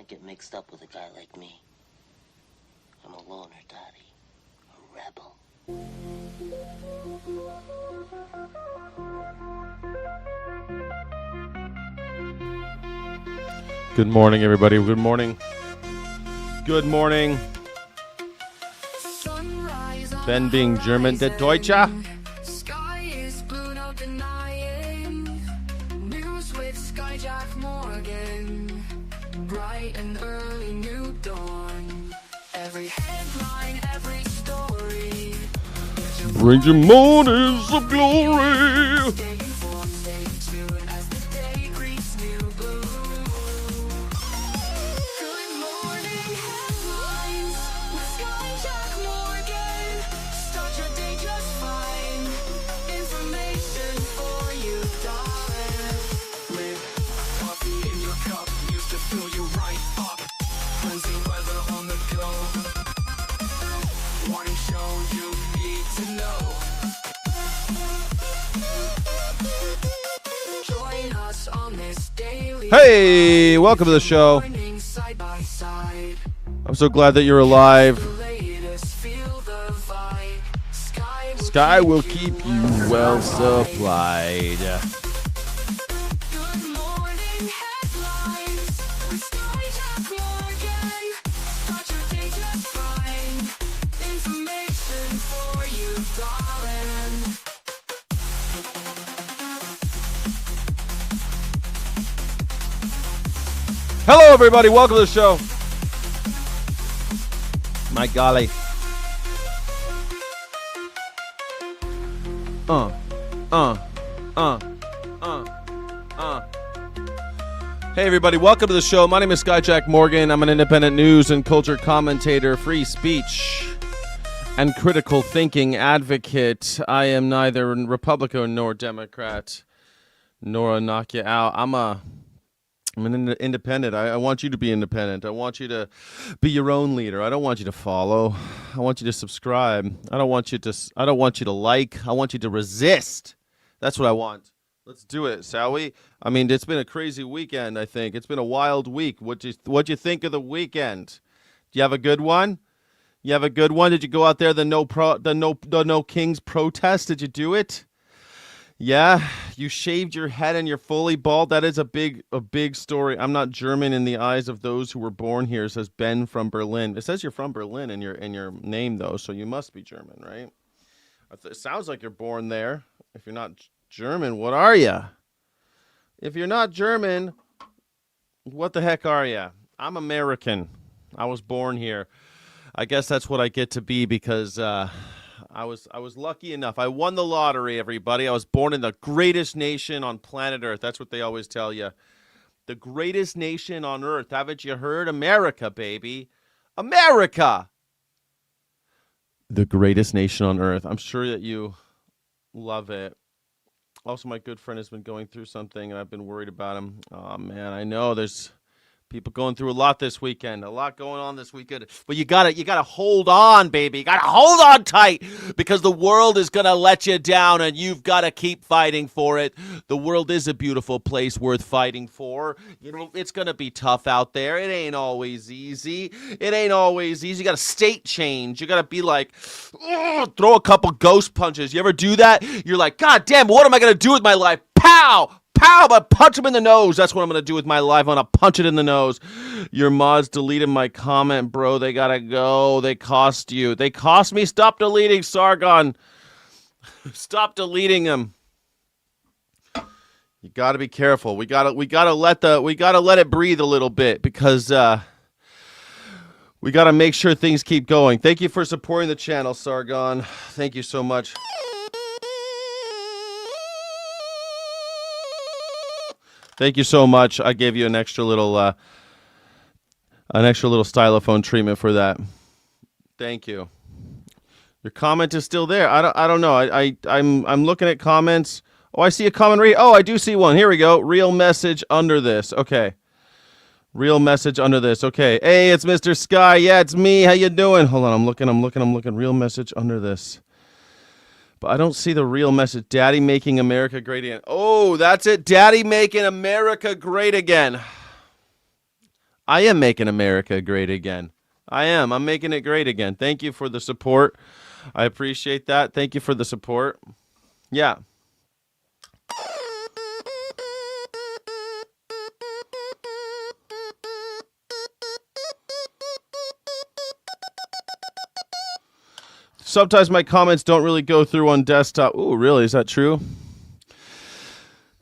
might get mixed up with a guy like me. I'm a loner, Daddy. A rebel. Good morning, everybody. Good morning. Good morning. Ben being German, der Deutsche. Sky is blue, no denying. News with Skyjack Morgan. Bright and early new dawn. Every headline, every story. Brings you mornings of glory. Stay informed, stay tuned as the day greets new blue. Good morning headlines with Skyjack Morgan. Start your day just fine. Information for you, darling. With coffee in your cup used to fill you right up. Cleansing weather on the go. Morning show you need to know. Join us on this daily. Hey, welcome to the show. Morning side by side. I'm so glad that you're alive. The latest, feel the vibe. Sky will keep you well supplied. Good morning headlines with Skyjack Morgan. Start your day just fine. Information for you, darling. Hello, everybody. Welcome to the show. My golly. Hey, everybody. Welcome to the show. My name is Skyjack Morgan. I'm an independent news and culture commentator, free speech, and critical thinking advocate. I am neither Republican nor Democrat, nor a knock you out. I'm an independent. I want you to be independent. I want you to be your own leader. I don't want you to follow. I want you to subscribe. I don't want you to like. I want you to resist. That's what I want. Let's do it, shall we? I mean, it's been a crazy weekend, I think. It's been a wild week. What'd you think of the weekend? Do you have a good one? You have a good one? Did you go out there the No Kings protest? Did you do it? Yeah, you shaved your head and you're fully bald. That is a big story. I'm not German in the eyes of those who were born here, says Ben from Berlin. It says you're from Berlin in your name, though, so you must be German, right? It sounds like you're born there. If you're not German, what are you? If you're not German, what the heck are you? I'm American. I was born here. I guess that's what I get to be because I was lucky enough. I won the lottery, everybody. I was born in the greatest nation on planet Earth. That's what they always tell you. The greatest nation on Earth. Haven't you heard? America, baby. America! The greatest nation on Earth. I'm sure that you love it. Also, my good friend has been going through something, and I've been worried about him. Oh, man, I know there's people going through a lot this weekend, a lot going on this weekend. But you gotta hold on, baby. You gotta hold on tight because the world is gonna let you down, and you've gotta keep fighting for it. The world is a beautiful place worth fighting for. You know, it's gonna be tough out there. It ain't always easy. You gotta state change. You gotta be like, throw a couple ghost punches. You ever do that? You're like, God damn, what am I gonna do with my life? Pow! Pow! But punch him in the nose. That's what I'm going to do with my life. I'm going to punch it in the nose. Your mods deleted my comment, bro. They got to go. They cost you. They cost me. Stop deleting Sargon. Stop deleting them. You got to be careful. We got to let it breathe a little bit because we got to make sure things keep going. Thank you for supporting the channel, Sargon. Thank you so much. Thank you so much. I gave you an extra little stylophone treatment for that. Thank you. Your comment is still there. I don't know. I'm looking at comments. Oh, I see a comment. Oh, I do see one. Here we go. Real message under this. Okay. Real message under this. Okay. Hey, it's Mr. Sky. Yeah, it's me. How you doing? Hold on. I'm looking. Real message under this. But I don't see the real message. Daddy making America great again. Oh, that's it. Daddy making America great again. I am making America great again. I am. I'm making it great again. Thank you for the support. I appreciate that. Thank you for the support. Yeah. Sometimes my comments don't really go through on desktop. Ooh, really? Is that true?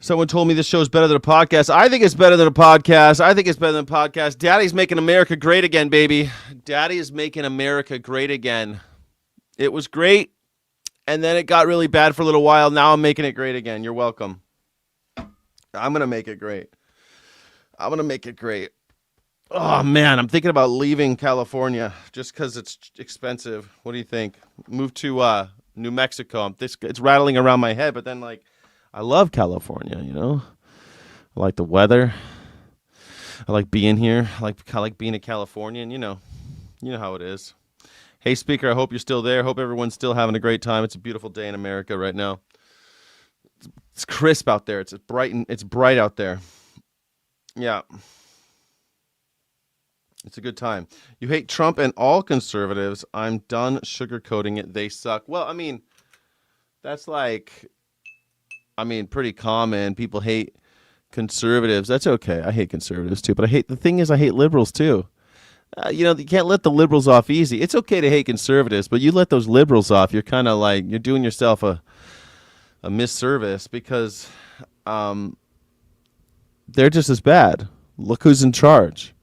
Someone told me this show is better than a podcast. I think it's better than a podcast. I think it's better than a podcast. Daddy's making America great again, baby. Daddy is making America great again. It was great, and then it got really bad for a little while. Now I'm making it great again. You're welcome. I'm going to make it great. I'm going to make it great. Oh, man, I'm thinking about leaving California just because it's expensive. What do you think? Move to New Mexico. It's rattling around my head, but then, like, I love California, you know? I like the weather. I like being here. I like being a Californian, you know how it is. Hey, speaker, I hope you're still there. Hope everyone's still having a great time. It's a beautiful day in America right now. It's crisp out there. It's bright out there. Yeah. It's a good time. You hate Trump and all conservatives. I'm done sugarcoating it. They suck. Well, I mean, that's pretty common. People hate conservatives. That's okay. I hate conservatives too. But the thing is, I hate liberals too. You can't let the liberals off easy. It's okay to hate conservatives, but you let those liberals off, you're kind of like, you're doing yourself a misservice because they're just as bad. Look who's in charge.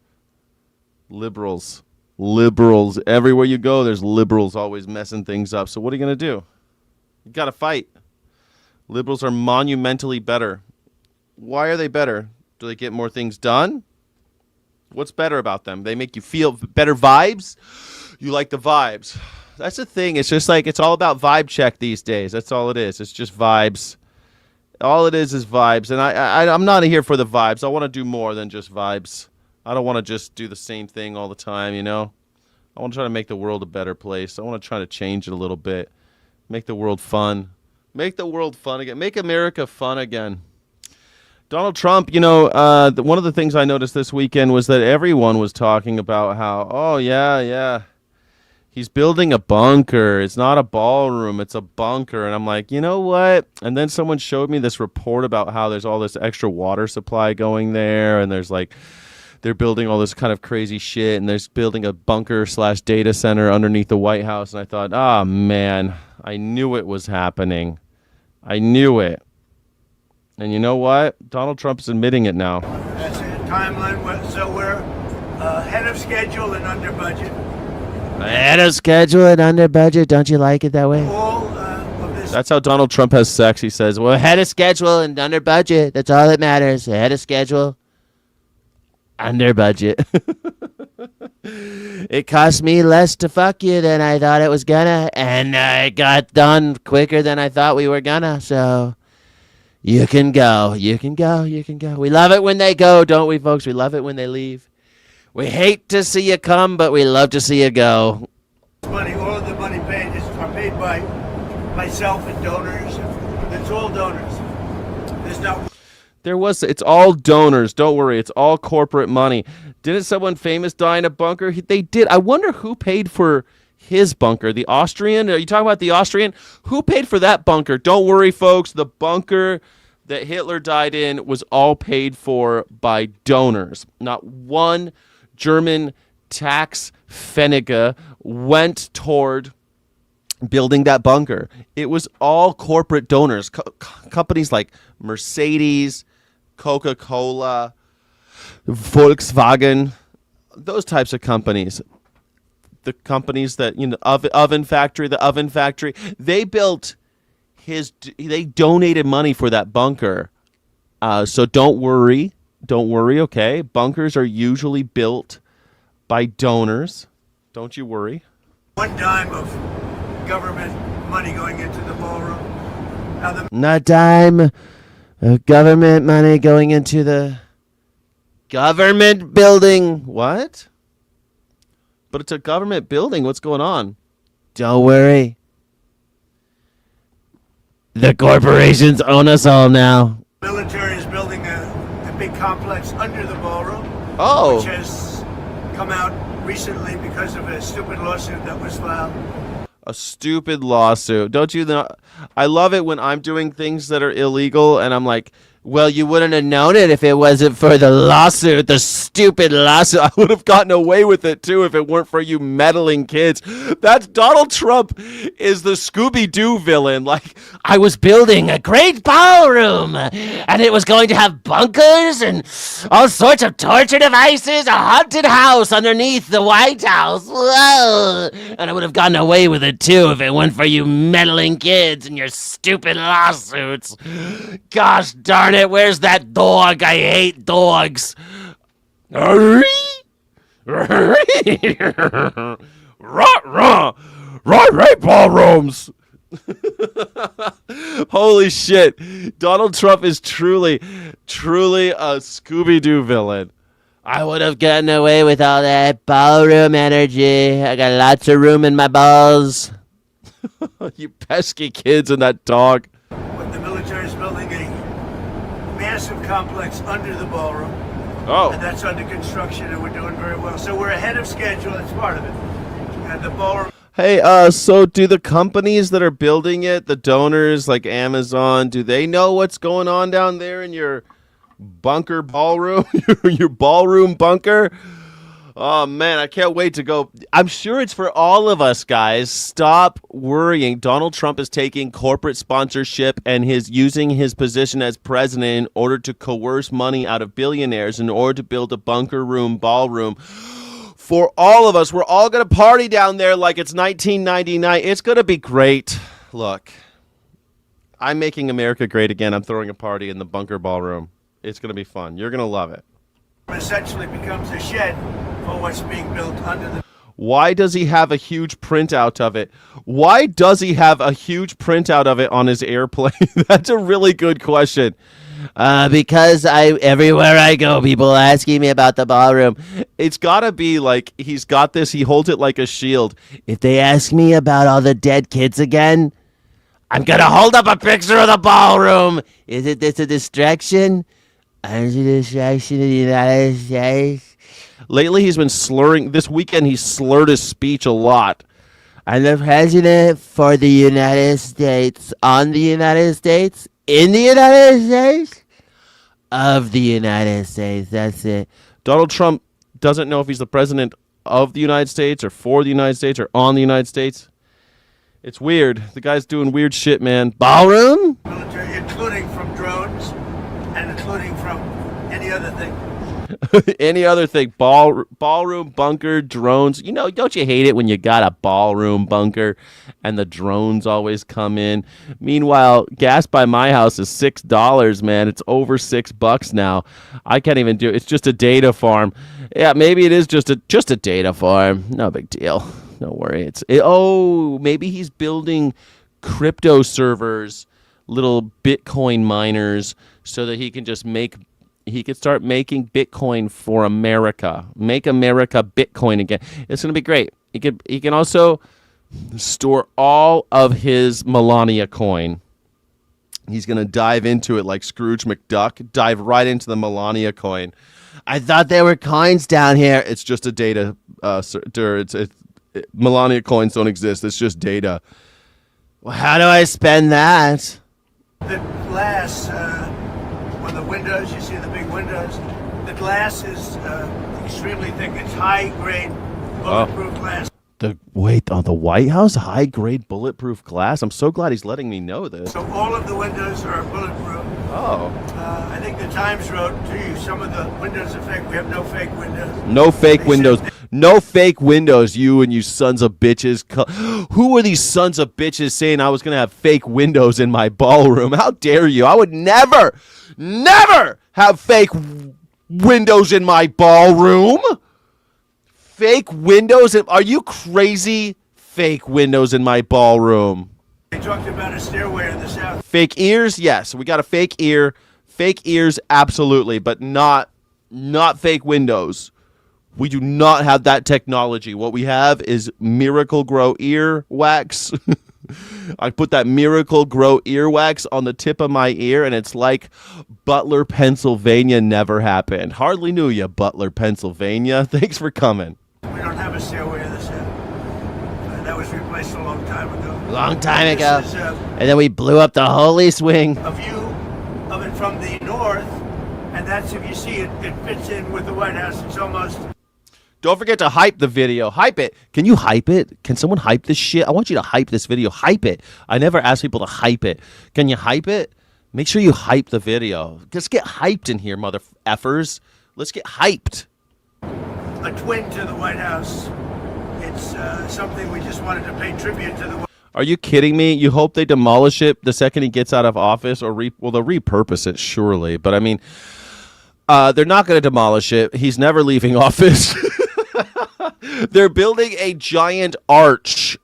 Liberals. Everywhere you go, there's liberals always messing things up. So what are you going to do? You got to fight. Liberals are monumentally better. Why are they better? Do they get more things done? What's better about them? They make you feel better vibes? You like the vibes. That's the thing. It's just like, it's all about vibe check these days. That's all it is. It's just vibes. All it is vibes. And I'm not here for the vibes. I want to do more than just vibes. I don't want to just do the same thing all the time, you know? I want to try to make the world a better place. I want to try to change it a little bit. Make the world fun. Make the world fun again. Make America fun again. Donald Trump, one of the things I noticed this weekend was that everyone was talking about how, oh, yeah, he's building a bunker. It's not a ballroom. It's a bunker. And I'm like, you know what? And then someone showed me this report about how there's all this extra water supply going there. And there's like, they're building all this kind of crazy shit. And there's building a bunker/data center underneath the White House. And I thought, oh, man, I knew it was happening. I knew it. And you know what? Donald Trump is admitting it now. That's a timeline. So we're ahead of schedule and under budget. Ahead of schedule and under budget. Don't you like it that way? All of this. That's how Donald Trump has sex. He says, well, ahead of schedule and under budget. That's all that matters. Ahead of schedule, under budget. It cost me less to fuck you than I thought it was gonna. And it got done quicker than I thought we were gonna. So you can go. You can go. You can go. We love it when they go, don't we, folks? We love it when they leave. We hate to see you come, but we love to see you go. Money, all of the money paid are paid by myself and donors. It's all donors. There's not. It's all donors. Don't worry. It's all corporate money. Didn't someone famous die in a bunker? They did. I wonder who paid for his bunker. The Austrian? Are you talking about the Austrian? Who paid for that bunker? Don't worry, folks. The bunker that Hitler died in was all paid for by donors. Not one German tax pfennige went toward building that bunker. It was all corporate donors. Companies like Mercedes, Coca-Cola, Volkswagen, those types of companies. The companies that, the oven factory, they donated money for that bunker. So don't worry, okay? Bunkers are usually built by donors. Don't you worry. One dime of government money going into the ballroom. Not dime of government money going into the government building. What? But it's a government building. What's going on? Don't worry. The corporations own us all now. The military is building a big complex under the ballroom. Oh. Which has come out recently because of a stupid lawsuit that was filed. A stupid lawsuit. Don't you know? I love it when I'm doing things that are illegal and I'm like, well, you wouldn't have known it if it wasn't for the lawsuit, the stupid lawsuit. I would have gotten away with it, too, if it weren't for you meddling kids. That's Donald Trump is the Scooby-Doo villain. Like, I was building a great ballroom, and it was going to have bunkers and all sorts of torture devices, a haunted house underneath the White House. Whoa! And I would have gotten away with it, too, if it weren't for you meddling kids and your stupid lawsuits. Gosh darn it, where's that dog? I hate dogs. Rah, rah. Right, ballrooms. Holy shit. Donald Trump is truly a Scooby-Doo villain. I would have gotten away with all that ballroom energy. I got lots of room in my balls. You pesky kids and that dog. But the military is building a massive complex under the ballroom. Oh. And that's under construction, and we're doing very well. So we're ahead of schedule. That's part of it. And the ballroom. Hey, so do the companies that are building it, the donors like Amazon, do they know what's going on down there in your bunker ballroom, your ballroom bunker? Oh, man, I can't wait to go. I'm sure it's for all of us, guys. Stop worrying. Donald Trump is taking corporate sponsorship and using his position as president in order to coerce money out of billionaires in order to build a bunker room ballroom. For all of us, we're all going to party down there like it's 1999. It's going to be great. Look, I'm making America great again. I'm throwing a party in the bunker ballroom. It's going to be fun. You're going to love it. Essentially becomes a shed for what's being built under the. Why does he have a huge printout of it? Why does he have a huge printout of it on his airplane? That's a really good question. Because everywhere I go, people are asking me about the ballroom. It's got to be like he's got this. He holds it like a shield. If they ask me about all the dead kids again, I'm going to hold up a picture of the ballroom. Isn't this a distraction? Is it a distraction of the United States? Lately, he's been slurring. This weekend, he slurred his speech a lot. I'm the president for the United States, on the United States, in the United States, of the United States. That's it. Donald Trump doesn't know if he's the president of the United States or for the United States or on the United States. It's weird. The guy's doing weird shit, man. Ballroom? Military, including from drones and including from any other thing. Any other thing. Ballroom, bunker, drones. You know, don't you hate it when you got a ballroom bunker and the drones always come in? Meanwhile, gas by my house is $6, man. It's over $6 now. I can't even do it. It's just a data farm. Yeah, maybe it is just a data farm. No big deal. Don't worry. Maybe he's building crypto servers, little Bitcoin miners, so that he can start making Bitcoin for America. Make America Bitcoin again. It's going to be great. He can also store all of his Melania coin. He's going to dive into it like Scrooge McDuck, dive right into the Melania coin. I thought there were coins down here. It's just a data. Melania coins don't exist. It's just data. Well, how do I spend that? The glass on the windows, you see the big windows. The glass is extremely thick. It's high-grade bulletproof glass. The White House, high-grade bulletproof glass? I'm so glad he's letting me know this. So all of the windows are bulletproof. Oh. I think the Times wrote to you, some of the windows are fake. We have no fake windows. No fake windows. No fake windows, you and you sons of bitches. Who are these sons of bitches saying I was going to have fake windows in my ballroom? How dare you? I would never have fake windows in my ballroom. Fake windows? Are you crazy? Fake windows in my ballroom. They talked about a stairway in the south. Fake ears? Yes. We got a fake ear. Fake ears, absolutely, but not fake windows. We do not have that technology. What we have is Miracle Grow ear wax. I put that Miracle Grow earwax on the tip of my ear, and it's like Butler, Pennsylvania never happened. Hardly knew you, Butler, Pennsylvania. Thanks for coming. We don't have a stairway to this end. That was replaced a long time ago. Long time ago. This is And then we blew up the Holy Swing. a view of it from the north, and that's, if you see it, it fits in with the White House. It's almost... Don't forget to hype the video. Hype it. Can you hype it? Can someone hype this shit? I want you to hype this video. Hype it. I never ask people to hype it. Can you hype it? Make sure you hype the video. Let's get hyped in here, mother effers. Let's get hyped. a twin to the White House. It's something we just wanted to pay tribute to the. Are you kidding me? You hope they demolish it the second he gets out of office, or well, they'll repurpose it surely. But I mean, they're not going to demolish it. He's never leaving office. They're building a giant arch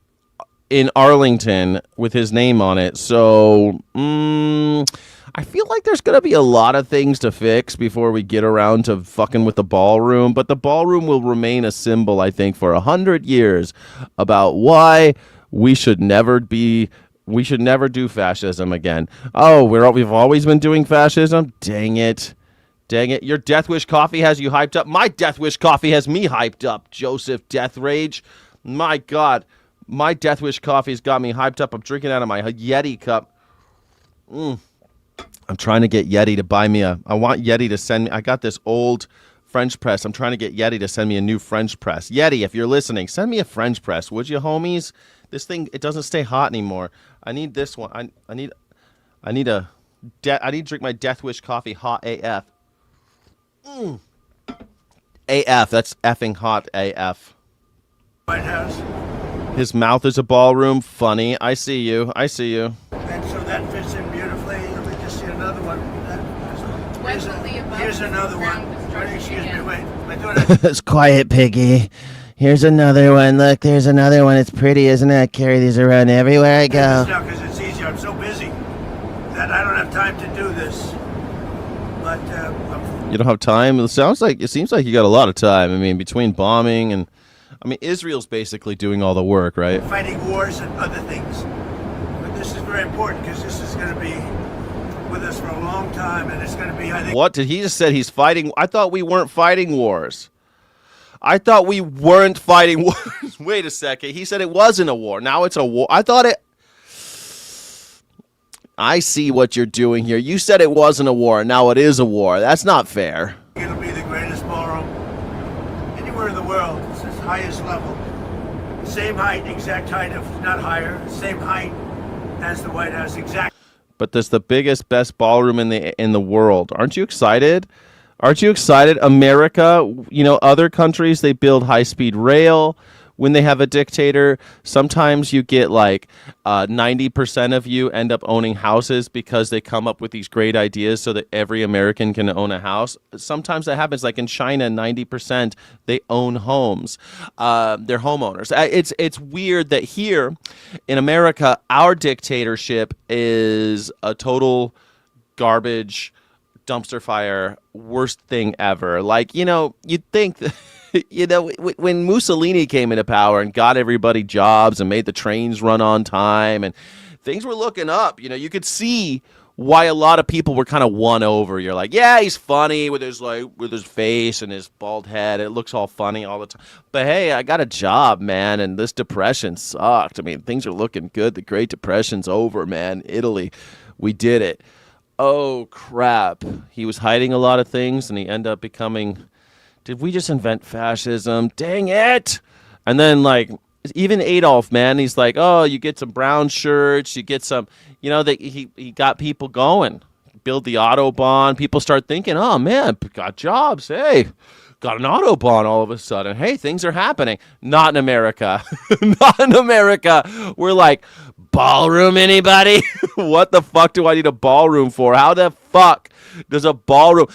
in Arlington with his name on it. So I feel like there's going to be a lot of things to fix before we get around to fucking with the ballroom. But the ballroom will remain a symbol, I think, for 100 years about why we should never do fascism again. Oh, we've always been doing fascism? Dang it. Dang it. Your Death Wish coffee has you hyped up. My Death Wish coffee has me hyped up, Joseph Death Rage. My God. My Death Wish coffee's got me hyped up. I'm drinking out of my Yeti cup. I'm trying to get Yeti to buy me I want Yeti to send me. I got this old French press. I'm trying to get Yeti to send me a new French press. Yeti, if you're listening, send me a French press, would you, homies? This thing, it doesn't stay hot anymore. I need this one. I need to drink my Death Wish coffee hot AF. AF, that's effing hot AF. White House. His mouth is a ballroom. Funny. I see you. And so that fits in beautifully. Let me just see another one. Here's another one. Excuse me, wait. Am I doing it? It's quiet, Piggy. Here's another one. Look, there's another one. It's pretty, isn't it? I carry these around everywhere I go. Because it's easier. I'm so busy that I don't have time to do this. But You don't have time? It seems like you got a lot of time. I mean, between bombing and... I mean, Israel's basically doing all the work, right? fighting wars and other things. But this is very important because this is going to be with us for a long time, and it's going to be, I think... What? Did he just said he's fighting? I thought we weren't fighting wars. I thought we weren't fighting wars. Wait a second. He said it wasn't a war. Now it's a war. I thought it... I see what you're doing here. You said it wasn't a war. Now it is a war. That's not fair. It'll be the greatest ballroom anywhere in the world. It's its highest level. Same height, exact height, if not higher. Same height as the White House, exact. But there's the biggest, best ballroom in the world. Aren't you excited? Aren't you excited? America, other countries, they build high-speed rail when they have a dictator. Sometimes you get like 90% of you end up owning houses because they come up with these great ideas so that every American can own a house. Sometimes that happens. Like in China, 90% they own homes. They're homeowners. It's weird that here in America, our dictatorship is a total garbage dumpster fire, worst thing ever. Like, you'd think that when Mussolini came into power and got everybody jobs and made the trains run on time and things were looking up, you could see why a lot of people were kind of won over. You're like, yeah, he's funny with his face and his bald head. It looks all funny all the time. But hey, I got a job, man, and this depression sucked. I mean, things are looking good. The Great Depression's over, man. Italy, we did it. Oh, crap. He was hiding a lot of things and he ended up becoming... Did we just invent fascism? Dang it! And then, even Adolf, man, he's like, oh, you get some brown shirts, you get some, he got people going. Build the Autobahn. People start thinking, oh, man, got jobs. Hey, got an Autobahn all of a sudden. Hey, things are happening. Not in America. Not in America. We're like, ballroom, anybody? What the fuck do I need a ballroom for? How the fuck does a ballroom...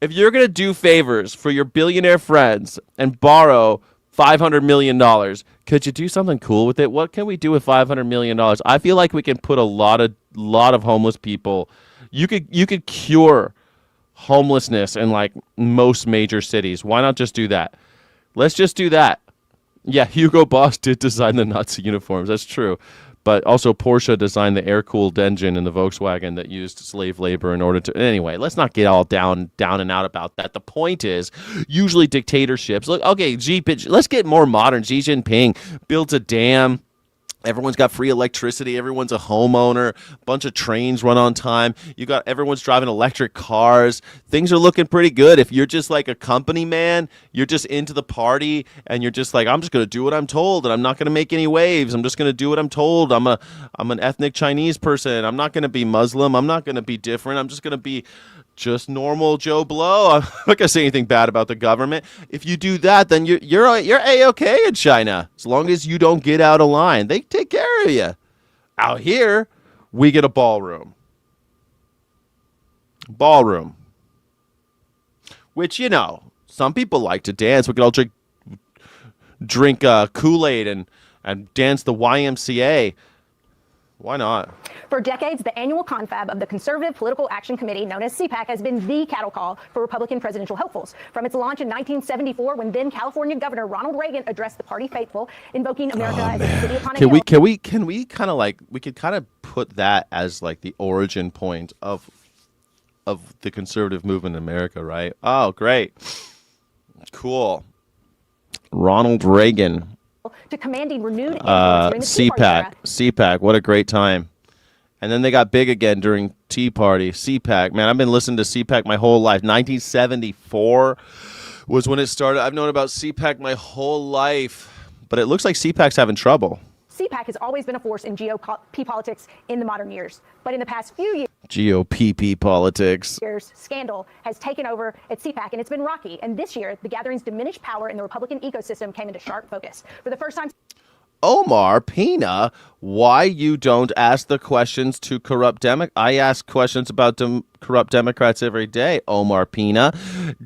If you're going to do favors for your billionaire friends and borrow $500 million, could you do something cool with it? What can we do with $500 million? I feel like we can put a lot of homeless people. You could cure homelessness in like most major cities. Why not just do that? Let's just do that. Yeah, Hugo Boss did design the Nazi uniforms. That's true. But also Porsche designed the air-cooled engine in the Volkswagen that used slave labor in order to... Anyway, let's not get all down and out about that. The point is, usually dictatorships... Look, okay, let's get more modern. Xi Jinping builds a dam. Everyone's got free electricity. Everyone's a homeowner. A bunch of trains run on time. Everyone's driving electric cars. Things are looking pretty good. If you're just like a company man, you're just into the party, and you're just like, I'm just going to do what I'm told, and I'm not going to make any waves. I'm just going to do what I'm told. I'm an ethnic Chinese person. I'm not going to be Muslim. I'm not going to be different. I'm just going to be just normal Joe Blow. I'm not gonna say anything bad about the government. If you do that, then you're A-okay in China, as long as you don't get out of line. They take care of you. Out here, we get a ballroom, which some people like to dance. We could all drink Kool-Aid and dance the YMCA. Why not? For decades, the annual confab of the Conservative Political Action Committee, known as CPAC, has been the cattle call for Republican presidential hopefuls. From its launch in 1974, when then California Governor Ronald Reagan addressed the party faithful, invoking America as a city upon a hill. Can we kind of like, we could kind of put that as like the origin point of the conservative movement in America, right? Oh, great. Cool. Ronald Reagan. To commanding renewed influence during the Tea Party era. CPAC, what a great time. And then they got big again during Tea Party. CPAC, man, I've been listening to CPAC my whole life. 1974 was when it started. I've known about CPAC my whole life. But it looks like CPAC's having trouble. CPAC has always been a force in GOP politics in the modern years. But in the past few years, GOP politics. Scandal has taken over at CPAC, and it's been rocky. And this year, the gathering's diminished power in the Republican ecosystem came into sharp focus. For the first time... Omar Pina, why you don't ask the questions to corrupt Democrats? I ask questions about corrupt Democrats every day. Omar Pina,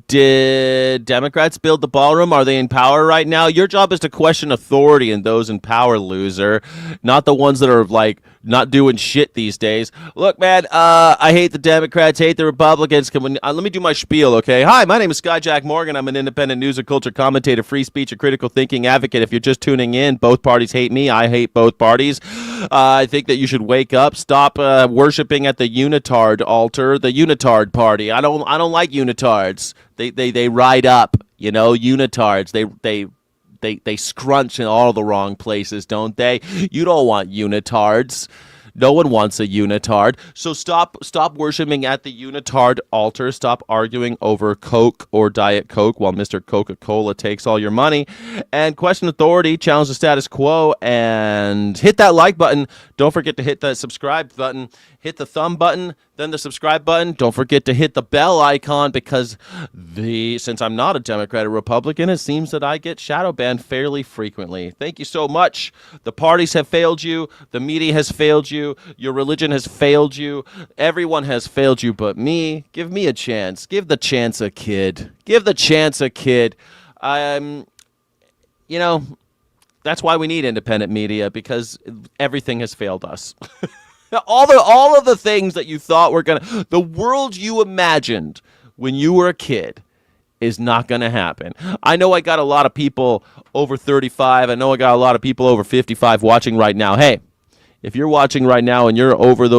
did Democrats build the ballroom? Are they in power right now? Your job is to question authority and those in power, loser, not the ones that are like not doing shit these days. Look, man, I hate the Democrats, hate the Republicans. Let me do my spiel, okay? Hi, my name is Skyjack Morgan. I'm an independent news and culture commentator, free speech, and critical thinking advocate. If you're just tuning in, both parties hate me. I hate both parties. I think that you should wake up, stop worshiping at the unitard altar, the unitard party. I don't like unitards. They ride up, unitards. They scrunch in all the wrong places, don't they? You don't want unitards. No one wants a unitard. So stop worshiping at the unitard altar. Stop arguing over Coke or Diet Coke while Mr. Coca-Cola takes all your money. And question authority, challenge the status quo, and hit that like button. Don't forget to hit that subscribe button. Hit the thumb button, then the subscribe button. Don't forget to hit the bell icon, because since I'm not a Democrat or Republican, it seems that I get shadow banned fairly frequently. Thank you so much. The parties have failed you. The media has failed you. Your religion has failed you. Everyone has failed you but me. Give me a chance. Give the chance a kid. Give the chance a kid. That's why we need independent media, because everything has failed us. All of the things that you thought were the world you imagined when you were a kid is not going to happen. I know I got a lot of people over 35. I know I got a lot of people over 55 watching right now. Hey, if you're watching right now and you're over you're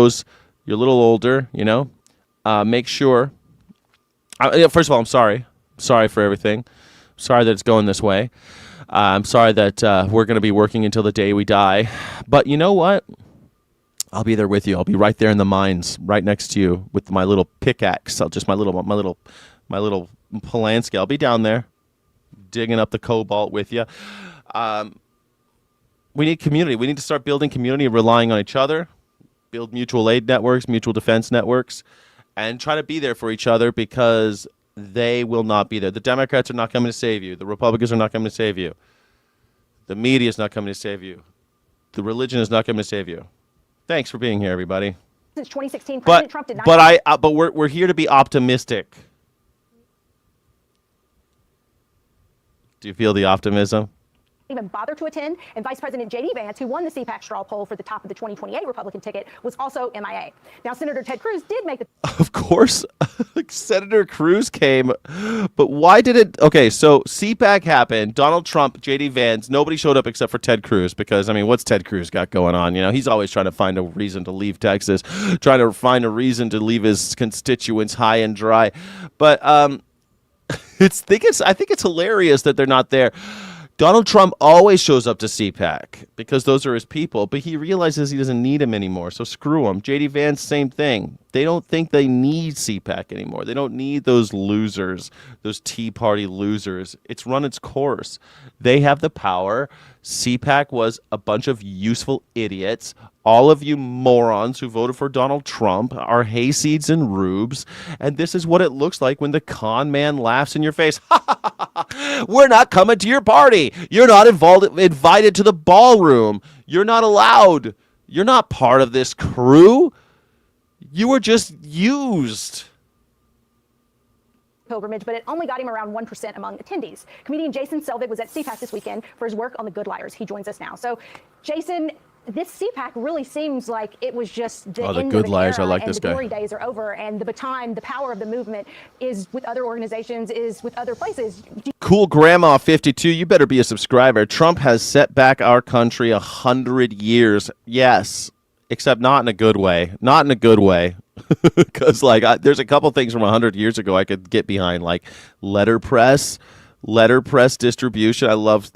a little older, make sure. First of all, I'm sorry. Sorry for everything. Sorry that it's going this way. I'm sorry that we're going to be working until the day we die. But you know what? I'll be there with you. I'll be right there in the mines, right next to you with my little pickaxe. My little Polanski. I'll be down there digging up the cobalt with you. We need community. We need to start building community, relying on each other, build mutual aid networks, mutual defense networks, and try to be there for each other, because they will not be there. The Democrats are not coming to save you. The Republicans are not coming to save you. The media is not coming to save you. The religion is not coming to save you. Thanks for being here, everybody. Since 2016, President Trump did not... But we're here to be optimistic. Do you feel the optimism? even bother to attend, and Vice President J.D. Vance, who won the CPAC straw poll for the top of the 2028 Republican ticket, was also MIA. Now, Senator Ted Cruz did make the Of course, Senator Cruz came, but why did it? Okay, so CPAC happened. Donald Trump, J.D. Vance, nobody showed up except for Ted Cruz because, I mean, what's Ted Cruz got going on? You know, he's always trying to find a reason to leave Texas, trying to find a reason to leave his constituents high and dry. But I think it's hilarious that they're not there. Donald Trump always shows up to CPAC because those are his people, but he realizes he doesn't need him anymore, so screw him. J.D. Vance, same thing. They don't think they need CPAC anymore. They don't need those losers, those Tea Party losers. It's run its course. They have the power. CPAC was a bunch of useful idiots. All of you morons who voted for Donald Trump are hayseeds and rubes, and this is what it looks like when the con man laughs in your face. We're not coming to your party. You're not invited to the ballroom. You're not allowed. You're not part of this crew. You were just used. pilgrimage, but it only got him around 1% among attendees. Comedian Jason Selvig was at CPAC this weekend for his work on The Good Liars. He joins us now. So, Jason, this CPAC really seems like it was just the end Good of an Liars. era, I like and this the guy. glory days are over, and the baton, the power of the movement is with other organizations, is with other places. Cool Grandma 52, you better be a subscriber. Trump has set back our country 100 years. Yes, except not in a good way. Not in a good way. Because there's a couple things from 100 years ago I could get behind, like letterpress distribution. I love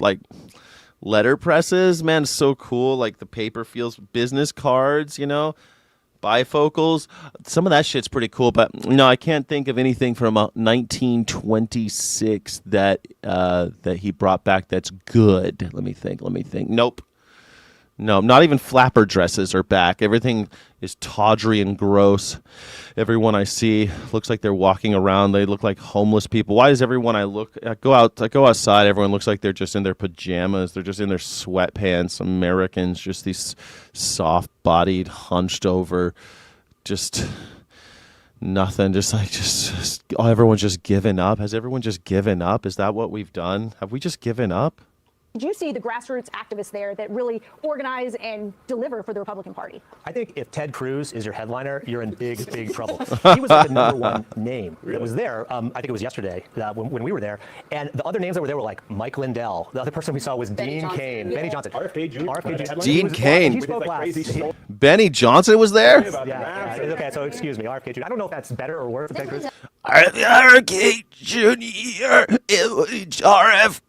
letterpresses, man. It's so cool. Like the paper feels, business cards, bifocals. Some of that shit's pretty cool, but no, I can't think of anything from 1926 that he brought back that's good. Let me think. Nope. No, not even flapper dresses are back. Everything is tawdry and gross. Everyone I see looks like they're walking around. They look like homeless people. Why does everyone I go outside, everyone looks like they're just in their pajamas. They're just in their sweatpants. Americans, just these soft-bodied, hunched over, just nothing. Everyone's just given up. Has everyone just given up? Is that what we've done? Have we just given up? Did you see the grassroots activists there that really organize and deliver for the Republican Party? I think if Ted Cruz is your headliner, you're in big, big trouble. He was like the number one name that was there. I think it was yesterday when we were there. And the other names that were there were like Mike Lindell. The other person we saw was Dean Cain. Benny Johnson. RFK Jr. Dean Cain. He spoke last. Benny Johnson was there? Yeah. Okay, so excuse me, RFK Jr. I don't know if that's better or worse than Ted Cruz. RFK Jr. RFK.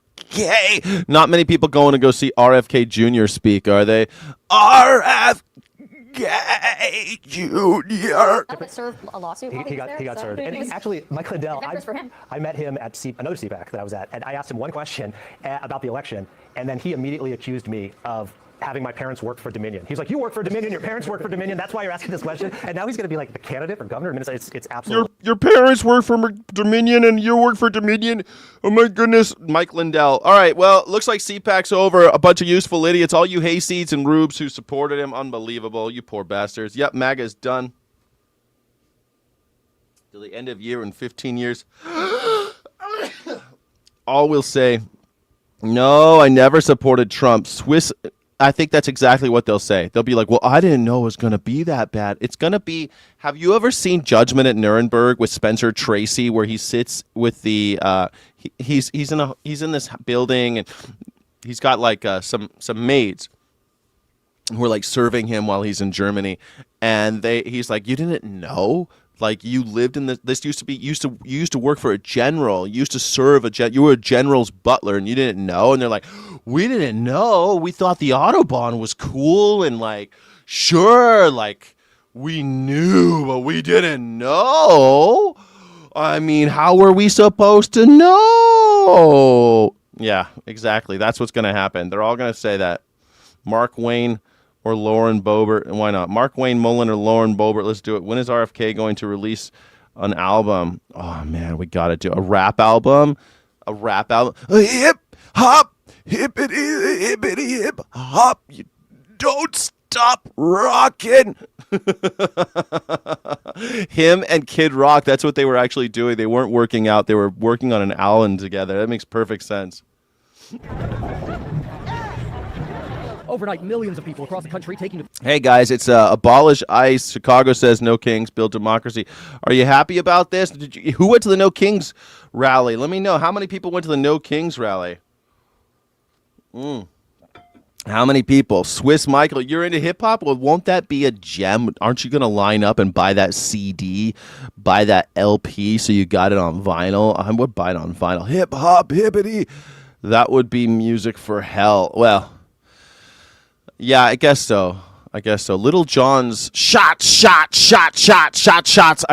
Not many people going to go see RFK Jr. speak, are they? RFK Jr. Served a lawsuit. He got served. And actually, Mike Lindell, I met him at another CPAC that I was at, and I asked him one question about the election, and then he immediately accused me of having my parents work for Dominion. He's like, you work for Dominion, your parents work for Dominion, that's why you're asking this question. And now he's going to be like the candidate for governor. It's absolutely... Your parents work for Dominion and you work for Dominion? Oh my goodness. Mike Lindell. All right, well, looks like CPAC's over. A bunch of useful idiots, all you hayseeds and rubes who supported him. Unbelievable. You poor bastards. Yep, MAGA's done. Till the end of year in 15 years. All we'll say, no, I never supported Trump. I think that's exactly what they'll say. They'll be like, well, I didn't know it was going to be that bad. It's going to be, have you ever seen Judgment at Nuremberg with Spencer Tracy, where he sits with the, he's in this building and he's got like some maids who are like serving him while he's in Germany. And he's like, you didn't know? Like you lived in this used to work for a general, you used to serve you were a general's butler and you didn't know. And they're like, we didn't know. We thought the Autobahn was cool and like, sure, like we knew, but we didn't know. I mean, how were we supposed to know? Yeah, exactly. That's what's going to happen. They're all going to say that. Mark Wayne or Lauren Boebert, and why not? Mark Wayne Mullen or Lauren Boebert, let's do it. When is RFK going to release an album? Oh, man, we got to do a rap album. A rap album. Hip, hop, hippity, hippity, hip, hop. You don't stop rocking. Him and Kid Rock, that's what they were actually doing. They weren't working out. They were working on an album together. That makes perfect sense. Overnight, millions of people across the country taking to Hey guys, it's abolish ICE. Chicago says no kings, build democracy. Are you happy about this? Who went to the No Kings rally? Let me know. How many people went to the No Kings rally? How many people? Swiss Michael, you're into hip hop? Well, won't that be a gem? Aren't you going to line up and buy that CD, buy that LP so you got it on vinyl? I would buy it on vinyl. Hip hop, hippity. That would be music for hell. Well, yeah, I guess so. Little John's shots. I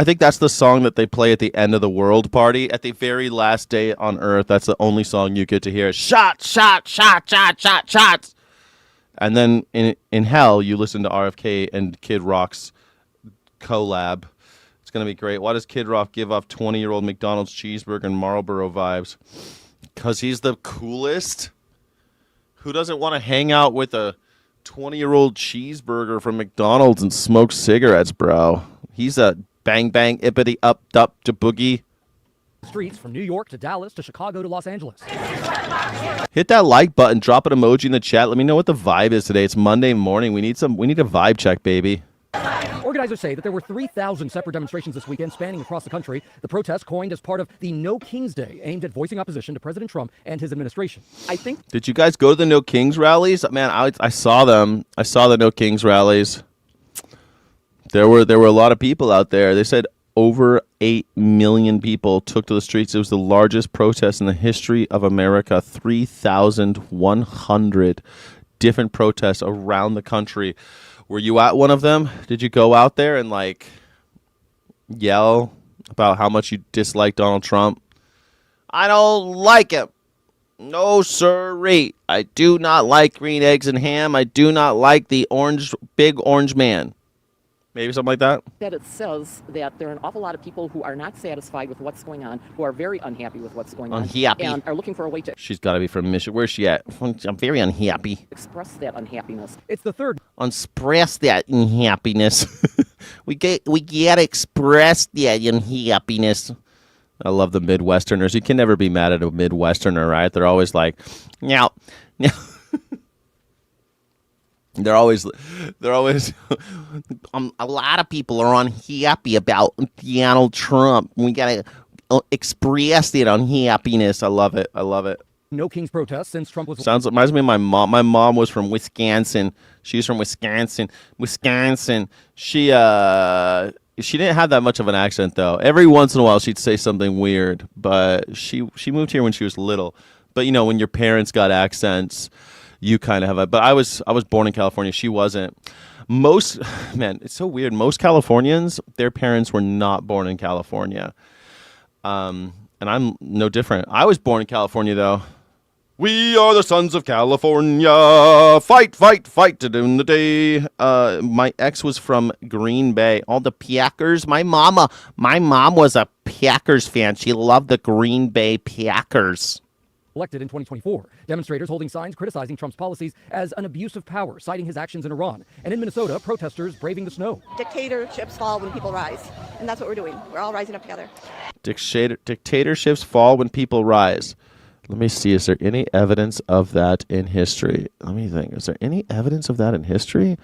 think that's the song that they play at the end of the world party. At the very last day on Earth, that's the only song you get to hear. Shots. And then in hell, you listen to RFK and Kid Rock's collab. It's going to be great. Why does Kid Rock give off 20-year-old McDonald's cheeseburger and Marlboro vibes? Because he's the coolest. Who doesn't want to hang out with a 20-year-old cheeseburger from McDonald's and smoke cigarettes, bro? He's a bang, bang, ippity, up, to boogie. streets from New York to Dallas to Chicago to Los Angeles. Hit that like button, drop an emoji in the chat. Let me know what the vibe is today. It's Monday morning. We need a vibe check, baby. Organizers say that there were 3,000 separate demonstrations this weekend spanning across the country. The protest coined as part of the No Kings Day, aimed at voicing opposition to President Trump and his administration. I think. Did you guys go to the No Kings rallies? Man, I saw them. I saw the No Kings rallies. There were a lot of people out there. They said over 8 million people took to the streets. It was the largest protest in the history of America. 3,100 different protests around the country. Were you at one of them? Did you go out there and yell about how much you dislike Donald Trump? I don't like him. No, sirree. I do not like green eggs and ham. I do not like the big orange man. Maybe something like that? That it says that there are an awful lot of people who are not satisfied with what's going on, who are very unhappy with what's going on, Unhappy. and are looking for a way to She's got to be from Michigan. Where's she at? I'm very unhappy. express that unhappiness. It's the third Express that unhappiness. we gotta express that unhappiness. I love the Midwesterners. You can never be mad at a Midwesterner, right? They're always like, now. They're always. A lot of people are unhappy about Donald Trump. We gotta express that unhappiness. I love it. No Kings protest since Trump was. Reminds me of my mom. My mom was from Wisconsin. She's from Wisconsin. She didn't have that much of an accent though. Every once in a while she'd say something weird, but she moved here when she was little. But when your parents got accents, you kind of have a. But I was born in California. She wasn't. It's so weird. Most Californians, their parents were not born in California. And I'm no different. I was born in California though. We are the sons of California. Fight to do the day. My ex was from Green Bay. All the Packers. My mom was a Packers fan. She loved the Green Bay Packers. Elected in 2024. Demonstrators holding signs criticizing Trump's policies as an abuse of power, citing his actions in Iran. And in Minnesota, protesters braving the snow. Dictatorships fall when people rise. And that's what we're doing. We're all rising up together. Dictatorships fall when people rise. Let me see. Is there any evidence of that in history? Let me think. Is there any evidence of that in history?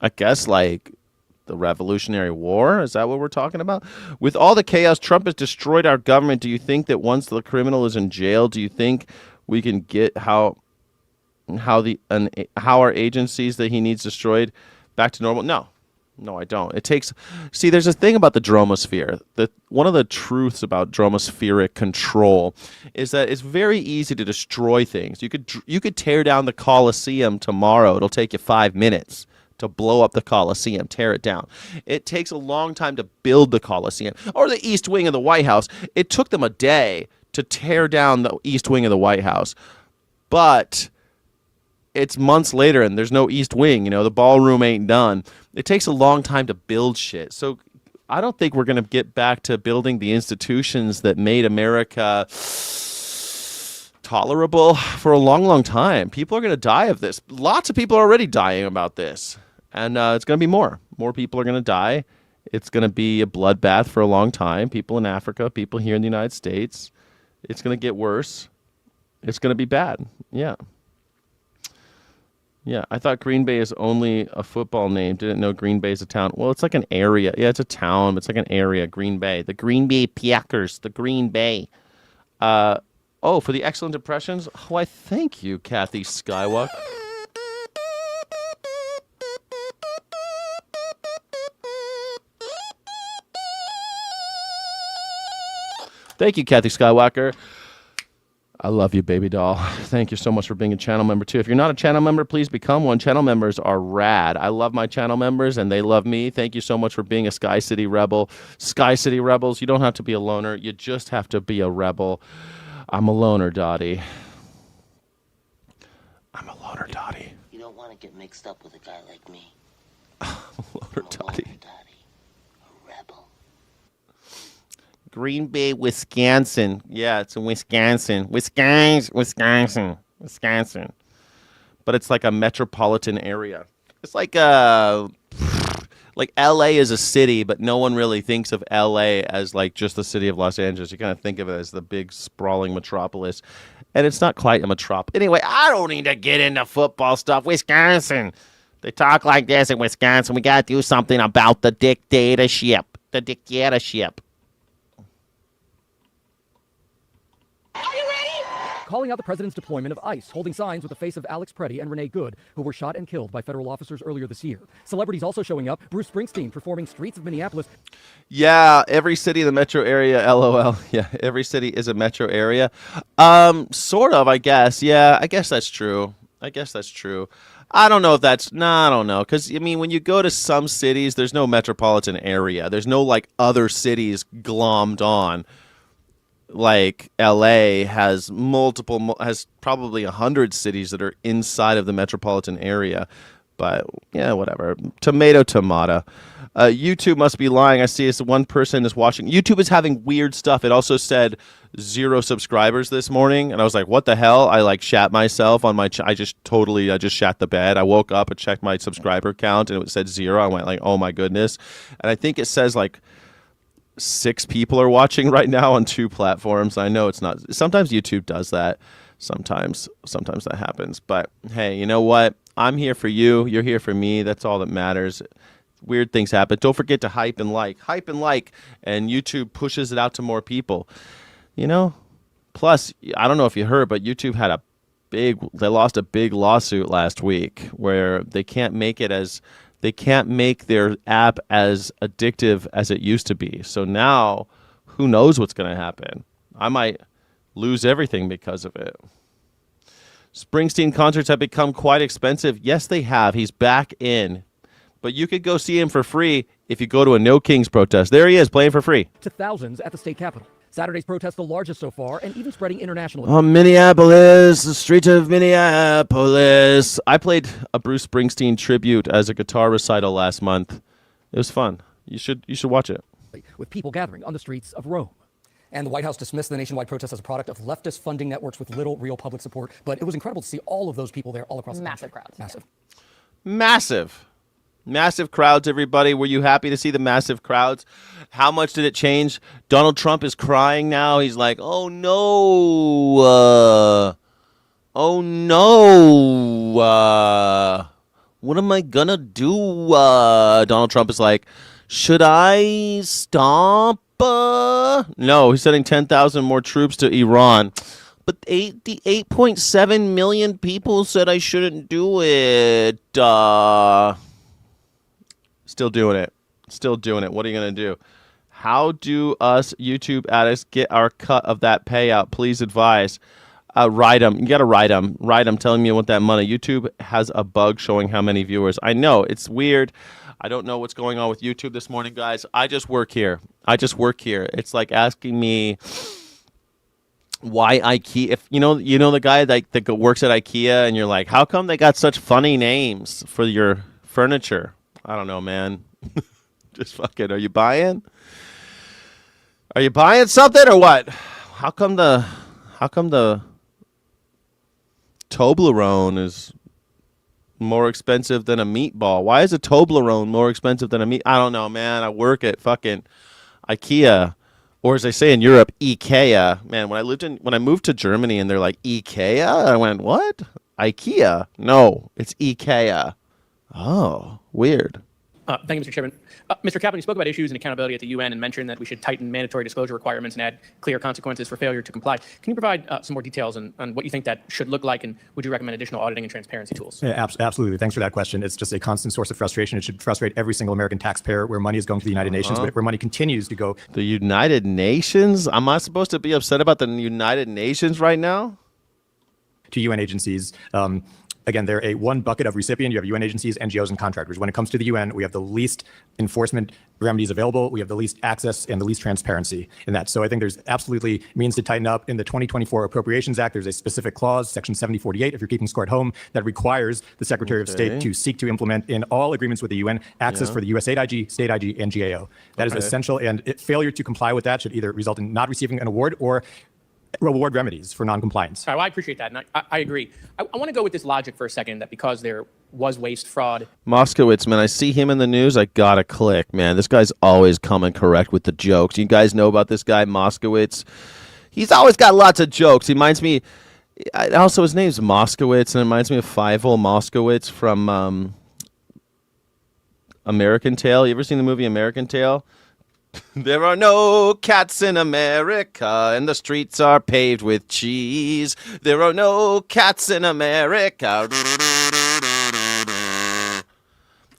I guess the Revolutionary War? Is that what we're talking about? With all the chaos, Trump has destroyed our government. Do you think that once the criminal is in jail, do you think we can get how our agencies that he needs destroyed back to normal? No, I don't. There's a thing about the dromosphere. One of the truths about dromospheric control is that it's very easy to destroy things. You could tear down the Colosseum tomorrow. It'll take you 5 minutes to blow up the Colosseum, tear it down. It takes a long time to build the Colosseum. Or the East Wing of the White House. It took them a day to tear down the East Wing of the White House. But it's months later and there's no East Wing. The ballroom ain't done. It takes a long time to build shit. So I don't think we're going to get back to building the institutions that made America tolerable for a long, long time. People are going to die of this. Lots of people are already dying about this. And it's going to be more. More people are going to die. It's going to be a bloodbath for a long time. People in Africa, people here in the United States. It's going to get worse. It's going to be bad. Yeah. Yeah, I thought Green Bay is only a football name. Didn't know Green Bay is a town. Well, it's like an area. Yeah, it's a town. It's like an area. Green Bay. The Green Bay Packers. The Green Bay. For the excellent impressions. Why, thank you, Kathy Skywalker. Thank you, Kathy Skywalker. I love you, baby doll. Thank you so much for being a channel member, too. If you're not a channel member, please become one. Channel members are rad. I love my channel members, and they love me. Thank you so much for being a Sky City Rebel. Sky City Rebels, you don't have to be a loner. You just have to be a rebel. I'm a loner, Dottie. I'm a loner, Dottie. You don't want to get mixed up with a guy like me. Loner, Dottie. A rebel. Green Bay, Wisconsin. Yeah, it's in Wisconsin. Wisconsin. But it's like a metropolitan area. It's like LA is a city, but no one really thinks of LA as like just the city of Los Angeles. You kind of think of it as the big sprawling metropolis. And it's not quite a metropolis. Anyway, I don't need to get into football stuff. Wisconsin. They talk like this in Wisconsin. We got to do something about the dictatorship. The dictatorship. Calling out the president's deployment of ICE, holding signs with the face of Alex Preddy and Renee Good, who were shot and killed by federal officers earlier this year. Celebrities also showing up. Bruce Springsteen performing Streets of Minneapolis. Yeah, every city in the metro area, LOL. Yeah, every city is a metro area. Sort of, I guess. Yeah, I guess that's true. I don't know if that's... I don't know. Because, I mean, when you go to some cities, there's no metropolitan area. There's no, like, other cities glommed on. Like LA has probably 100 cities that are inside of the metropolitan area, but yeah, whatever. Tomato. YouTube must be lying. I see it's one person is watching. YouTube is having weird stuff. It also said 0 subscribers this morning, and I was like, what the hell? I like shat myself on my. I just shat the bed. I woke up and checked my subscriber count, and it said 0. I went like, oh my goodness, and I think it says like 6 people are watching right now on 2 platforms. I know it's not. Sometimes YouTube does that. Sometimes that happens. But hey, you know what? I'm here for you. You're here for me. That's all that matters. Weird things happen. Don't forget to hype and like, and YouTube pushes it out to more people. You know. Plus, I don't know if you heard, but YouTube had they lost a big lawsuit last week where they can't make their app as addictive as it used to be. So now, who knows what's going to happen? I might lose everything because of it. Springsteen concerts have become quite expensive. Yes, they have. He's back in. But you could go see him for free if you go to a No Kings protest. There he is, playing for free. To thousands at the state capitol. Saturday's protest the largest so far, and even spreading internationally. Minneapolis, the streets of Minneapolis. I played a Bruce Springsteen tribute as a guitar recital last month. It was fun. You should watch it. With people gathering on the streets of Rome. And the White House dismissed the nationwide protest as a product of leftist funding networks with little real public support. But it was incredible to see all of those people there all across the country. Massive crowds. Massive crowds, everybody. Were you happy to see the massive crowds? How much did it change? Donald Trump is crying now. He's like, oh no. What am I gonna do? Donald Trump is like, should I stop? No, he's sending 10,000 more troops to Iran. But the 8.7 million people said I shouldn't do it. Still doing it. What are you going to do? How do us YouTube addicts get our cut of that payout? Please advise. Write them. You got to write them. Telling me you want that money. YouTube has a bug showing how many viewers. I know. It's weird. I don't know what's going on with YouTube this morning, guys. I just work here. It's like asking me why IKEA. If you know the guy that works at IKEA, and you're like, how come they got such funny names for your furniture? I don't know, man. Just fucking. Are you buying? Something or what? How come the Toblerone is more expensive than a meatball? Why is a Toblerone more expensive than a meat? I don't know, man. I work at fucking IKEA. Or as they say in Europe, IKEA. Man, when I moved to Germany and they're like IKEA, I went, what? IKEA? No, it's IKEA. Oh, weird. Thank you, Mr. Chairman. Mr. Kaplan, you spoke about issues and accountability at the UN and mentioned that we should tighten mandatory disclosure requirements and add clear consequences for failure to comply. Can you provide some more details on what you think that should look like, and would you recommend additional auditing and transparency tools? Yeah, absolutely. Thanks for that question. It's just a constant source of frustration. It should frustrate every single American taxpayer where money is going to the United Nations, but where money continues to go. The United Nations? Am I supposed to be upset about the United Nations right now? To UN agencies. Again, they're a one bucket of recipient. You have UN agencies, NGOs, and contractors. When it comes to the UN, we have the least enforcement remedies available. We have the least access and the least transparency in that. So I think there's absolutely means to tighten up. In the 2024 Appropriations Act, there's a specific clause, Section 7048, if you're keeping score at home, that requires the Secretary of State to seek to implement in all agreements with the UN access for the U.S. State IG, and GAO. That is essential, and failure to comply with that should either result in not receiving an award or reward remedies for noncompliance. All right, well, I appreciate that, and I agree. I want to go with this logic for a second that because there was waste, fraud. Moskowitz, man, I see him in the news. I gotta click, man. This guy's always coming correct with the jokes. You guys know about this guy, Moskowitz? He's always got lots of jokes. He reminds me, also his name's Moskowitz, and it reminds me of Fievel Moskowitz from American Tail. You ever seen the movie American Tail? There are no cats in America, and the streets are paved with cheese. There are no cats in America.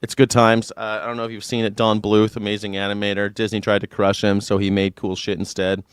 It's good times. I don't know if you've seen it. Don Bluth, amazing animator. Disney tried to crush him, so he made cool shit instead.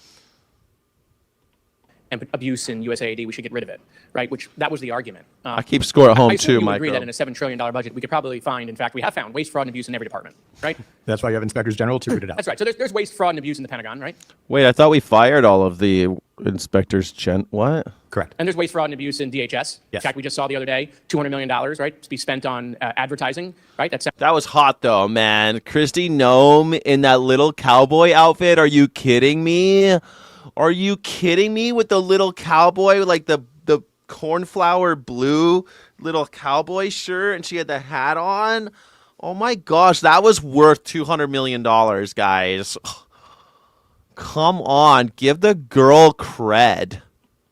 And abuse in USAID, we should get rid of it, right? Which that was the argument. I keep score at home too, you would Michael. agree that in a $7 trillion budget, we could probably find, in fact, we have found waste, fraud, and abuse in every department, right? That's why you have inspectors general to root it out. That's right. So there's waste, fraud, and abuse in the Pentagon, right? Wait, I thought we fired all of the inspectors. What? Correct. And there's waste, fraud, and abuse in DHS. Yes. In fact, we just saw the other day $200 million, right, to be spent on advertising, right? That was hot though, man. Kristi Noem in that little cowboy outfit. Are you kidding me? Are you kidding me with the little cowboy, like the cornflower blue little cowboy shirt, and she had the hat on? Oh my gosh, that was worth $200 million, guys. Come on, give the girl cred.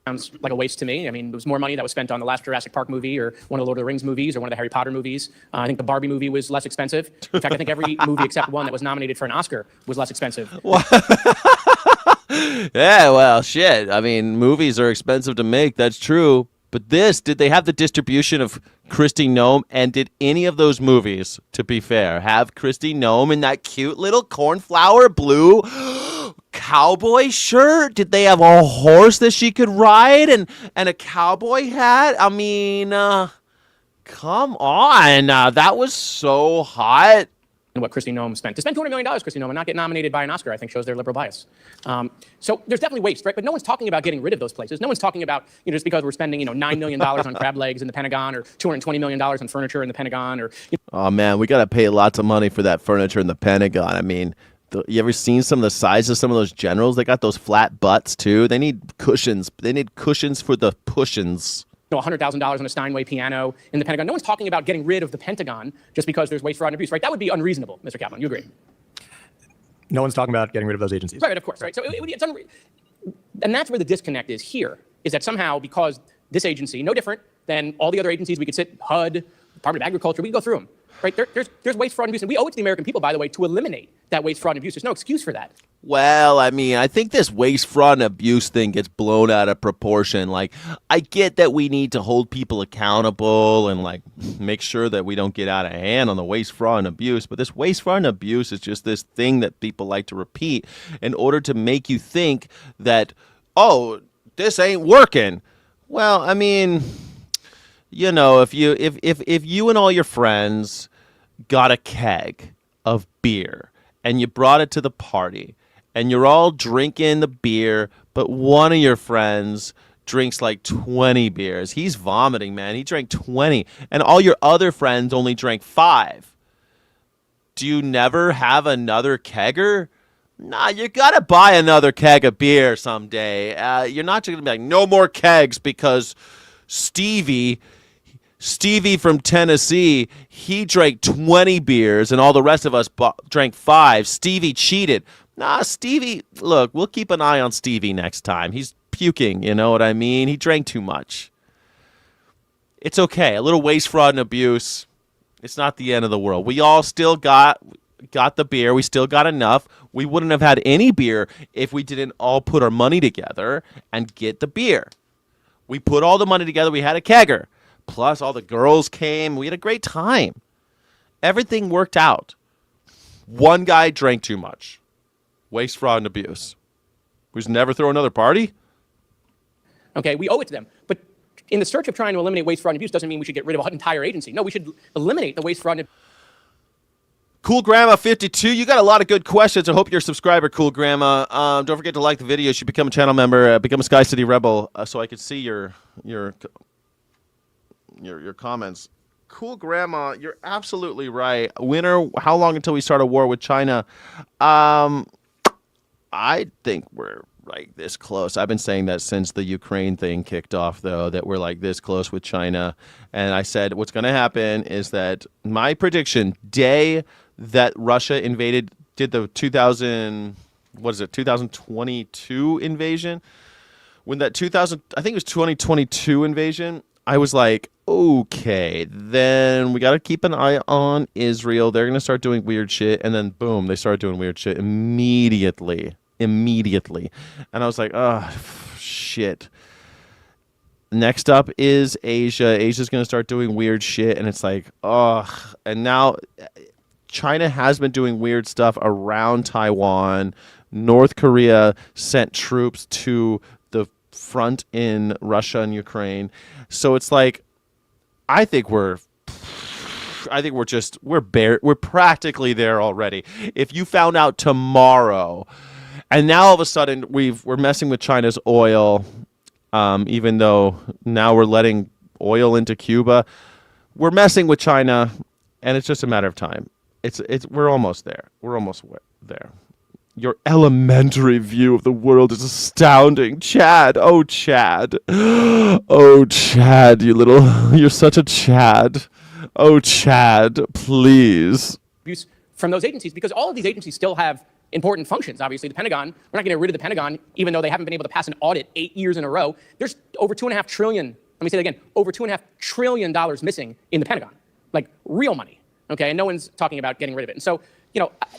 Sounds like a waste to me. I mean, there was more money that was spent on the last Jurassic Park movie or one of the Lord of the Rings movies or one of the Harry Potter movies. I think the Barbie movie was less expensive. In fact, I think every movie except one that was nominated for an Oscar was less expensive. Yeah, well, shit. I mean, movies are expensive to make. That's true. But did they have the distribution of Kristi Noem? And did any of those movies, to be fair, have Kristi Noem in that cute little cornflower blue cowboy shirt? Did they have a horse that she could ride and a cowboy hat? I mean, come on. That was so hot. And what Kristi Noem spent. To spend $200 million, Kristi Noem, and not get nominated by an Oscar, I think shows their liberal bias. So there's definitely waste, right? But no one's talking about getting rid of those places. No one's talking about, just because we're spending, $9 million on crab legs in the Pentagon or $220 million on furniture in the Pentagon or... Oh, man, we got to pay lots of money for that furniture in the Pentagon. I mean, you ever seen some of the size of some of those generals? They got those flat butts, too. They need cushions. They need cushions for the pushins. $100,000 on a Steinway piano in the Pentagon. No one's talking about getting rid of the Pentagon just because there's waste, fraud, and abuse, right? That would be unreasonable, Mr. Kaplan. You agree? No one's talking about getting rid of those agencies. Right, of course, right? So it's and that's where the disconnect is here, is that somehow because this agency, no different than all the other agencies, we could sit, HUD, Department of Agriculture, we could go through them, right? There's waste, fraud, and abuse, and we owe it to the American people, by the way, to eliminate that waste, fraud, and abuse. There's no excuse for that. Well, I mean, I think this waste, fraud, and abuse thing gets blown out of proportion. Like, I get that we need to hold people accountable and, like, make sure that we don't get out of hand on the waste, fraud, and abuse. But this waste, fraud, and abuse is just this thing that people like to repeat in order to make you think that, oh, this ain't working. Well, I mean, if you and all your friends got a keg of beer and you brought it to the party, and you're all drinking the beer, but one of your friends drinks like 20 beers. He's vomiting, man. He drank 20, and all your other friends only drank 5. Do you never have another kegger? Nah, you gotta buy another keg of beer someday. You're not just gonna be like, no more kegs because Stevie from Tennessee, he drank 20 beers and all the rest of us drank 5. Stevie cheated. Nah, Stevie, look, we'll keep an eye on Stevie next time. He's puking, you know what I mean? He drank too much. It's okay. A little waste, fraud, and abuse. It's not the end of the world. We all still got the beer. We still got enough. We wouldn't have had any beer if we didn't all put our money together and get the beer. We put all the money together. We had a kegger. Plus, all the girls came. We had a great time. Everything worked out. One guy drank too much. Waste, fraud, and abuse. We just never throw another party? Okay, we owe it to them. But in the search of trying to eliminate waste, fraud, and abuse doesn't mean we should get rid of an entire agency. No, we should eliminate the waste, fraud, and Cool Grandma 52, you got a lot of good questions. I hope you're a subscriber, Cool Grandma. Don't forget to like the video. You should become a channel member, become a Sky City Rebel, so I can see your comments. Cool Grandma, you're absolutely right. Winner, how long until we start a war with China? I think we're like this close. I've been saying that since the Ukraine thing kicked off, though, that we're like this close with China. And I said what's going to happen is that my prediction, day that Russia did the 2022 invasion, when that I think it was 2022 invasion, I was like, okay, then we got to keep an eye on Israel. They're going to start doing weird shit. And then, boom, they started doing weird shit immediately. And I was like, oh, shit. Next up is Asia. Asia's going to start doing weird shit. And it's like, oh. And now China has been doing weird stuff around Taiwan. North Korea sent troops to the front in Russia and Ukraine. So it's like, I think we're practically there already. If you found out tomorrow, and now all of a sudden we're messing with China's oil, even though now we're letting oil into Cuba, we're messing with China, and it's just a matter of time. We're almost there. We're almost there. Your elementary view of the world is astounding. Chad. Oh, Chad. Oh, Chad, you're such a Chad. Oh, Chad, please. abuse from those agencies, because all of these agencies still have important functions. Obviously, the Pentagon, we're not going to get rid of the Pentagon, even though they haven't been able to pass an audit 8 years in a row. There's over $2.5 trillion, let me say that again, over $2.5 trillion missing in the Pentagon, like real money, okay? And no one's talking about getting rid of it. And so,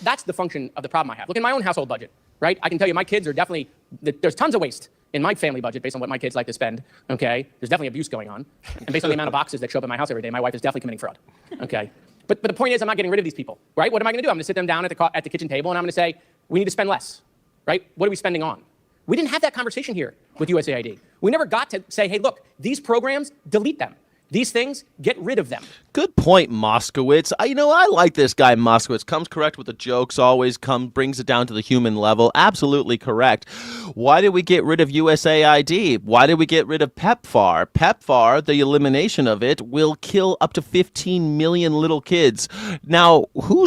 that's the function of the problem I have. Look, in my own household budget, right? I can tell you my kids are definitely, there's tons of waste in my family budget based on what my kids like to spend, okay? There's definitely abuse going on. And based on the amount of boxes that show up in my house every day, my wife is definitely committing fraud, okay? But the point is, I'm not getting rid of these people, right? What am I going to do? I'm going to sit them down at the kitchen table, and I'm going to say, we need to spend less, right? What are we spending on? We didn't have that conversation here with USAID. We never got to say, hey, look, these programs, delete them. These things, get rid of them. Good point, Moskowitz. I like this guy, Moskowitz. Comes correct with the jokes, always brings it down to the human level. Absolutely correct. Why did we get rid of USAID? Why did we get rid of PEPFAR? PEPFAR, the elimination of it, will kill up to 15 million little kids. Now, who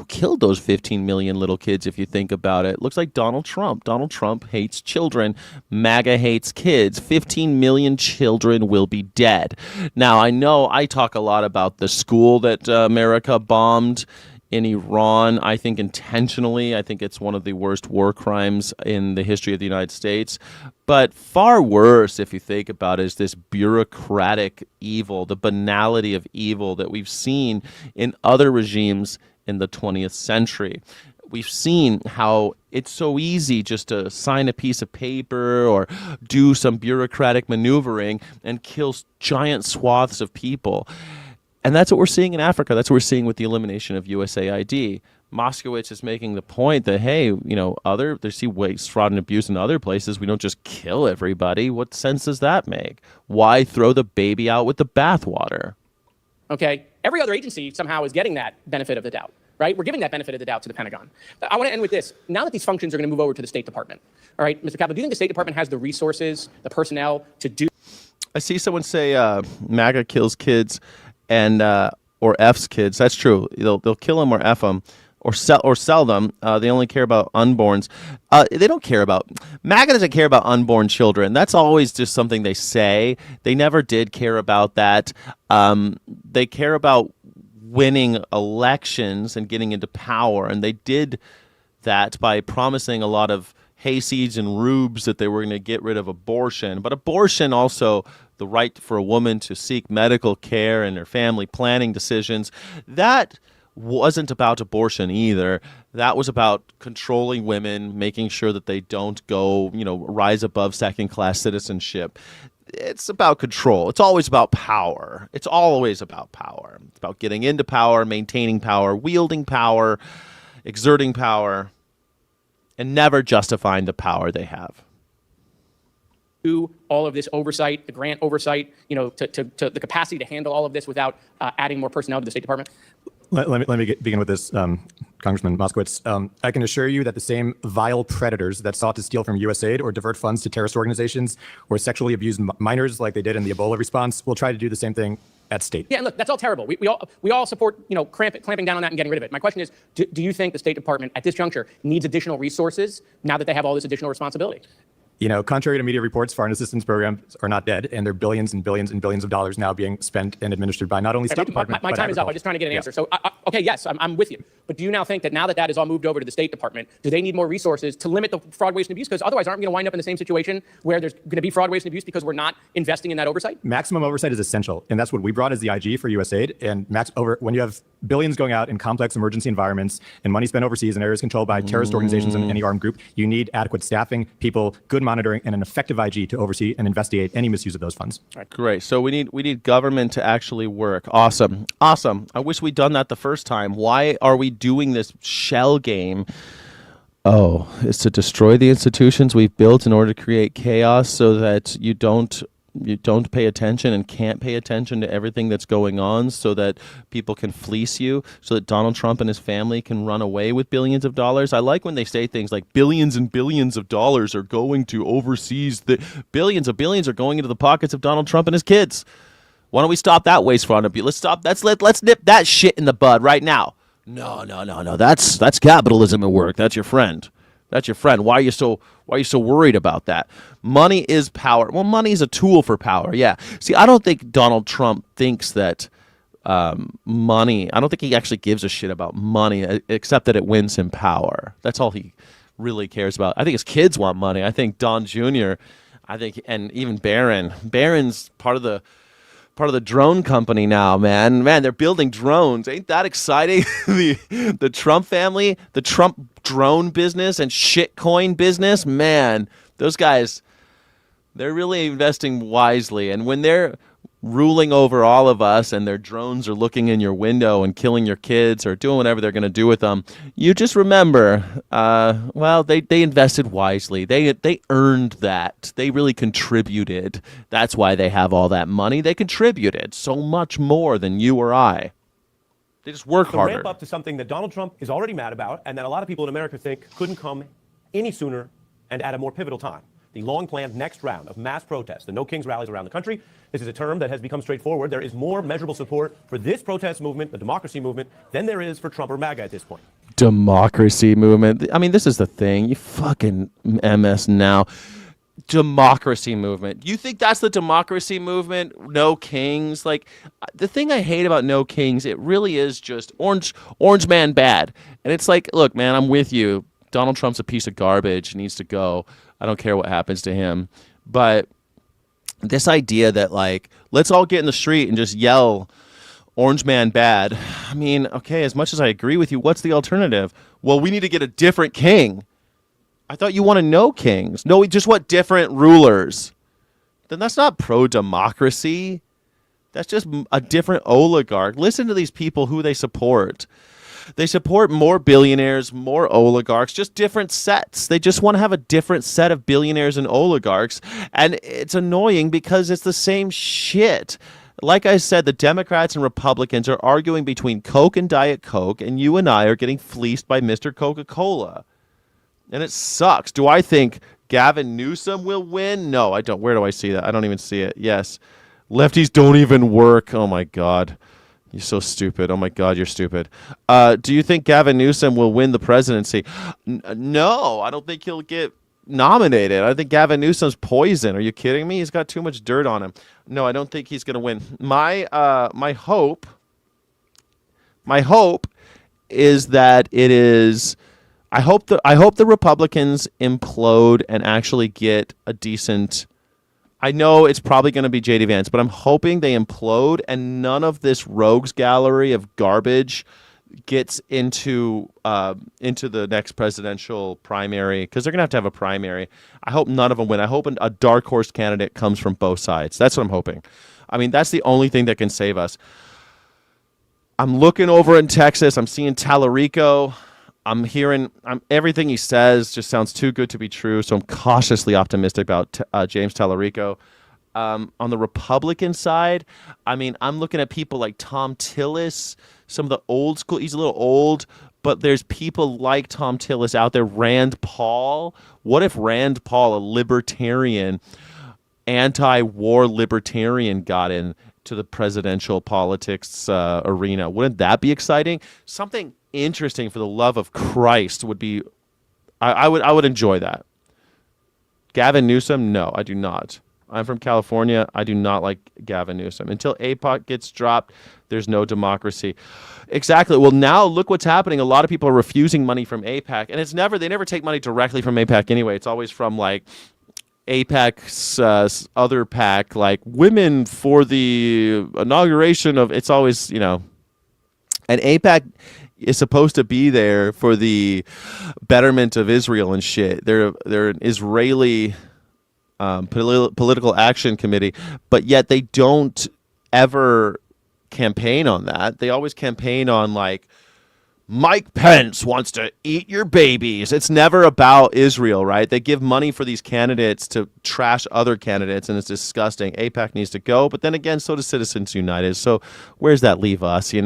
killed those 15 million little kids, if you think about it? Looks like Donald Trump. Donald Trump hates children. MAGA hates kids. 15 million children will be dead. Now, I know I talk a lot about the school that America bombed in Iran, I think intentionally. I think it's one of the worst war crimes in the history of the United States. But far worse, if you think about it, is this bureaucratic evil, the banality of evil that we've seen in other regimes in the 20th century. We've seen how it's so easy just to sign a piece of paper or do some bureaucratic maneuvering and kill giant swaths of people. And that's what we're seeing in Africa. That's what we're seeing with the elimination of USAID. Moskowitz is making the point that, hey, there's waste, fraud, and abuse in other places. We don't just kill everybody. What sense does that make? Why throw the baby out with the bathwater? Okay? Every other agency somehow is getting that benefit of the doubt, right? We're giving that benefit of the doubt to the Pentagon. I want to end with this. Now that these functions are going to move over to the State Department, all right, Mr. Kaplan, do you think the State Department has the resources, the personnel to do? I see someone say MAGA kills kids and or F's kids. That's true. They'll kill them or F them. Or sell them. They only care about unborns. They don't care about... MAGA doesn't care about unborn children. That's always just something they say. They never did care about that. They care about winning elections and getting into power. And they did that by promising a lot of hayseeds and rubes that they were going to get rid of abortion. But abortion also, the right for a woman to seek medical care and her family planning decisions, that wasn't about abortion either. That was about controlling women, making sure that they don't go, rise above second-class citizenship. It's about control. It's always about power. It's always about power. It's about getting into power, maintaining power, wielding power, exerting power, and never justifying the power they have. Do all of this oversight, the grant oversight, to the capacity to handle all of this without adding more personnel to the State Department? Let me begin with this, Congressman Moskowitz. I can assure you that the same vile predators that sought to steal from USAID or divert funds to terrorist organizations or sexually abuse minors like they did in the Ebola response will try to do the same thing at state. Yeah, and look, that's all terrible. We all support clamping down on that and getting rid of it. My question is, do you think the State Department at this juncture needs additional resources now that they have all this additional responsibility? Contrary to media reports, foreign assistance programs are not dead, and there are billions and billions and billions of dollars now being spent and administered by not only State Department, my time is up. I'm just trying to get an answer. So, okay, yes, I'm with you. But do you now think that now that is all moved over to the State Department, do they need more resources to limit the fraud, waste, and abuse? Because otherwise, aren't we going to wind up in the same situation where there's going to be fraud, waste, and abuse because we're not investing in that oversight? Maximum oversight is essential, and that's what we brought as the IG for USAID. And when you have billions going out in complex emergency environments and money spent overseas in areas controlled by terrorist organizations and any armed group, you need adequate staffing, people, good monitoring, and an effective IG to oversee and investigate any misuse of those funds. All right, great. So we need government to actually work. Awesome. I wish we'd done that the first time. Why are we doing this shell game? Oh, it's to destroy the institutions we've built in order to create chaos so that you don't pay attention and can't pay attention to everything that's going on, so that people can fleece you, so that Donald Trump and his family can run away with billions of dollars. I like when they say things like billions and billions of dollars are going to overseas. The billions are going into the pockets of Donald Trump and his kids. Why don't we stop that waste fraud abuse? Let's stop. Let's nip that shit in the bud right now. No. That's capitalism at work. That's your friend. Why are you so worried about that? Money is power. Well, money is a tool for power. Yeah. See, I don't think Donald Trump thinks that money. I don't think he actually gives a shit about money, except that it wins him power. That's all he really cares about. I think his kids want money. I think Don Jr. And even Barron. Barron's part of the drone company now, man. They're building drones. Ain't that exciting? the Trump family, the Trump drone business and shitcoin business, man, those guys, they're really investing wisely. And when they're ruling over all of us and their drones are looking in your window and killing your kids or doing whatever they're going to do with them, you just remember, they invested wisely. They earned that. They really contributed. That's why they have all that money. They contributed so much more than you or I. They just work harder. Ramp up to something that Donald Trump is already mad about and that a lot of people in America think couldn't come any sooner and at a more pivotal time. The long-planned next round of mass protests, the No Kings rallies around the country. This is a term that has become straightforward. There is more measurable support for this protest movement, the democracy movement, than there is for Trump or MAGA at this point. Democracy movement. I mean, this is the thing. You fucking MS now. Democracy movement. You think that's the democracy movement? No Kings? Like, the thing I hate about No Kings, it really is just orange man bad. And it's like, look, man, I'm with you. Donald Trump's a piece of garbage, needs to go. I don't care what happens to him. But this idea that, like, let's all get in the street and just yell orange man bad. I mean, okay, as much as I agree with you, what's the alternative? Well, we need to get a different king. I thought you wanted no kings. No, we just want different rulers. Then that's not pro-democracy. That's just a different oligarch. Listen to these people, who they support. They support more billionaires, more oligarchs, just different sets. They just want to have a different set of billionaires and oligarchs. And it's annoying because it's the same shit. Like I said, the Democrats and Republicans are arguing between Coke and Diet Coke, and you and I are getting fleeced by Mr. Coca-Cola. And it sucks. Do I think Gavin Newsom will win? No, I don't. Where do I see that? I don't even see it. Yes. Lefties don't even work. Oh, my God. You're so stupid. Oh, my God, you're stupid. Do you think Gavin Newsom will win the presidency? No, I don't think he'll get nominated. I think Gavin Newsom's poison. Are you kidding me? He's got too much dirt on him. No, I don't think he's going to win. My hope is that it is I hope the Republicans implode and actually get a decent. I know it's probably going to be J.D. Vance, but I'm hoping they implode and none of this rogues gallery of garbage gets into the next presidential primary, because they're going to have a primary. I hope none of them win. I hope a dark horse candidate comes from both sides. That's what I'm hoping. I mean, that's the only thing that can save us. I'm looking over in Texas. I'm seeing Tallarico. I'm hearing everything he says just sounds too good to be true. So I'm cautiously optimistic about James Tallarico. On the Republican side, I mean, I'm looking at people like Tom Tillis, some of the old school. He's a little old, but there's people like Tom Tillis out there. Rand Paul. What if Rand Paul, a libertarian, anti-war libertarian, got in to the presidential politics arena? Wouldn't that be exciting? Something interesting, for the love of Christ, would be. I would enjoy that. Gavin Newsom? No, I do not. I'm from California. I do not like Gavin Newsom. Until APOC gets dropped, there's no democracy. Exactly. Well, now look what's happening. A lot of people are refusing money from APAC, and they never take money directly from APAC anyway. It's always from like APAC's other PAC, like Women for the Inauguration of. It's always, and APAC is supposed to be there for the betterment of Israel and shit. They're an Israeli political action committee, but yet they don't ever campaign on that. They always campaign on like Mike Pence wants to eat your babies. It's never about Israel, right? They give money for these candidates to trash other candidates, and it's disgusting. AIPAC needs to go, but then again, so does Citizens United. So where's that leave us, It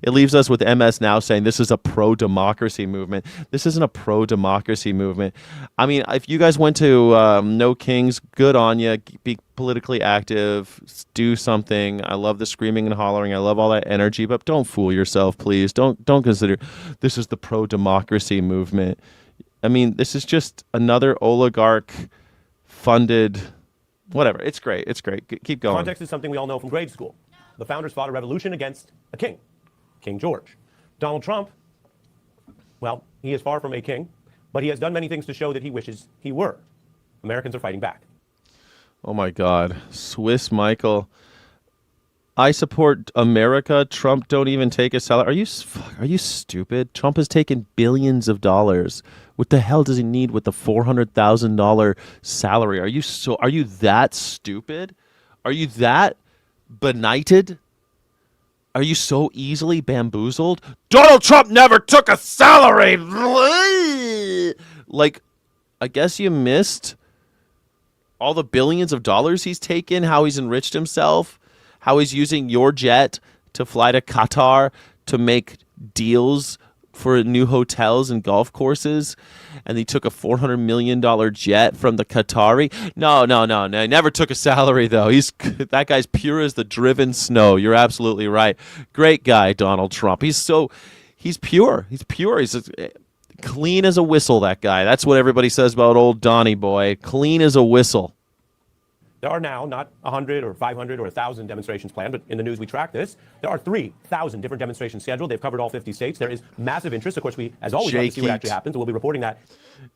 leaves us with MS Now saying this is a pro-democracy movement. This isn't a pro-democracy movement. I mean, if you guys went to No Kings, good on you. Be politically active, do something. I love the screaming and hollering. I love all that energy, but don't fool yourself, please. Don't consider this is the pro-democracy movement. I mean, this is just another oligarch funded whatever. It's great. It's great. Keep going. Context is something we all know from grade school. The founders fought a revolution against a king, King George. Donald Trump, well, he is far from a king, but he has done many things to show that he wishes he were. Americans are fighting back. Oh my God. Swiss Michael. I support America. Trump don't even take a salary. Are you stupid? Trump has taken billions of dollars. What the hell does he need with the $400,000 salary? Are you that stupid? Are you that benighted? Are you so easily bamboozled? Donald Trump never took a salary. Like, I guess you missed all the billions of dollars he's taken, how he's enriched himself, how he's using your jet to fly to Qatar to make deals for new hotels and golf courses, and he took a $400 million jet from the Qatari. No. He never took a salary, though. That guy's pure as the driven snow. You're absolutely right. Great guy, Donald Trump. He's pure. He's pure. He's clean as a whistle, that guy. That's what everybody says about old Donnie boy. Clean as a whistle. There are now not 100 or 500 or 1,000 demonstrations planned, but in the news we track this. There are 3,000 different demonstrations scheduled. They've covered all 50 states. There is massive interest. Of course, we, as always, want to see what actually happens. We'll be reporting that.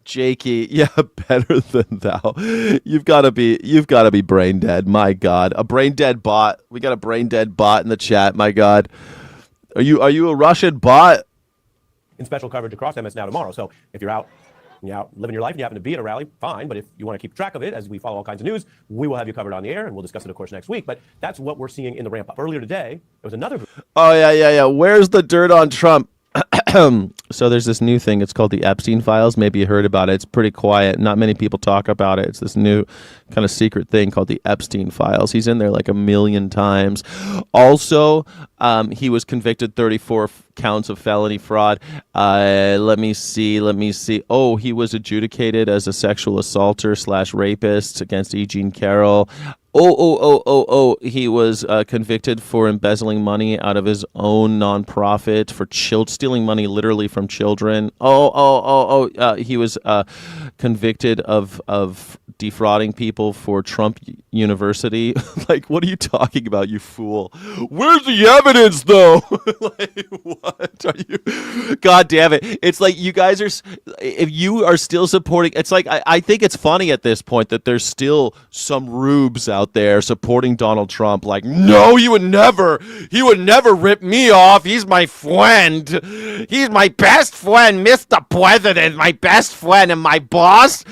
Jakey, yeah, better than thou. You've got to be brain dead. My God, a brain dead bot. We got a brain dead bot in the chat. My God, are you a Russian bot? In special coverage across MS Now tomorrow. So if you're out living your life and you happen to be at a rally, fine. But if you want to keep track of it, as we follow all kinds of news, we will have you covered on the air, and we'll discuss it, of course, next week. But that's what we're seeing in the ramp up. Earlier today, there was another. Oh, yeah. Where's the dirt on Trump? So there's this new thing. It's called the Epstein Files. Maybe you heard about it. It's pretty quiet. Not many people talk about it. It's this new kind of secret thing called the Epstein Files. He's in there like 1 million times. Also, he was convicted 34 counts of felony fraud. Let me see. Oh, he was adjudicated as a sexual assaulter / rapist against E. Jean Carroll. Oh, he was convicted for embezzling money out of his own nonprofit for stealing money literally from children. He was convicted of defrauding people for Trump University. Like, what are you talking about, you fool? Where's the evidence, though? Like, what are you? God damn it. It's like you guys are, if you are still supporting, it's like, I think it's funny at this point that there's still some rubes out there supporting Donald Trump. Like, no, he would never rip me off. He's my friend. He's my best friend, Mr. President, my best friend, and my boss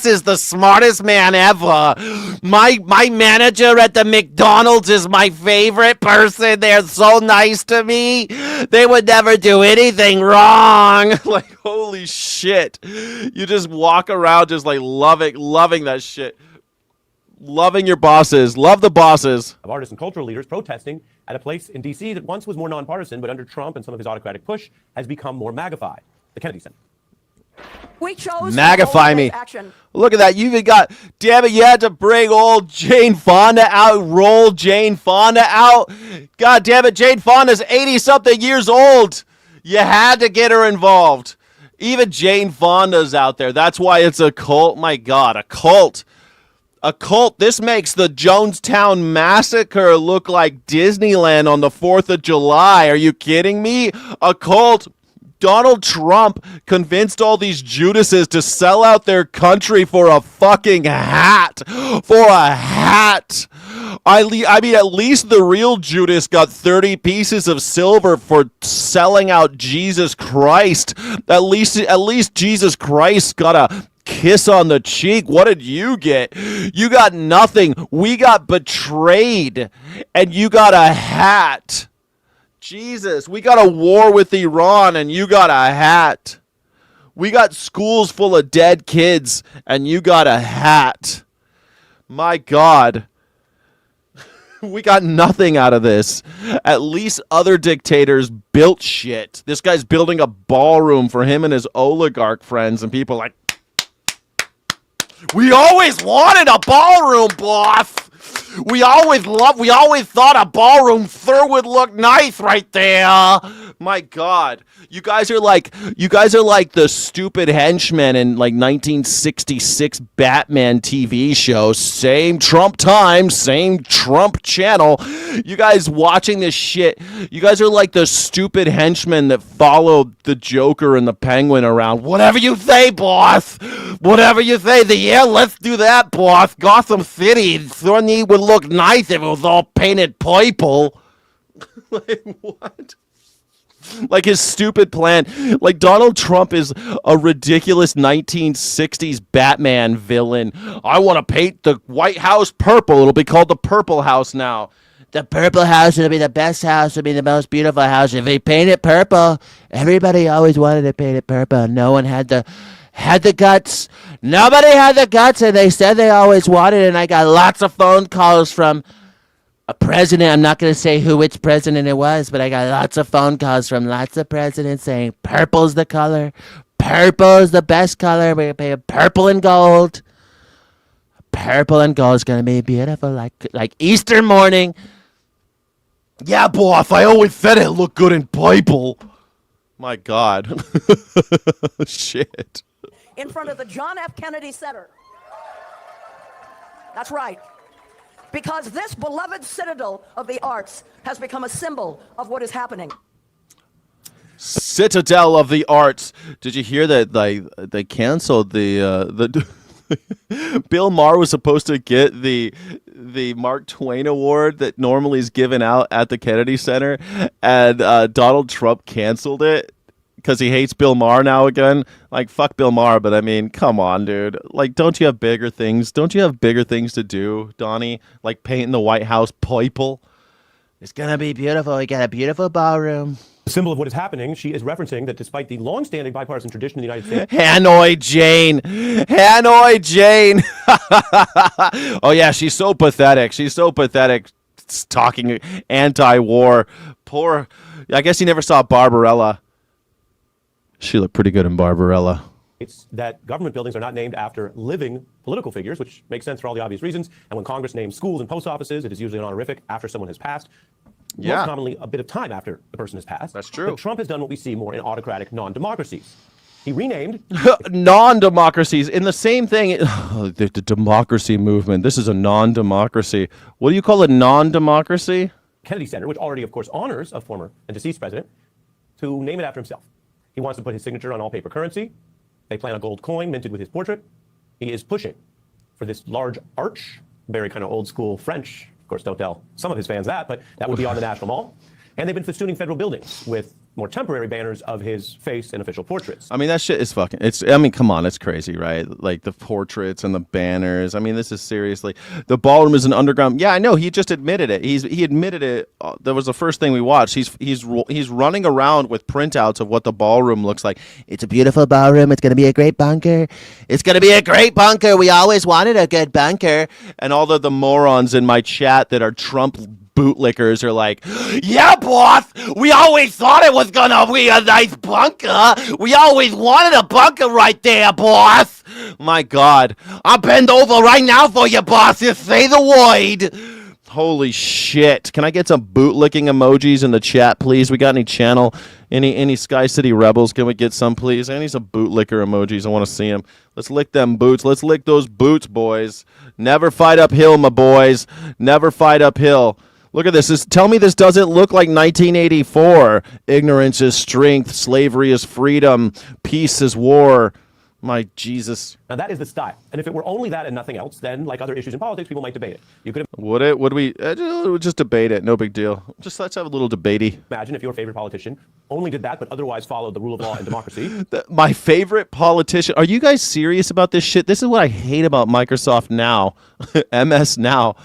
is the smartest man ever. My manager at the McDonald's is my favorite person. They're so nice to me. They would never do anything wrong. Like, holy shit. You just walk around just like loving that shit. Loving your bosses. Love the bosses. Of artists and cultural leaders protesting at a place in D.C. that once was more nonpartisan, but under Trump and some of his autocratic push has become more MAGA-fied, the Kennedy Center. We chose Magify me. action. Look at that. You even got, damn it, you had to bring old Jane Fonda out, roll Jane Fonda out. God damn it, Jane Fonda's 80-something years old. You had to get her involved. Even Jane Fonda's out there. That's why it's a cult. My God, a cult. A cult. This makes the Jonestown Massacre look like Disneyland on the 4th of July. Are you kidding me? A cult. Donald Trump convinced all these Judases to sell out their country for a fucking hat. For a hat. I mean, at least the real Judas got 30 pieces of silver for selling out Jesus Christ. At least Jesus Christ got a kiss on the cheek. What did you get? You got nothing. We got betrayed. And you got a hat. Jesus, we got a war with Iran and you got a hat. We got schools full of dead kids and you got a hat. My God. We got nothing out of this. At least other dictators built shit. This guy's building a ballroom for him and his oligarch friends, and people are like, we always wanted a ballroom, boss. We always thought a ballroom would look nice right there. My God. You guys are like the stupid henchmen in like 1966 Batman TV show. Same Trump time, same Trump channel. You guys watching this shit. You guys are like the stupid henchmen that followed the Joker and the Penguin around. Whatever you say, boss. Whatever you say. Yeah, let's do that, boss. Gotham City certainly would look nice if it was all painted purple. Like, what? Like his stupid plan. Like Donald Trump is a ridiculous 1960s Batman villain. I want to paint the White House purple. It'll be called the Purple House now. The Purple House will be the best house. It'll be the most beautiful house. If they paint it purple, everybody always wanted to paint it purple. No one had the guts. Nobody had the guts, and they said they always wanted it. And I got lots of phone calls from a president. I'm not going to say which president it was, but I got lots of phone calls from lots of presidents saying purple's the color. Purple is the best color. We're going to pay purple and gold. Purple and gold is going to be beautiful, like Easter morning. Yeah, boss, I always said it looked good in purple. My God. Shit. In front of the John F. Kennedy Center. That's right. Because this beloved citadel of the arts has become a symbol of what is happening. Citadel of the arts. Did you hear that they canceled the Bill Maher was supposed to get the Mark Twain Award that normally is given out at the Kennedy Center, and Donald Trump canceled it because he hates Bill Maher now again. Like, fuck Bill Maher, but I mean, come on, dude. Like, don't you have bigger things? Don't you have bigger things to do, Donnie? Like painting the White House purple? It's gonna be beautiful. We got a beautiful ballroom. The symbol of what is happening, she is referencing that despite the long-standing bipartisan tradition in the United States... Hanoi Jane! Hanoi Jane! Oh, yeah, she's so pathetic. She's so pathetic talking anti-war. Poor... I guess you never saw Barbarella. She looked pretty good in Barbarella. It's that government buildings are not named after living political figures, which makes sense for all the obvious reasons. And when Congress names schools and post offices, it is usually an honorific after someone has passed. Yeah. Most commonly a bit of time after the person has passed. That's true. But Trump has done what we see more in autocratic non-democracies. He renamed non-democracies in the same thing. The democracy movement. This is a non-democracy. What do you call a non-democracy? Kennedy Center, which already, of course, honors a former and deceased president, to name it after himself. He wants to put his signature on all paper currency. They plan a gold coin minted with his portrait. He is pushing for this large arch, very kind of old school French. Of course, don't tell some of his fans that, but that would be on the National Mall. And they've been festooning federal buildings with more temporary banners of his face and official portraits. I mean, that shit is fucking, I mean, come on, it's crazy, right? Like the portraits and the banners. I mean, this is seriously, the ballroom is an underground. Yeah, I know, he just admitted it. He admitted it. That was the first thing we watched. He's running around with printouts of what the ballroom looks like. It's a beautiful ballroom. It's going to be a great bunker. It's going to be a great bunker. We always wanted a good bunker. And all the morons in my chat that are Trump bootlickers are like, yeah, boss, we always thought it was gonna be a nice bunker. We always wanted a bunker right there, boss. My God, I'll bend over right now for you, boss. Just say the word. Holy shit. Can I get some bootlicking emojis in the chat, please? We got any channel, any Sky City Rebels? Can we get some, please? I need some bootlicker emojis. I want to see them. Let's lick them boots. Let's lick those boots, boys. Never fight uphill, my boys. Never fight uphill. Look at this. Tell me this doesn't look like 1984. Ignorance is strength. Slavery is freedom. Peace is war. My Jesus. Now that is the style. And if it were only that and nothing else, then like other issues in politics, people might debate it. You could Would it? Would we? Just debate it. No big deal. Just let's have a little debatey. Imagine if your favorite politician only did that, but otherwise followed the rule of law and democracy. My favorite politician. Are you guys serious about this shit? This is what I hate about Microsoft Now. MS Now.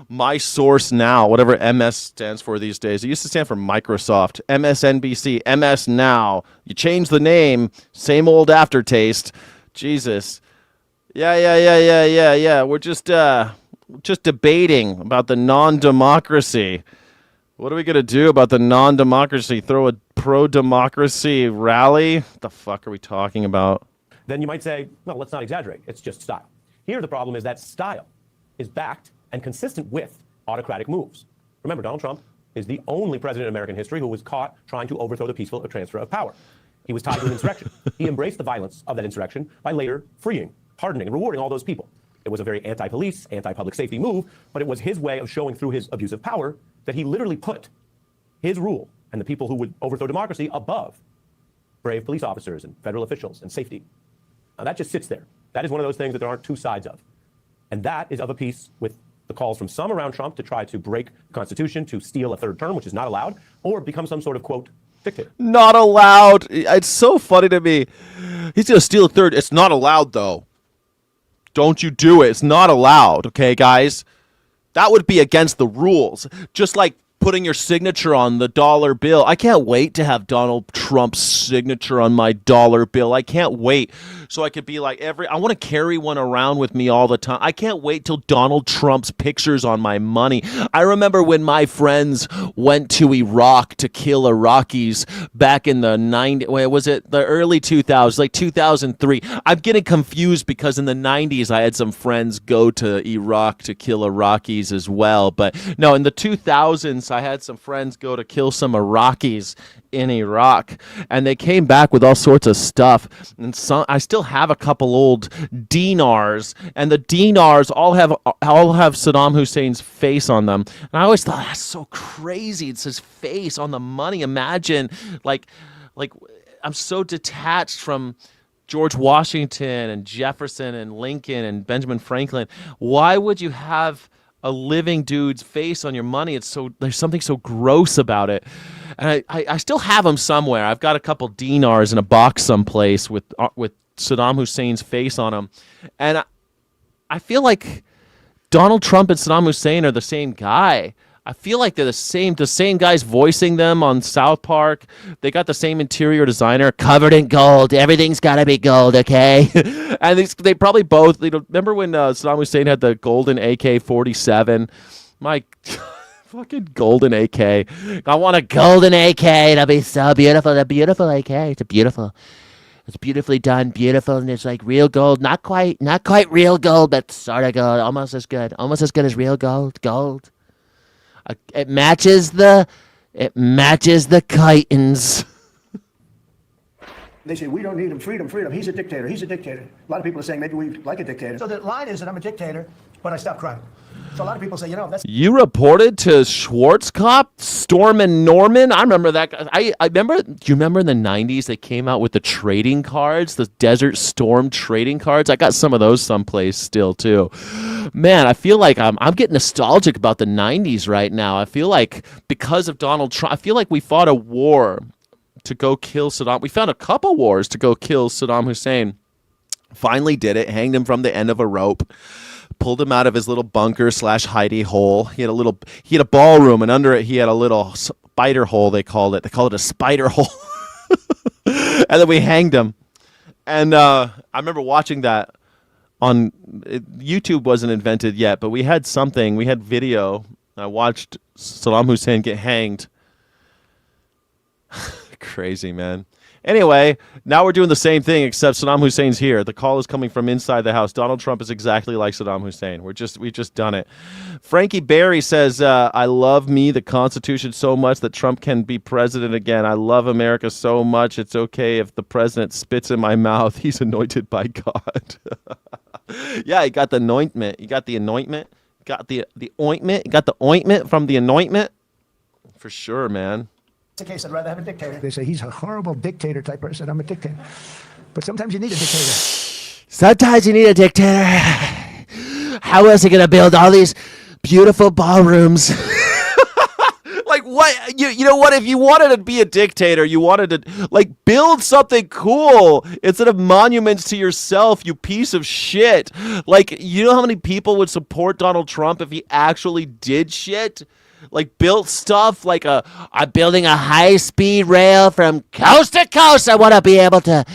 My Source Now, whatever MS stands for these days. It used to stand for Microsoft, MSNBC, MS Now. You change the name, same old aftertaste. Jesus. Yeah. We're just debating about the non-democracy. What are we going to do about the non-democracy? Throw a pro-democracy rally? What the fuck are we talking about? Then you might say, well, let's not exaggerate. It's just style. Here the problem is that style is backed and consistent with autocratic moves. Remember, Donald Trump is the only president in American history who was caught trying to overthrow the peaceful transfer of power. He was tied to an insurrection. He embraced the violence of that insurrection by later freeing, pardoning, and rewarding all those people. It was a very anti-police, anti-public safety move, but it was his way of showing through his abuse of power that he literally put his rule and the people who would overthrow democracy above brave police officers and federal officials and safety. Now that just sits there. That is one of those things that there aren't two sides of. And that is of a piece with the calls from some around Trump to try to break the Constitution, to steal a third term, which is not allowed, or become some sort of, quote, dictator. Not allowed. It's so funny to me. He's going to steal a third. It's not allowed, though. Don't you do it. It's not allowed, okay, guys? That would be against the rules. Just like putting your signature on the dollar bill. I can't wait to have Donald Trump's signature on my dollar bill. I can't wait. So I could be like I want to carry one around with me all the time. I can't wait till Donald Trump's picture's on my money. I remember when my friends went to Iraq to kill Iraqis back in the the early 2000s, like 2003. I'm getting confused because in the 90s I had some friends go to Iraq to kill Iraqis as well. But no, in the 2000s I had some friends go to kill some Iraqis in Iraq, and they came back with all sorts of stuff. And I still have a couple old dinars, and the dinars all have Saddam Hussein's face on them. And I always thought, that's so crazy. It's his face on the money. Imagine, like I'm so detached from George Washington and Jefferson and Lincoln and Benjamin Franklin. Why would you have a living dude's face on your money? There's something so gross about it. And I still have them somewhere. I've got a couple dinars in a box someplace with Saddam Hussein's face on them. And I feel like Donald Trump and Saddam Hussein are the same guy. I feel like they're the same guys voicing them on South Park. They got the same interior designer, covered in gold. Everything's got to be gold, okay? And they probably both, remember when Saddam Hussein had the golden AK-47? My fucking golden AK. I want a golden AK. It'll be so beautiful. The beautiful AK. It's beautifully done, beautiful, and it's like real gold. Not quite real gold, but sort of gold. Almost as good as real gold. Gold. It matches the Titans. They say, we don't need him, freedom, freedom. He's a dictator, he's a dictator. A lot of people are saying maybe we like a dictator. So the line is that I'm a dictator, but I stop crime. So a lot of people say, that's... You reported to Schwarzkopf, Storm and Norman. I remember that. I remember. Do you remember in the 90s they came out with the trading cards, the Desert Storm trading cards? I got some of those someplace still too. Man, I feel like I'm getting nostalgic about the 90s right now. I feel like because of Donald Trump, I feel like we fought a war to go kill Saddam. We found a couple wars to go kill Saddam Hussein. Finally did it. Hanged him from the end of a rope. Pulled him out of his little bunker / hidey hole. He had a ballroom, and under it he had a little spider hole. They called it a spider hole. And then we hanged him. And I remember watching that on YouTube. Wasn't invented yet, but we had video. I watched Saddam Hussein get hanged. Crazy, man. Anyway, now we're doing the same thing, except Saddam Hussein's here. The call is coming from inside the house. Donald Trump is exactly like Saddam Hussein. We've just done it. Frankie Barry says, I love the Constitution so much that Trump can be president again. I love America so much. It's okay if the president spits in my mouth. He's anointed by God. Yeah, he got the anointment. You got the anointment. Got the ointment. You got the ointment from the anointment. For sure, man. It's the case, I'd rather have a dictator. They say he's a horrible dictator type person. I'm a dictator. But sometimes you need a dictator. Sometimes you need a dictator. How else are you going to build all these beautiful ballrooms? Like what? You know what? If you wanted to be a dictator, you wanted to build something cool instead of monuments to yourself, you piece of shit. You know how many people would support Donald Trump if he actually did shit? Built stuff I'm building a high-speed rail from coast to coast. I want to be able to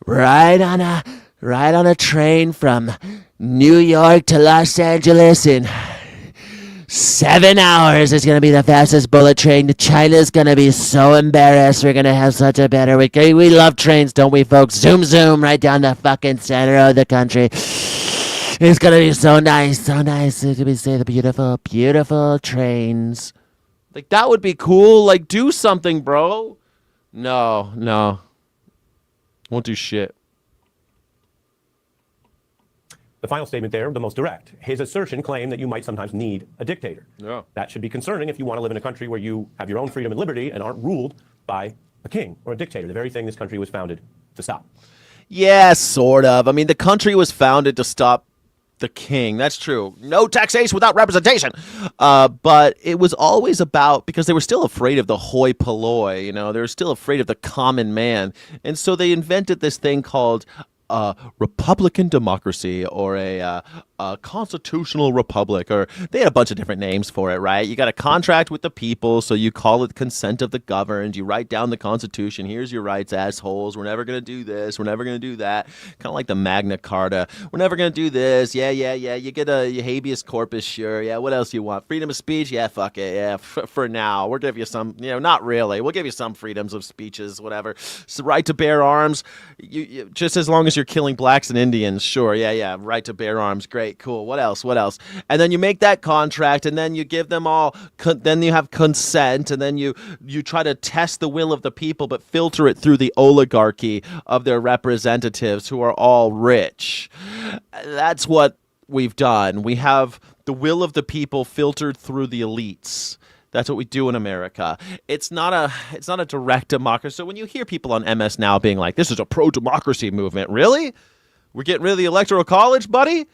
ride on a train from New York to Los Angeles in 7 hours. It's going to be the fastest bullet train. China's going to be so embarrassed. We're going to have such a better week. We love trains, don't we, folks? Zoom, zoom, right down the fucking center of the country. It's going to be so nice, so nice. It's going to be the beautiful, beautiful trains. That would be cool. Do something, bro. No. Won't do shit. The final statement there, the most direct. His assertion claimed that you might sometimes need a dictator. Yeah. That should be concerning if you want to live in a country where you have your own freedom and liberty and aren't ruled by a king or a dictator, the very thing this country was founded to stop. Yeah, sort of. I mean, the country was founded to stop the king. That's true. No taxation without representation. But it was always about, because they were still afraid of the hoi polloi, they were still afraid of the common man. And so they invented this thing called Republican democracy, or a constitutional republic, or they had a bunch of different names for it, right? You got a contract with the people, so you call it consent of the governed. You write down the Constitution. Here's your rights, assholes. We're never going to do this. We're never going to do that. Kind of like the Magna Carta. We're never going to do this. Yeah. You get a habeas corpus, sure. Yeah, what else you want? Freedom of speech? Yeah, fuck it. Yeah, for now. We'll give you some, not really. We'll give you some freedoms of speeches, whatever. So right to bear arms, you just as long as you're killing blacks and Indians, sure. Yeah. Right to bear arms, great. Cool. What else? And then you make that contract, and then you give them all. Then you have consent, and then you try to test the will of the people, but filter it through the oligarchy of their representatives, who are all rich. That's what we've done. We have the will of the people filtered through the elites. That's what we do in America. It's not a direct democracy. So when you hear people on MS Now being like, "This is a pro-democracy movement," really? We're getting rid of the Electoral College, buddy?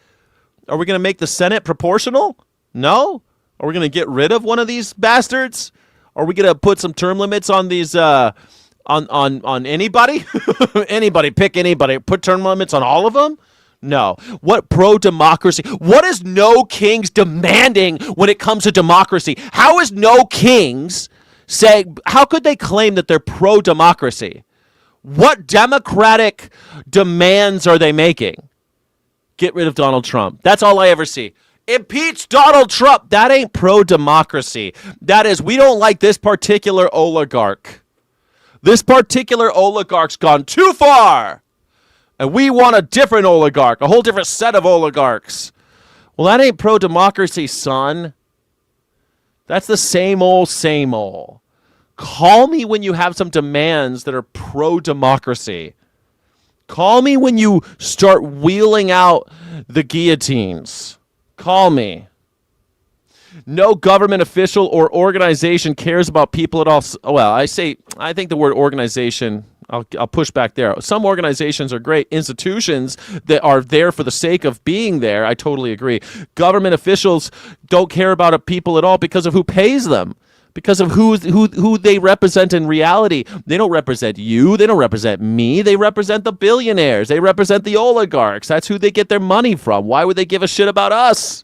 Are we going to make the Senate proportional? No? Are we going to get rid of one of these bastards? Are we going to put some term limits on these, on anybody? Anybody, pick anybody. Put term limits on all of them? No. What pro-democracy? What is No Kings demanding when it comes to democracy? How is No Kings saying, how could they claim that they're pro-democracy? What democratic demands are they making? Get rid of Donald Trump. That's all I ever see. Impeach Donald Trump. That ain't pro-democracy. That is, we don't like this particular oligarch. This particular oligarch's gone too far. And we want a different oligarch, a whole different set of oligarchs. Well, that ain't pro-democracy, son. That's the same old, same old. Call me when you have some demands that are pro-democracy. Call me when you start wheeling out the guillotines. Call me. No government official or organization cares about people at all. Well, I think the word organization, I'll push back there. Some organizations are great institutions that are there for the sake of being there. I totally agree. Government officials don't care about people at all because of who pays them, because of who they represent in reality. They don't represent you. They don't represent me. They represent the billionaires. They represent the oligarchs. That's who they get their money from. Why would they give a shit about us?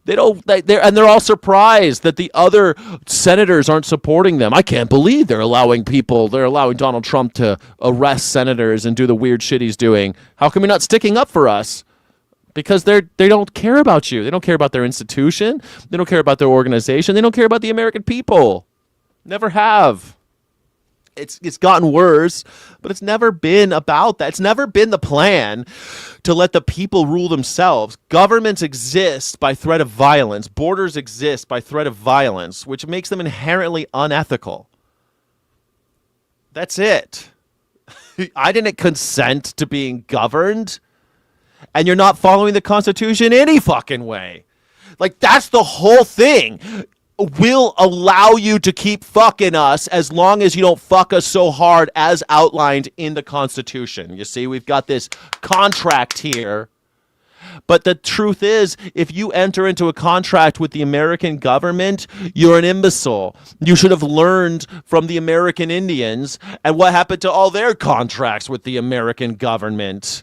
They're all surprised that the other senators aren't supporting them. I can't believe they're allowing Donald Trump to arrest senators and do the weird shit he's doing. How come you're not sticking up for us? Because they don't care about you. They don't care about their institution. They don't care about their organization. They don't care about the American people. Never have. It's gotten worse, but it's never been about that. It's never been the plan to let the people rule themselves. Governments exist by threat of violence. Borders exist by threat of violence, which makes them inherently unethical. That's it. I didn't consent to being governed, and you're not following the Constitution any fucking way. Like, that's the whole thing. We'll allow you to keep fucking us as long as you don't fuck us so hard as outlined in the Constitution. You see, we've got this contract here. But the truth is, if you enter into a contract with the American government, you're an imbecile. You should have learned from the American Indians and what happened to all their contracts with the American government.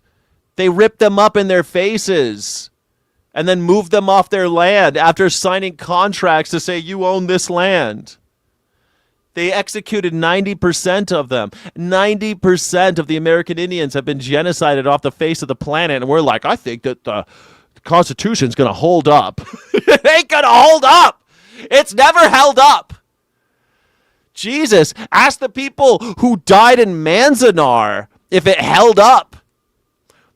They ripped them up in their faces and then moved them off their land after signing contracts to say, you own this land. They executed 90% of them. 90% of the American Indians have been genocided off the face of the planet. And we're like, I think that the Constitution's going to hold up. It ain't going to hold up. It's never held up. Jesus, ask the people who died in Manzanar if it held up.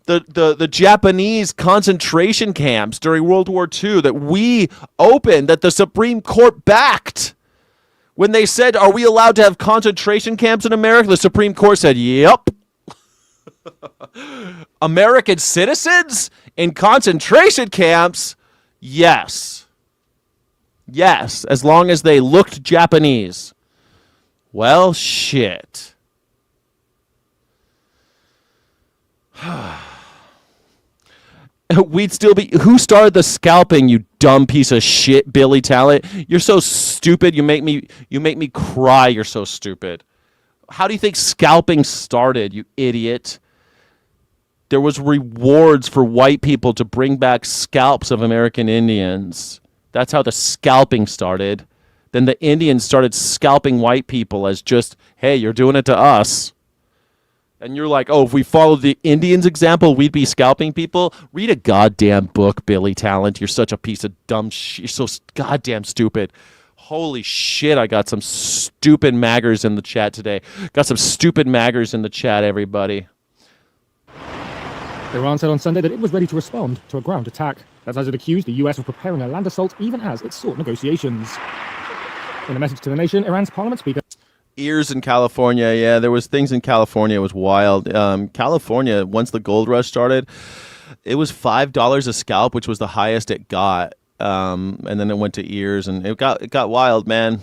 The Japanese concentration camps during World War II that we opened, that the Supreme Court backed. When they said, are we allowed to have concentration camps in America? The Supreme Court said, yep. American citizens in concentration camps? Yes. Yes, as long as they looked Japanese. Well, shit. We'd still be... Who started the scalping, you dumb piece of shit, Billy Talent? You're so stupid. You make me cry. You're so stupid. How do you think scalping started, you idiot? There was rewards for white people to bring back scalps of American Indians. That's how the scalping started. Then the Indians started scalping white people as just, hey, you're doing it to us. And you're like, oh, if we followed the Indians' example, we'd be scalping people? Read a goddamn book, Billy Talent. You're such a piece of dumb shit. You're so goddamn stupid. Holy shit, I got some stupid maggers in the chat today. Got some stupid maggers in the chat, everybody. Iran said on Sunday that it was ready to respond to a ground attack. That's as it accused the US of preparing a land assault even as it sought negotiations. In a message to the nation, Iran's parliament speaker... Ears in California, yeah, there was things in California. It was wild. California, once the gold rush started, it was $5 a scalp, which was the highest it got. And then it went to ears, and it got wild, man.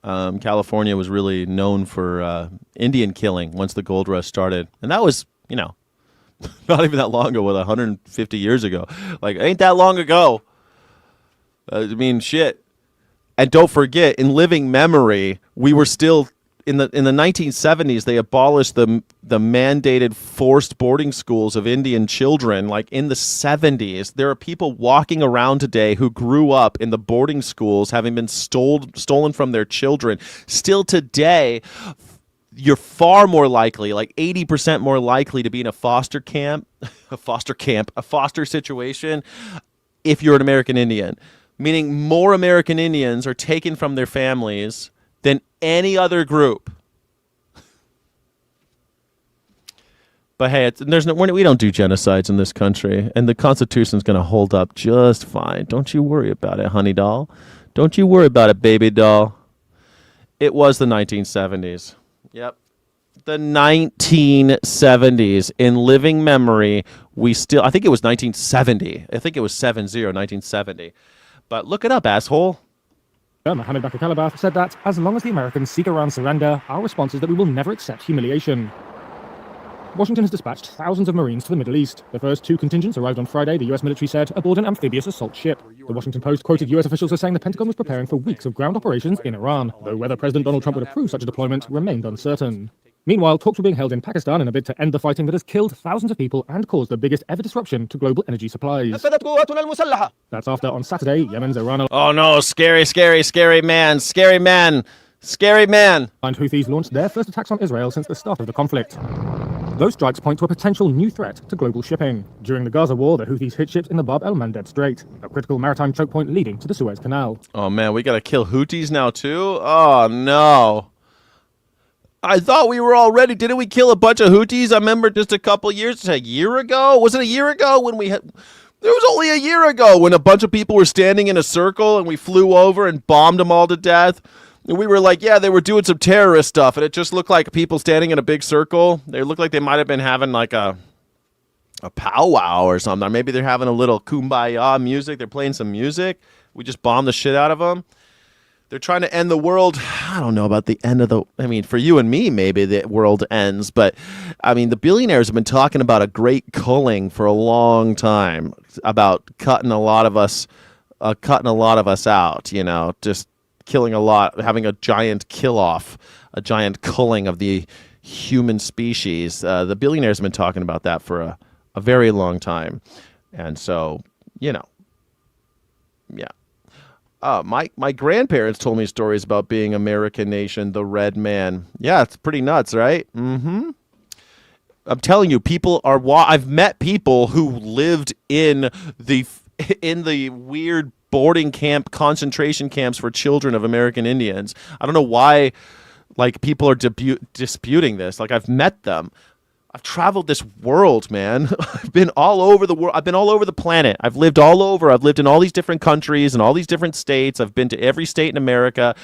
California was really known for Indian killing once the gold rush started, and that was, not even that long ago. 150 years ago? Like, ain't that long ago? I mean, shit. And don't forget, in living memory, we were still in the 1970s. They abolished the mandated forced boarding schools of Indian children. Like in the 70s, there are people walking around today who grew up in the boarding schools, having been stolen from their children. Still today, you're far more likely, like 80% more likely, to be in a foster situation if you're an American Indian. Meaning more American Indians are taken from their families than any other group. But hey, we don't do genocides in this country, and the Constitution's going to hold up just fine. Don't you worry about it, honey doll. Don't you worry about it, baby doll. It was the 1970s. Yep. The 1970s. In living memory, I think it was 1970. I think it was 1970. But look it up, asshole. Mohammed Bakr Kalabath said that as long as the Americans seek Iran's surrender, our response is that we will never accept humiliation. Washington has dispatched thousands of Marines to the Middle East. The first 2 contingents arrived on Friday, the US military said, aboard an amphibious assault ship. The Washington Post quoted US officials as saying the Pentagon was preparing for weeks of ground operations in Iran, though whether President Donald Trump would approve such a deployment remained uncertain. Meanwhile, talks were being held in Pakistan in a bid to end the fighting that has killed thousands of people and caused the biggest ever disruption to global energy supplies. That's after, on Saturday, Yemen's Iran... Oh no, scary man. And Houthis launched their first attacks on Israel since the start of the conflict. Those strikes point to a potential new threat to global shipping. During the Gaza war, the Houthis hit ships in the Bab el-Mandeb Strait, a critical maritime choke point leading to the Suez Canal. Oh man, we gotta kill Houthis now too? Oh no. I thought we were all ready. Didn't we kill a bunch of Houthis? I remember just a year ago? Was it a year ago when we had... There was only a year ago when a bunch of people were standing in a circle and we flew over and bombed them all to death. And we were like, yeah, they were doing some terrorist stuff. And it just looked like people standing in a big circle. They looked like they might have been having like a powwow or something. Or maybe they're having a little kumbaya music. They're playing some music. We just bombed the shit out of them. They're trying to end the world. I don't know about the end of the... I mean, for you and me, maybe the world ends. But, I mean, the billionaires have been talking about a great culling for a long time, about cutting a lot of us out, you know, just killing a lot, having a giant kill-off, a giant culling of the human species. The billionaires have been talking about that for a very long time. And so, you know, yeah. My grandparents told me stories about being American nation, the red man. Yeah, it's pretty nuts, right? Mm-hmm. I'm telling you, I've met people who lived in the weird boarding camp, concentration camps for children of American Indians. I don't know why, like, people are disputing this. Like, I've met them. I've traveled this world, man. I've been all over the world. I've been all over the planet. I've lived all over. I've lived in all these different countries and all these different states. I've been to every state in America.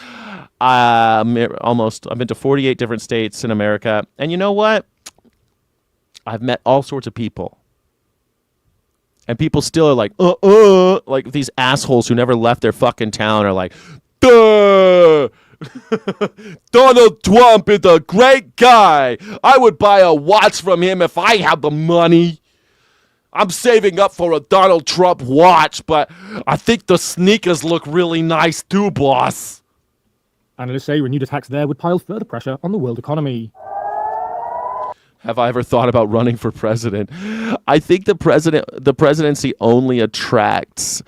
I've been to 48 different states in America. And you know what? I've met all sorts of people. And people still are like, like these assholes who never left their fucking town are like, duh! Donald Trump is a great guy. I would buy a watch from him if I had the money. I'm saving up for a Donald Trump watch, but I think the sneakers look really nice too, boss. Analysts say renewed attacks there would pile further pressure on the world economy. Have I ever thought about running for president? I think the presidency only attracts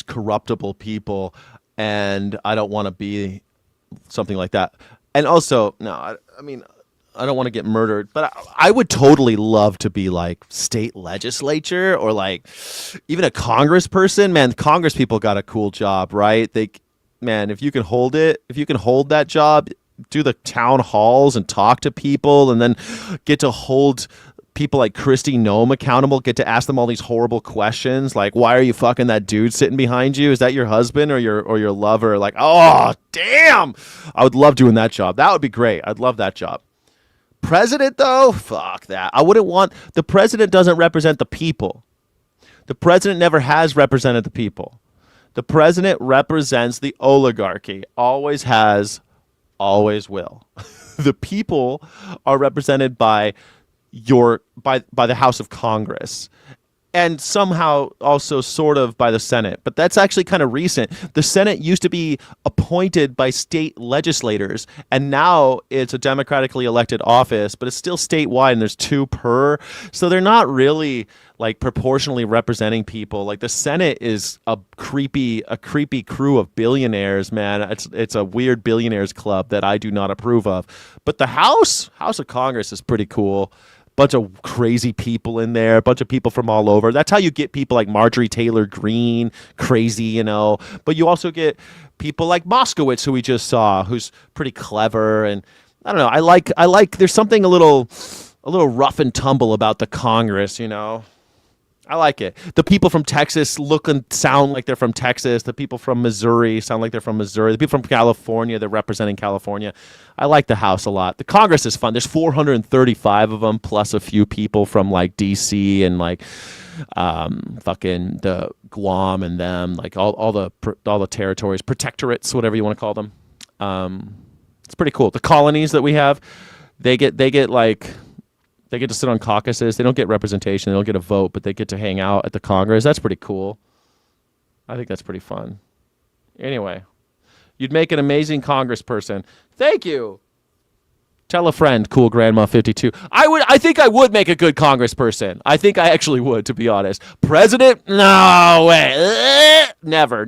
corruptible people. And I don't want to be something like that. And also, no, I mean, I don't want to get murdered. But I would totally love to be like state legislature or like even a congressperson. Man, Congress people got a cool job, right? If you can hold that job, do the town halls and talk to people and then get to hold people like Kristi Noem accountable, get to ask them all these horrible questions like, why are you fucking that dude sitting behind you? Is that your husband or your lover? Like, oh, damn. I would love doing that job. That would be great. I'd love that job. President, though? Fuck that. The president doesn't represent the people. The president never has represented the people. The president represents the oligarchy. Always has, always will. The people are represented by the House of Congress and somehow also sort of by the Senate. But that's actually kind of recent. The Senate used to be appointed by state legislators, and now it's a democratically elected office, but it's still statewide, and there's 2 per. So they're not really like proportionally representing people. Like the Senate is a creepy crew of billionaires, man. It's a weird billionaires club that I do not approve of. But the House of Congress is pretty cool. Bunch of crazy people in there, a bunch of people from all over. That's how you get people like Marjorie Taylor Greene, crazy, you know. But you also get people like Moskowitz, who we just saw, who's pretty clever. And I don't know. I like. There's something a little rough and tumble about the Congress, you know. I like it. The people from Texas look and sound like they're from Texas. The people from Missouri sound like they're from Missouri. The people from California, they're representing California. I like the House a lot. The Congress is fun. There's 435 of them, plus a few people from like D.C. and like fucking the Guam and them, like all the territories, protectorates, whatever you want to call them. It's pretty cool. The colonies that we have, they get to sit on caucuses. They don't get representation. They don't get a vote, but they get to hang out at the Congress. That's pretty cool. I think that's pretty fun. Anyway, you'd make an amazing congressperson. Thank you. Tell a friend, Cool Grandma 52. I think I would make a good congressperson. I think I actually would, to be honest. President? No way. Never.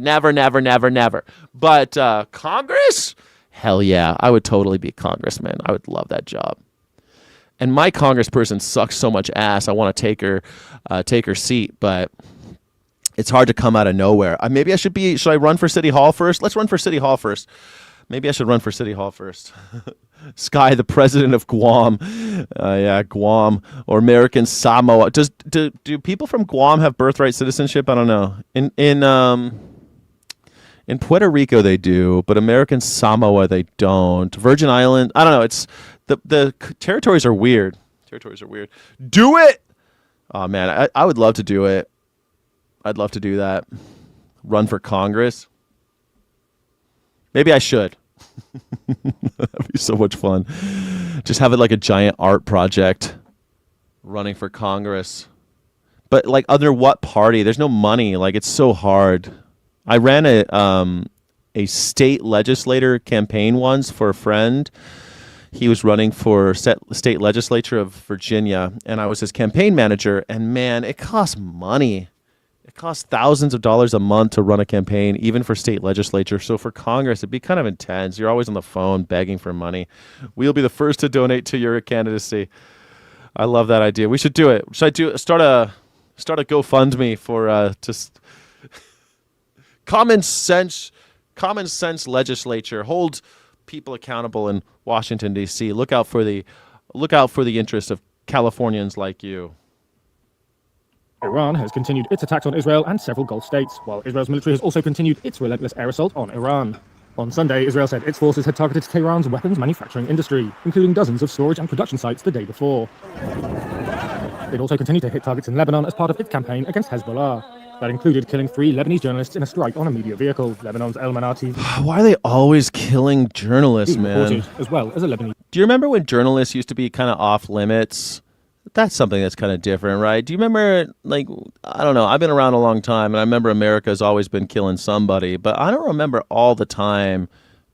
But Congress? Hell yeah. I would totally be a congressman. I would love that job. And my congressperson sucks so much ass. I want to take her seat, but it's hard to come out of nowhere. Maybe I should I run for City Hall first? Let's run for City Hall first. Maybe I should run for City Hall first. Sky, the president of Guam. Guam or American Samoa. Do people from Guam have birthright citizenship? I don't know. In Puerto Rico they do, but American Samoa they don't. Virgin Island, I don't know. It's the territories are weird. Do it. Oh man, I would love to do it. I'd love to do that. Run for Congress. Maybe I should. That'd be so much fun. Just have it like a giant art project. Running for Congress. But like under what party? There's no money. Like it's so hard. I ran a state legislator campaign once for a friend. He was running for state legislature of Virginia, and I was his campaign manager. And man, it costs money. It costs thousands of dollars a month to run a campaign, even for state legislature. So for Congress, it'd be kind of intense. You're always on the phone begging for money. We'll be the first to donate to your candidacy. I love that idea. We should do it. Should I start a GoFundMe for just common sense legislature? Hold people accountable in Washington D.C. Look out for the interests of Californians like you. Iran has continued its attacks on Israel and several Gulf states, while Israel's military has also continued its relentless air assault on Iran. On Sunday, Israel said its forces had targeted Tehran's weapons manufacturing industry, including dozens of storage and production sites the day before. It also continued to hit targets in Lebanon as part of its campaign against Hezbollah. That included killing 3 Lebanese journalists in a strike on a media vehicle. Lebanon's El Manati. Why are they always killing journalists, man? As well as a Lebanese. Do you remember when journalists used to be kind of off limits? That's something that's kind of different, right? Do you remember, like, I don't know, I've been around a long time, and I remember America's always been killing somebody, but I don't remember all the time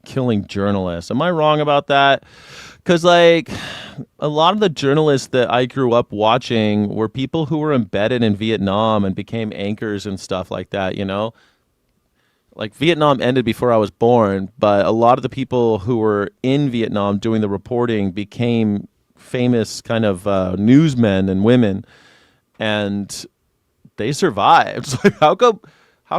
killing journalists. Am I wrong about that? Because, like, a lot of the journalists that I grew up watching were people who were embedded in Vietnam and became anchors and stuff like that, you know? Like, Vietnam ended before I was born, but a lot of the people who were in Vietnam doing the reporting became famous kind of newsmen and women, and they survived. So how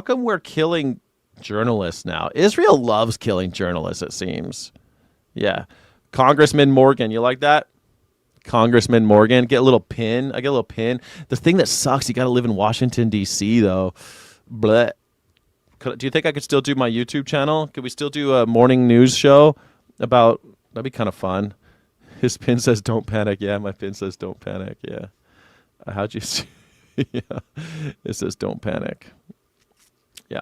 come we're killing journalists now? Israel loves killing journalists, it seems. Yeah. Congressman Morgan, you like that? Congressman Morgan, get a little pin. I get a little pin. The thing that sucks, you got to live in Washington, D.C., though. Blech. Do you think I could still do my YouTube channel? Could we still do a morning news show about, that'd be kind of fun. His pin says, don't panic. Yeah, my pin says, don't panic. Yeah. How'd you see? Yeah. It says, don't panic. Yeah.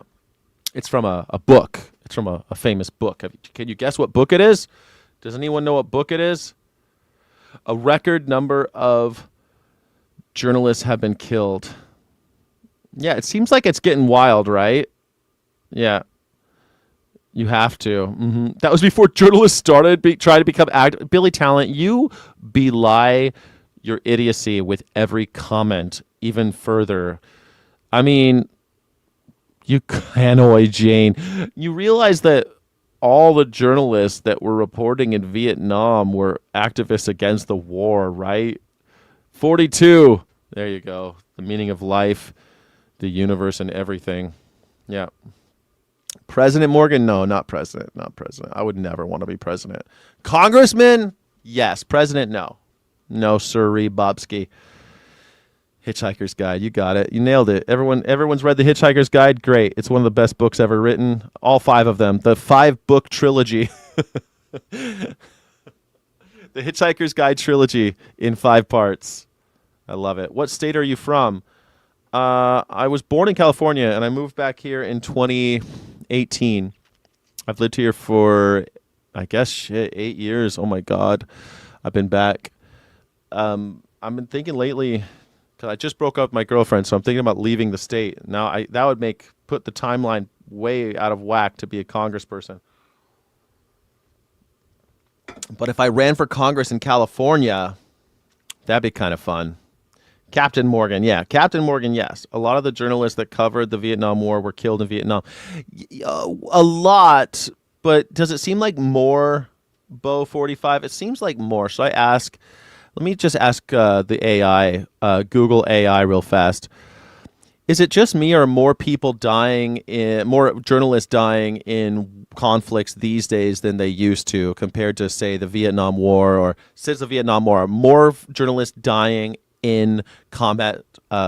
It's from a book. It's from a famous book. Can you guess what book it is? Does anyone know what book it is? A record number of journalists have been killed. Yeah, it seems like it's getting wild, right? Yeah. You have to. Mm-hmm. That was before journalists started trying to become active. Billy Talent, you belie your idiocy with every comment even further. I mean, you Hanoi Jane. You realize that all the journalists that were reporting in Vietnam were activists against the war, right? 42. There you go. The meaning of life, the universe, and everything. Yeah. President Morgan? No, not president. Not president. I would never want to be president. Congressman? Yes. President? No. No, sirree, Bobski. Hitchhiker's Guide. You got it. You nailed it. Everyone's read The Hitchhiker's Guide? Great. It's one of the best books ever written. All 5 of them. The 5-book trilogy. The Hitchhiker's Guide trilogy in 5 parts. I love it. What state are you from? I was born in California, and I moved back here in 2018. I've lived here for, I guess, 8 years. Oh, my God. I've been back. I've been thinking lately, because I just broke up with my girlfriend, so I'm thinking about leaving the state. Now, that would put the timeline way out of whack to be a congressperson. But if I ran for Congress in California, that'd be kind of fun. Captain Morgan, yeah. Captain Morgan, yes. A lot of the journalists that covered the Vietnam War were killed in Vietnam. A lot, but does it seem like more, Bo 45? It seems like more. So let me just ask the AI, Google AI real fast. Is it just me or are more journalists dying in conflicts these days than they used to compared to, say, the Vietnam War or since the Vietnam War? Are more journalists dying in combat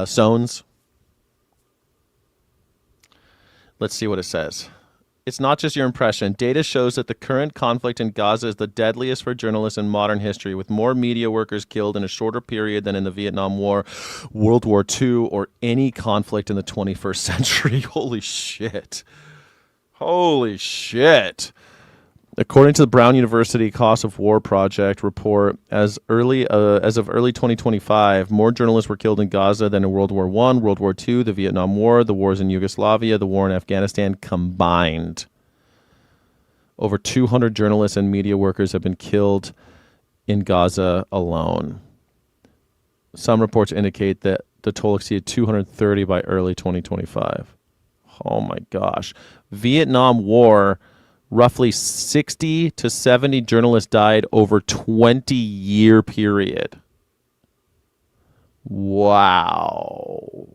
zones? Let's see what it says. It's not just your impression. Data shows that the current conflict in Gaza is the deadliest for journalists in modern history, with more media workers killed in a shorter period than in the Vietnam War, World War II, or any conflict in the 21st century. Holy shit. Holy shit. According to the Brown University Cost of War Project report, as of early 2025, more journalists were killed in Gaza than in World War I, World War II, the Vietnam War, the wars in Yugoslavia, the war in Afghanistan combined. Over 200 journalists and media workers have been killed in Gaza alone. Some reports indicate that the total exceeded 230 by early 2025. Oh my gosh. Vietnam War, roughly 60 to 70 journalists died over 20-year period. Wow.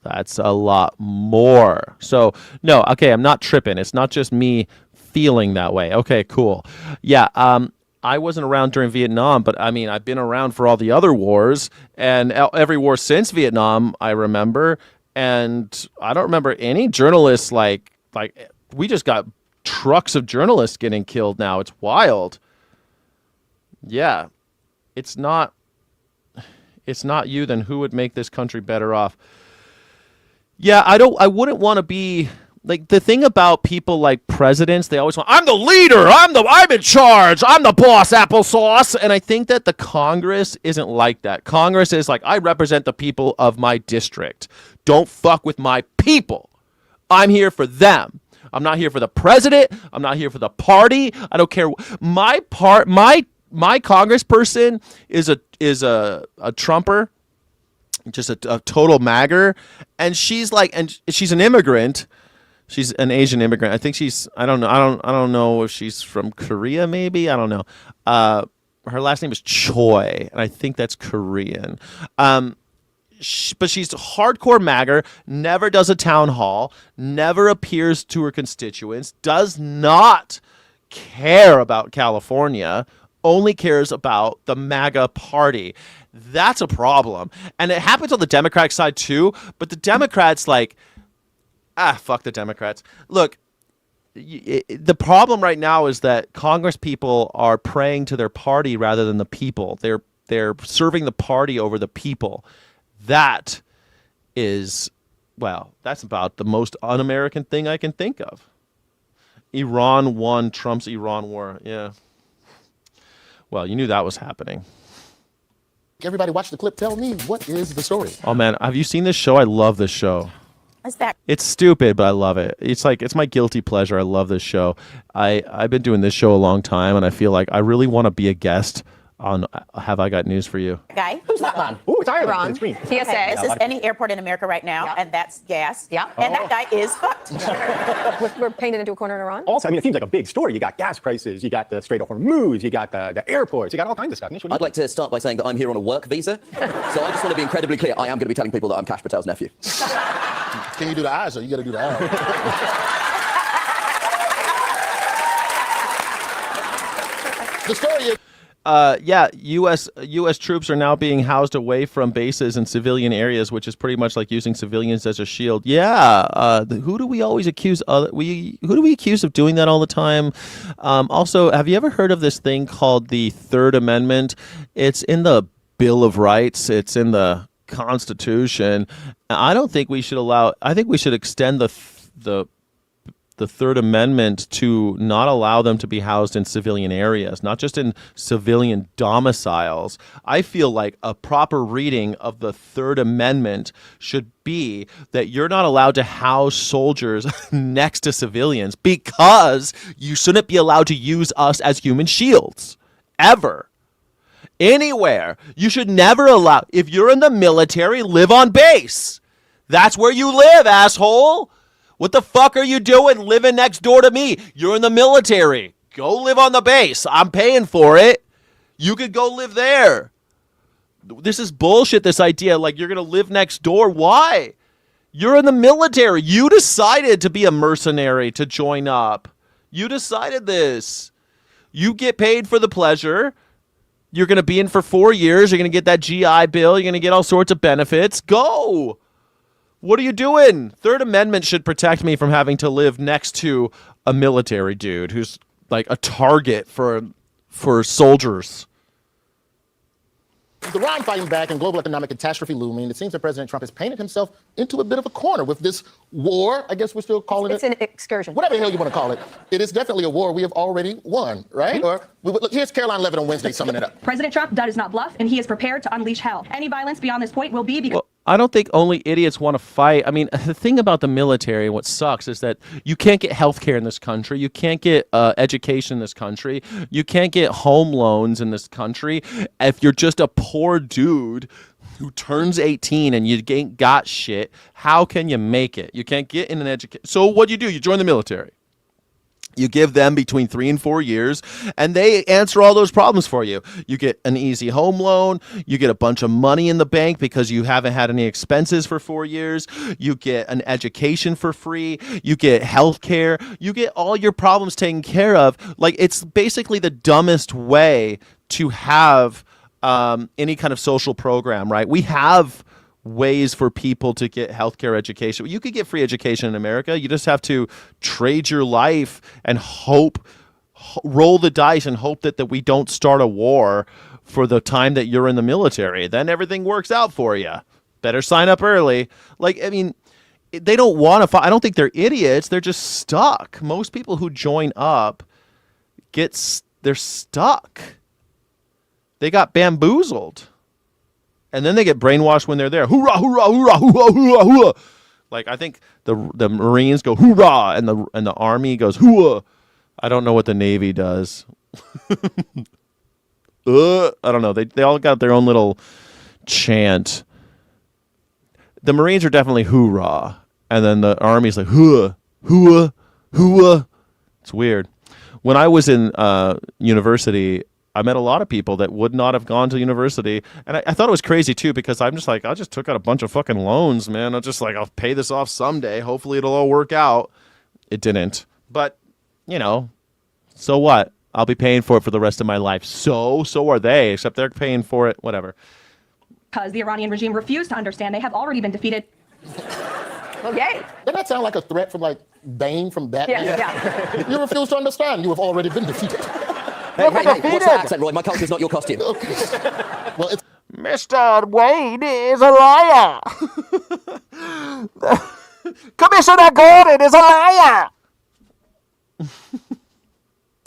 That's a lot more. So, no, okay, I'm not tripping. It's not just me feeling that way. Okay, cool. Yeah, I wasn't around during Vietnam, but I mean, I've been around for all the other wars, and every war since Vietnam, I remember, and I don't remember any journalists like we just got trucks of journalists getting killed now. It's wild. Yeah. It's not you, then who would make this country better off? Yeah, I wouldn't want to be like, the thing about people like presidents, they always want, I'm the leader, I'm in charge, I'm the boss, applesauce. And I think that the Congress isn't like that. Congress is like, I represent the people of my district. Don't fuck with my people. I'm here for them. I'm not here for the president. I'm not here for the party. I don't care. My congressperson is a Trumper, just a total MAGA, and she's an immigrant. She's an Asian immigrant. I think I don't know if she's from Korea, maybe. I don't know. Her last name is Choi, and I think that's Korean. But she's hardcore MAGA, never does a town hall, never appears to her constituents, does not care about California, only cares about the MAGA party. That's a problem. And it happens on the Democratic side too, but the Democrats fuck the Democrats. Look, the problem right now is that Congress people are praying to their party rather than the people. They're serving the party over the people. That is, that's about the most un-American thing I can think of. Iran won Trump's Iran war. Yeah. Well, you knew that was happening. Everybody watch the clip. Tell me, what is the story? Oh, man. Have you seen this show? I love this show. What's that? It's stupid, but I love it. It's my guilty pleasure. I love this show. I've been doing this show a long time, and I feel like I really want to be a guest on Have I Got News for You. Guy. Who's that man? Ooh, it's Ireland. Wrong. It's green. TSA. Okay. This is any airport in America right now, and that's gas. Yeah. And that guy is fucked. We're painted into a corner in Iran. Also, I mean, it seems like a big story. You got gas prices, you got the Strait of Hormuz, you got the airports, you got all kinds of stuff. I'd like to start by saying that I'm here on a work visa. So I just want to be incredibly clear. I am going to be telling people that I'm Kash Patel's nephew. Can you do the eyes, or you got to do the eyes? The story is... Yeah, U.S. troops are now being housed away from bases in civilian areas, which is pretty much like using civilians as a shield. Yeah, who do we always accuse? Who do we accuse of doing that all the time? Also, have you ever heard of this thing called the Third Amendment? It's in the Bill of Rights. It's in the Constitution. I don't think we should allow. I think we should extend the Third Amendment to not allow them to be housed in civilian areas, not just in civilian domiciles. I feel like a proper reading of the Third Amendment should be that you're not allowed to house soldiers next to civilians because you shouldn't be allowed to use us as human shields. Ever. Anywhere. You should never allow. If you're in the military, live on base. That's where you live, asshole. What the fuck are you doing living next door to me? You're in the military. Go live on the base. I'm paying for it. You could go live there. This is bullshit, this idea. Like, you're going to live next door. Why? You're in the military. You decided to be a mercenary, to join up. You decided this. You get paid for the pleasure. You're going to be in for 4 years. You're going to get that GI Bill. You're going to get all sorts of benefits. Go. What are you doing? Third Amendment should protect me from having to live next to a military dude who's like a target for soldiers. The Iran fighting back and global economic catastrophe looming, it seems that President Trump has painted himself into a bit of a corner with this war. I guess we're still calling it's an excursion. Whatever the hell you want to call it. It is definitely a war we have already won, right? Mm-hmm. Or look, here's Caroline Levitt on Wednesday summing it up. President Trump does not bluff, and he is prepared to unleash hell. Any violence beyond this point will be because... Well, I don't think only idiots want to fight. I mean, the thing about the military, what sucks is that you can't get health care in this country. You can't get education in this country. You can't get home loans in this country. If you're just a poor dude who turns 18 and you ain't got shit, how can you make it? You can't get in an education. So what do? You join the military. You give them between 3 and 4 years, and they answer all those problems for you. You get an easy home loan. You get a bunch of money in the bank because you haven't had any expenses for 4 years. You get an education for free. You get health care. You get all your problems taken care of. Like, it's basically the dumbest way to have any kind of social program, right? We have ways for people to get healthcare education. You could get free education in America. You just have to trade your life and roll the dice and hope that we don't start a war for the time that you're in the military. Then everything works out for you. Better sign up early. Like, I mean, they don't want to fight. I don't think they're idiots. They're just stuck. Most people who join up they're stuck. They got bamboozled. And then they get brainwashed when they're there. Hoorah, hoorah, hoorah, hoorah, hoorah, hoorah. Like, I think the Marines go hoorah, and the Army goes hoorah. I don't know what the Navy does. I don't know. They all got their own little chant. The Marines are definitely hoorah, and then the Army's like hooah, hooah, hooah. It's weird. When I was in university, I met a lot of people that would not have gone to university. And I thought it was crazy, too, because I'm just like, I just took out a bunch of fucking loans, man. I'll pay this off someday. Hopefully it'll all work out. It didn't. But, so what? I'll be paying for it for the rest of my life. So are they, except they're paying for it, whatever. Because the Iranian regime refused to understand they have already been defeated. Okay. Doesn't that sound like a threat from, like, Bane from Batman? Yeah. You refuse to understand. You have already been defeated. Hey, what's that accent, Roy? My culture's not your costume. Well, it's Mr. Wayne is a liar. Commissioner Gordon is a liar. It's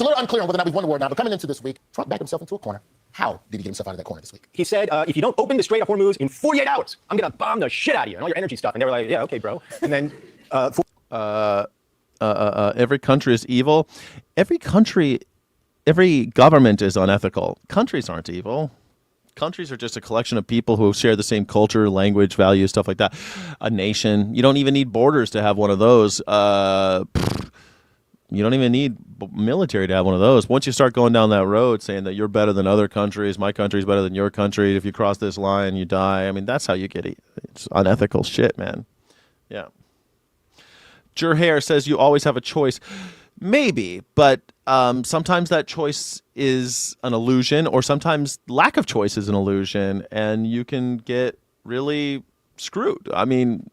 a little unclear on whether or not we won the war now, but coming into this week, Trump backed himself into a corner. How did he get himself out of that corner this week? He said, if you don't open the Strait of Hormuz in 48 hours, I'm going to bomb the shit out of you and all your energy stuff. And they were like, yeah, okay, bro. And then... every country is evil. Every government is unethical. Countries aren't evil. Countries are just a collection of people who share the same culture, language, values, stuff like that. A nation. You don't even need borders to have one of those. You don't even need military to have one of those. Once you start going down that road saying that you're better than other countries, my country's better than your country, if you cross this line, you die. I mean, that's how you get it. It's unethical shit, man. Yeah. Jur Hair says you always have a choice. Maybe, but sometimes that choice is an illusion, or sometimes lack of choice is an illusion, and you can get really screwed. I mean,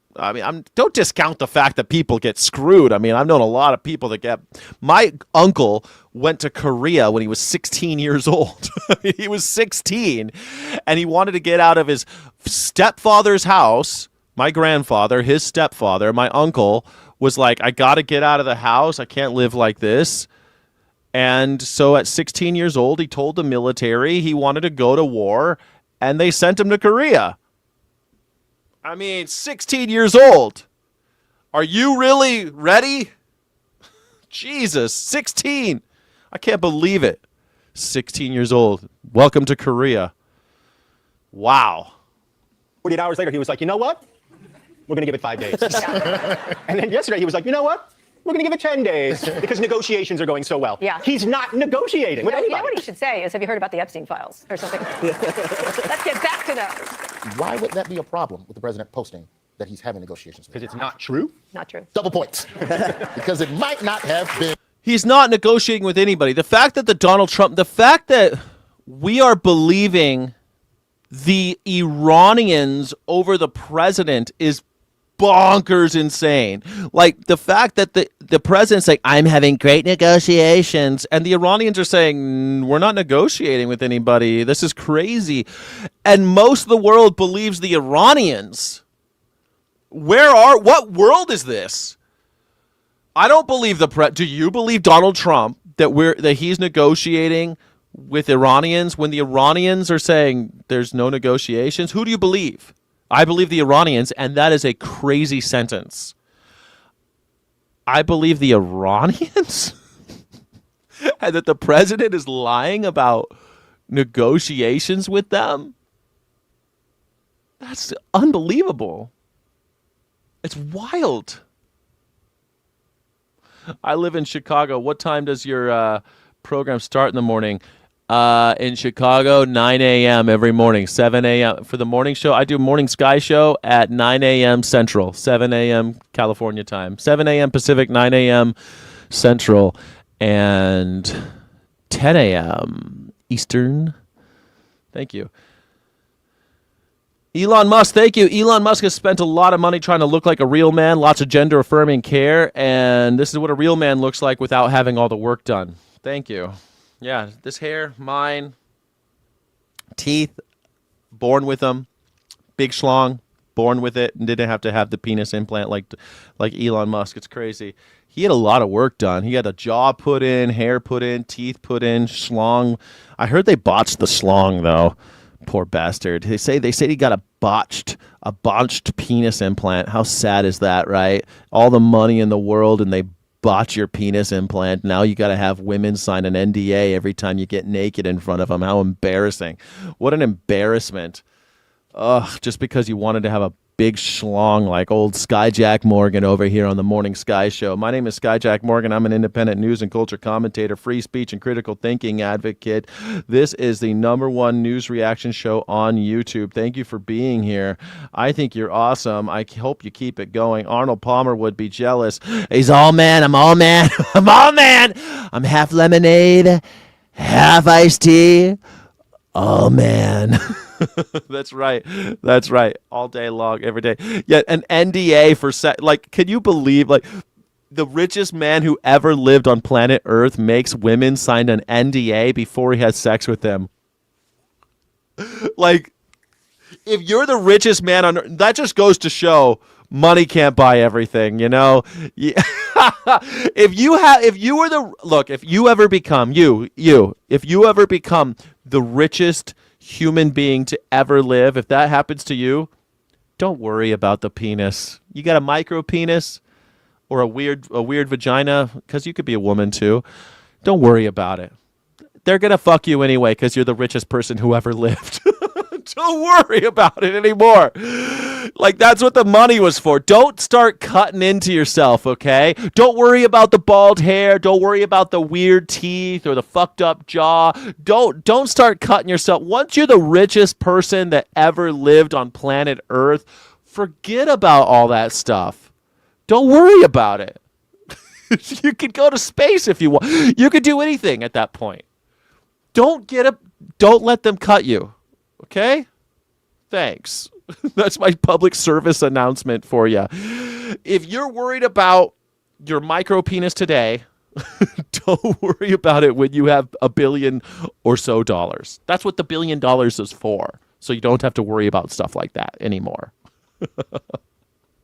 don't discount the fact that people get screwed. I mean, I've known a lot of people that get. My uncle went to Korea when he was 16 years old. He was 16, and he wanted to get out of his stepfather's house. My grandfather, his stepfather, my uncle, was like, I got to get out of the house. I can't live like this. And so at 16 years old, he told the military he wanted to go to war, and they sent him to Korea. I mean, 16 years old. Are you really ready? Jesus, 16. I can't believe it. 16 years old. Welcome to Korea. Wow. 48 hours later, he was like, you know what? We're going to give it 5 days. And then yesterday, he was like, you know what? We're going to give it 10 days because negotiations are going so well. Yeah. He's not negotiating with You anybody. know what he should say is, have you heard about the Epstein files or something? Let's get back to those. Why would that be a problem with the president posting that he's having negotiations? Because it's not true? Not true. Double points. Because it might not have been. He's not negotiating with anybody. The fact that we are believing the Iranians over the president is bonkers insane. Like the fact that the president's like, I'm having great negotiations, and the Iranians are saying, we're not negotiating with anybody. This is crazy. And most of the world believes the Iranians. What world is this? I don't believe do you believe Donald Trump that he's negotiating with Iranians when the Iranians are saying there's no negotiations? Who do you believe? I believe the Iranians, and that is a crazy sentence. I believe the Iranians? And that the president is lying about negotiations with them? That's unbelievable. It's wild. I live in Chicago. What time does your program start in the morning? In Chicago, 9 a.m. every morning, 7 a.m. For the morning show, I do morning Sky show at 9 a.m. Central, 7 a.m. California time, 7 a.m. Pacific, 9 a.m. Central, and 10 a.m. Eastern. Thank you. Elon Musk, thank you. Elon Musk has spent a lot of money trying to look like a real man, lots of gender-affirming care, and this is what a real man looks like without having all the work done. Thank you. Yeah, this hair, mine, teeth, born with them, big schlong, born with it, and didn't have to have the penis implant like Elon Musk. It's crazy. He had a lot of work done. He had a jaw put in, hair put in, teeth put in, schlong. I heard they botched the schlong though. Poor bastard. They say he got a botched penis implant. How sad is that, right? All the money in the world, and they botch your penis implant. Now you got to have women sign an NDA every time you get naked in front of them. How embarrassing. What an embarrassment. Ugh, just because you wanted to have a big schlong like old Skyjack Morgan over here on the Morning Sky Show. My name is Skyjack Morgan. I'm an independent news and culture commentator, free speech and critical thinking advocate. This is the #1 news reaction show on YouTube. Thank you for being here. I think you're awesome. I hope you keep it going. Arnold Palmer would be jealous. He's all man. I'm all man. I'm all man. I'm half lemonade, half iced tea. Oh, man. That's right. That's right. All day long, every day. Yeah, an NDA for can you believe the richest man who ever lived on planet Earth makes women sign an NDA before he has sex with them? Like, if you're the richest man on Earth, that just goes to show money can't buy everything, you know? Yeah. If you ever become the richest human being to ever live, if that happens to you, don't worry about the penis. You got a micro penis or a weird vagina, because you could be a woman too. Don't worry about it. They're gonna fuck you anyway because you're the richest person who ever lived. Don't worry about it anymore. Like, that's what the money was for. Don't start cutting into yourself, okay? Don't worry about the bald hair. Don't worry about the weird teeth or the fucked up jaw. Don't start cutting yourself. Once you're the richest person that ever lived on planet Earth, forget about all that stuff. Don't worry about it. You could go to space if you want. You could do anything at that point. Don't let them cut you. Okay? Thanks. That's my public service announcement for you. If you're worried about your micro penis today, don't worry about it when you have $1 billion or so dollars. That's what the $1 billion is for. So you don't have to worry about stuff like that anymore.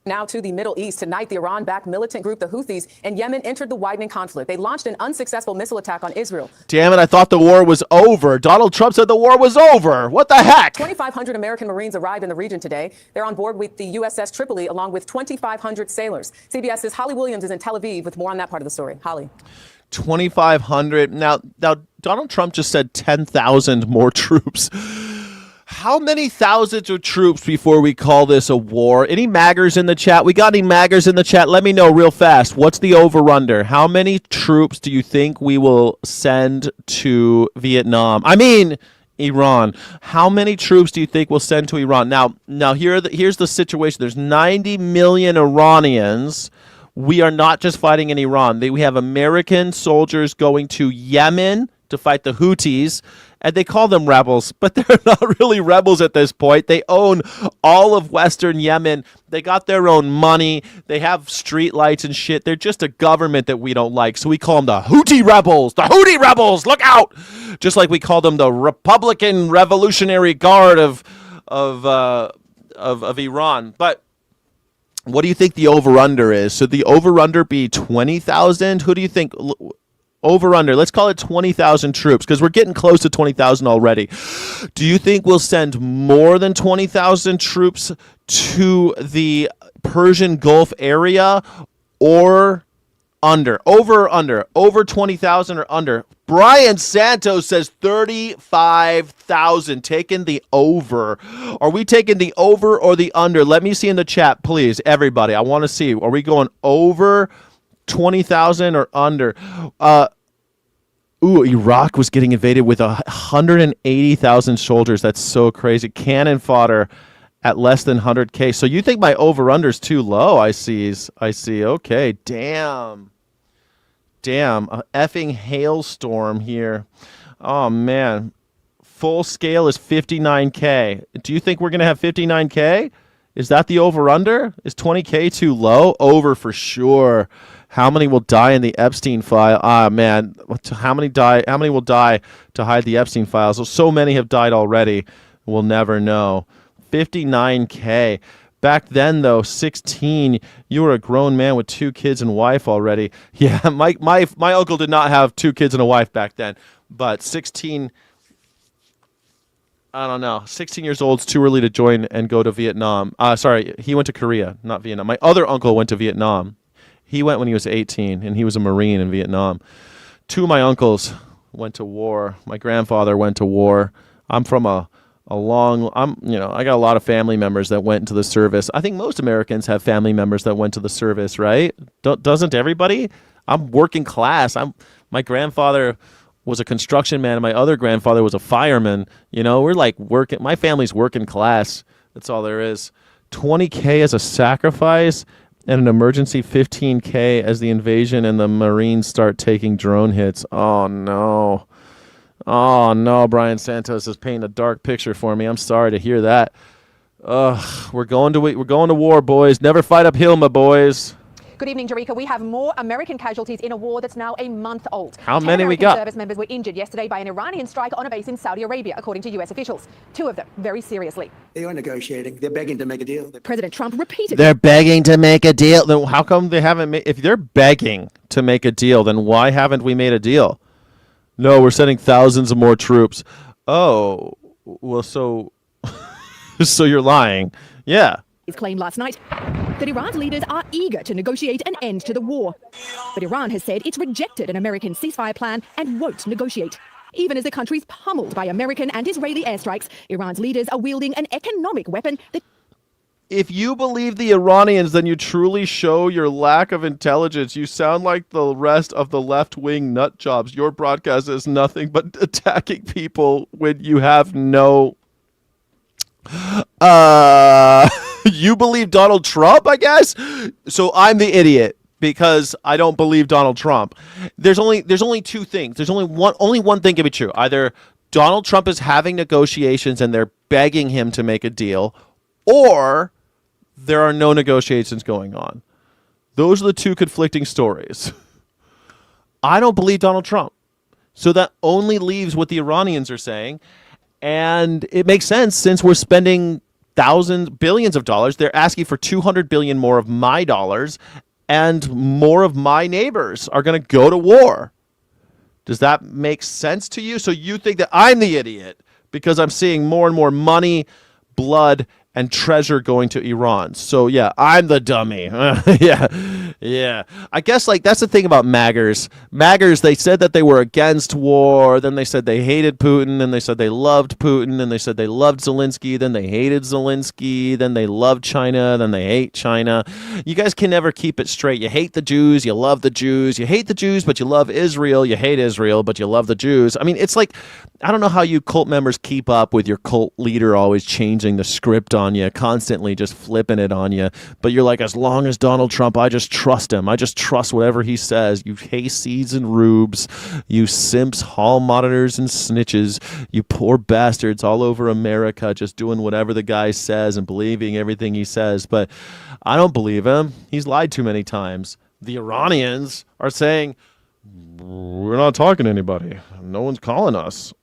Now to the Middle East. Tonight, the Iran-backed militant group, the Houthis, in Yemen entered the widening conflict. They launched an unsuccessful missile attack on Israel. Damn it, I thought the war was over. Donald Trump said the war was over. What the heck? 2,500 American Marines arrived in the region today. They're on board with the USS Tripoli, along with 2,500 sailors. CBS's Holly Williams is in Tel Aviv with more on that part of the story. Holly. 2,500. Now, Donald Trump just said 10,000 more troops. How many thousands of troops before we call this a war? Any maggers in the chat? We got any maggers in the chat? Let me know real fast. What's the over-under? How many troops do you think we will send to Vietnam? I mean, Iran. How many troops do you think we'll send to Iran? Now here's the situation. There's 90 million Iranians. We are not just fighting in Iran. We have American soldiers going to Yemen to fight the Houthis. And they call them rebels, but they're not really rebels at this point. They own all of Western Yemen. They got their own money. They have street lights and shit. They're just a government that we don't like. So we call them the Houthi rebels. The Houthi rebels, look out! Just like we call them the Republican Revolutionary Guard of Iran. But what do you think the over-under is? Should the over-under be 20,000? Who do you think... Over-under, let's call it 20,000 troops because we're getting close to 20,000 already. Do you think we'll send more than 20,000 troops to the Persian Gulf area or under? Over or under? Over 20,000 or under? Brian Santos says 35,000. Taking the over. Are we taking the over or the under? Let me see in the chat, please. Everybody, I want to see. Are we going over 20,000 or under? Iraq was getting invaded with 180,000 soldiers. That's so crazy. Cannon fodder at less than 100K. So you think my over-under's too low? I see. Okay, damn. A effing hailstorm here. Oh, man. Full scale is 59K. Do you think we're going to have 59K? Is that the over-under? Is 20K too low? Over for sure. How many will die in the Epstein file? Ah, man. How many will die to hide the Epstein files? So many have died already. We'll never know. 59K. Back then, though, 16, you were a grown man with 2 kids and wife already. Yeah, my uncle did not have 2 kids and a wife back then. But 16, I don't know. 16 years old is too early to join and go to Vietnam. Sorry, he went to Korea, not Vietnam. My other uncle went to Vietnam. He went when he was 18, and he was a Marine in Vietnam. 2 of my uncles went to war. My grandfather went to war. I'm from I got a lot of family members that went into the service. I think most Americans have family members that went to the service, right? Doesn't everybody? I'm working class. My grandfather was a construction man, and my other grandfather was a fireman. We're like working. My family's working class. That's all there is. 20K as a sacrifice. And an emergency 15K as the invasion and the Marines start taking drone hits. Oh, no. Brian Santos is painting a dark picture for me. I'm sorry to hear that. We're going to war, boys. Never fight uphill, my boys. Good evening, Jerika. We have more American casualties in a war that's now a month old. How many we got? Service members were injured yesterday by an Iranian strike on a base in Saudi Arabia, according to U.S. officials. 2 of them very seriously. They are negotiating. They're begging to make a deal. President Trump repeated. They're begging to make a deal. Then how come they haven't made? If they're begging to make a deal, then why haven't we made a deal? No, we're sending thousands of more troops. Oh, well, so you're lying. Yeah. Claimed last night that Iran's leaders are eager to negotiate an end to the war. But Iran has said it's rejected an American ceasefire plan and won't negotiate. Even as the country's pummeled by American and Israeli airstrikes, Iran's leaders are wielding an economic weapon that... If you believe the Iranians, then you truly show your lack of intelligence. You sound like the rest of the left-wing nut jobs. Your broadcast is nothing but attacking people when you have no... You believe Donald Trump, I guess? So I'm the idiot. because I don't believe Donald Trump. There's only two things. There's only one thing can be true. Either Donald Trump is having negotiations and they're begging him to make a deal, or there are no negotiations going on. Those are the two conflicting stories. I don't believe Donald Trump. So that only leaves what the Iranians are saying. And it makes sense since we're spending billions of dollars. They're asking for 200 billion more of my dollars, and more of my neighbors are going to go to war. Does that make sense to you? So you think that I'm the idiot because I'm seeing more and more money, blood, and treasure going to Iran. So yeah, I'm the dummy. Yeah. I guess that's the thing about MAGAs. MAGAs, they said that they were against war, then they said they hated Putin, then they said they loved Putin, then they said they loved Zelensky, then they hated Zelensky, then they loved China, then they hate China. You guys can never keep it straight. You hate the Jews, you love the Jews. You hate the Jews, but you love Israel. You hate Israel, but you love the Jews. I mean, it's like, I don't know how you cult members keep up with your cult leader always changing the script on you, constantly just flipping it on you. But you're like, as long as Donald Trump, I just trust him. I just trust whatever he says. You hayseeds and rubes, you simps, hall monitors and snitches, you poor bastards all over America just doing whatever the guy says and believing everything he says. But I don't believe him. He's lied too many times. The Iranians are saying, we're not talking to anybody. No one's calling us.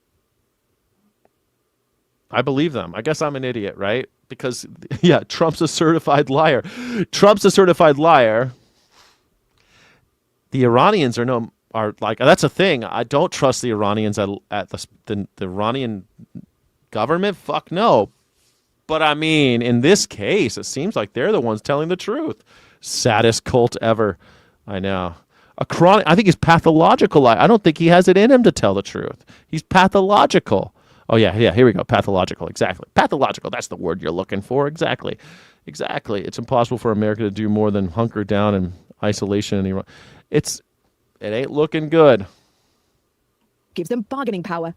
I believe them. I guess I'm an idiot, right? Because, yeah, Trump's a certified liar. Trump's a certified liar. The Iranians are like, that's a thing. I don't trust the Iranians at the Iranian government. Fuck no. But I mean, in this case, it seems like they're the ones telling the truth. Saddest cult ever. I know. I think he's pathological. I don't think he has it in him to tell the truth. He's pathological. Oh, yeah, here we go. Pathological, exactly. Pathological, that's the word you're looking for. Exactly. It's impossible for America to do more than hunker down in isolation in Iran. It ain't looking good. Gives them bargaining power.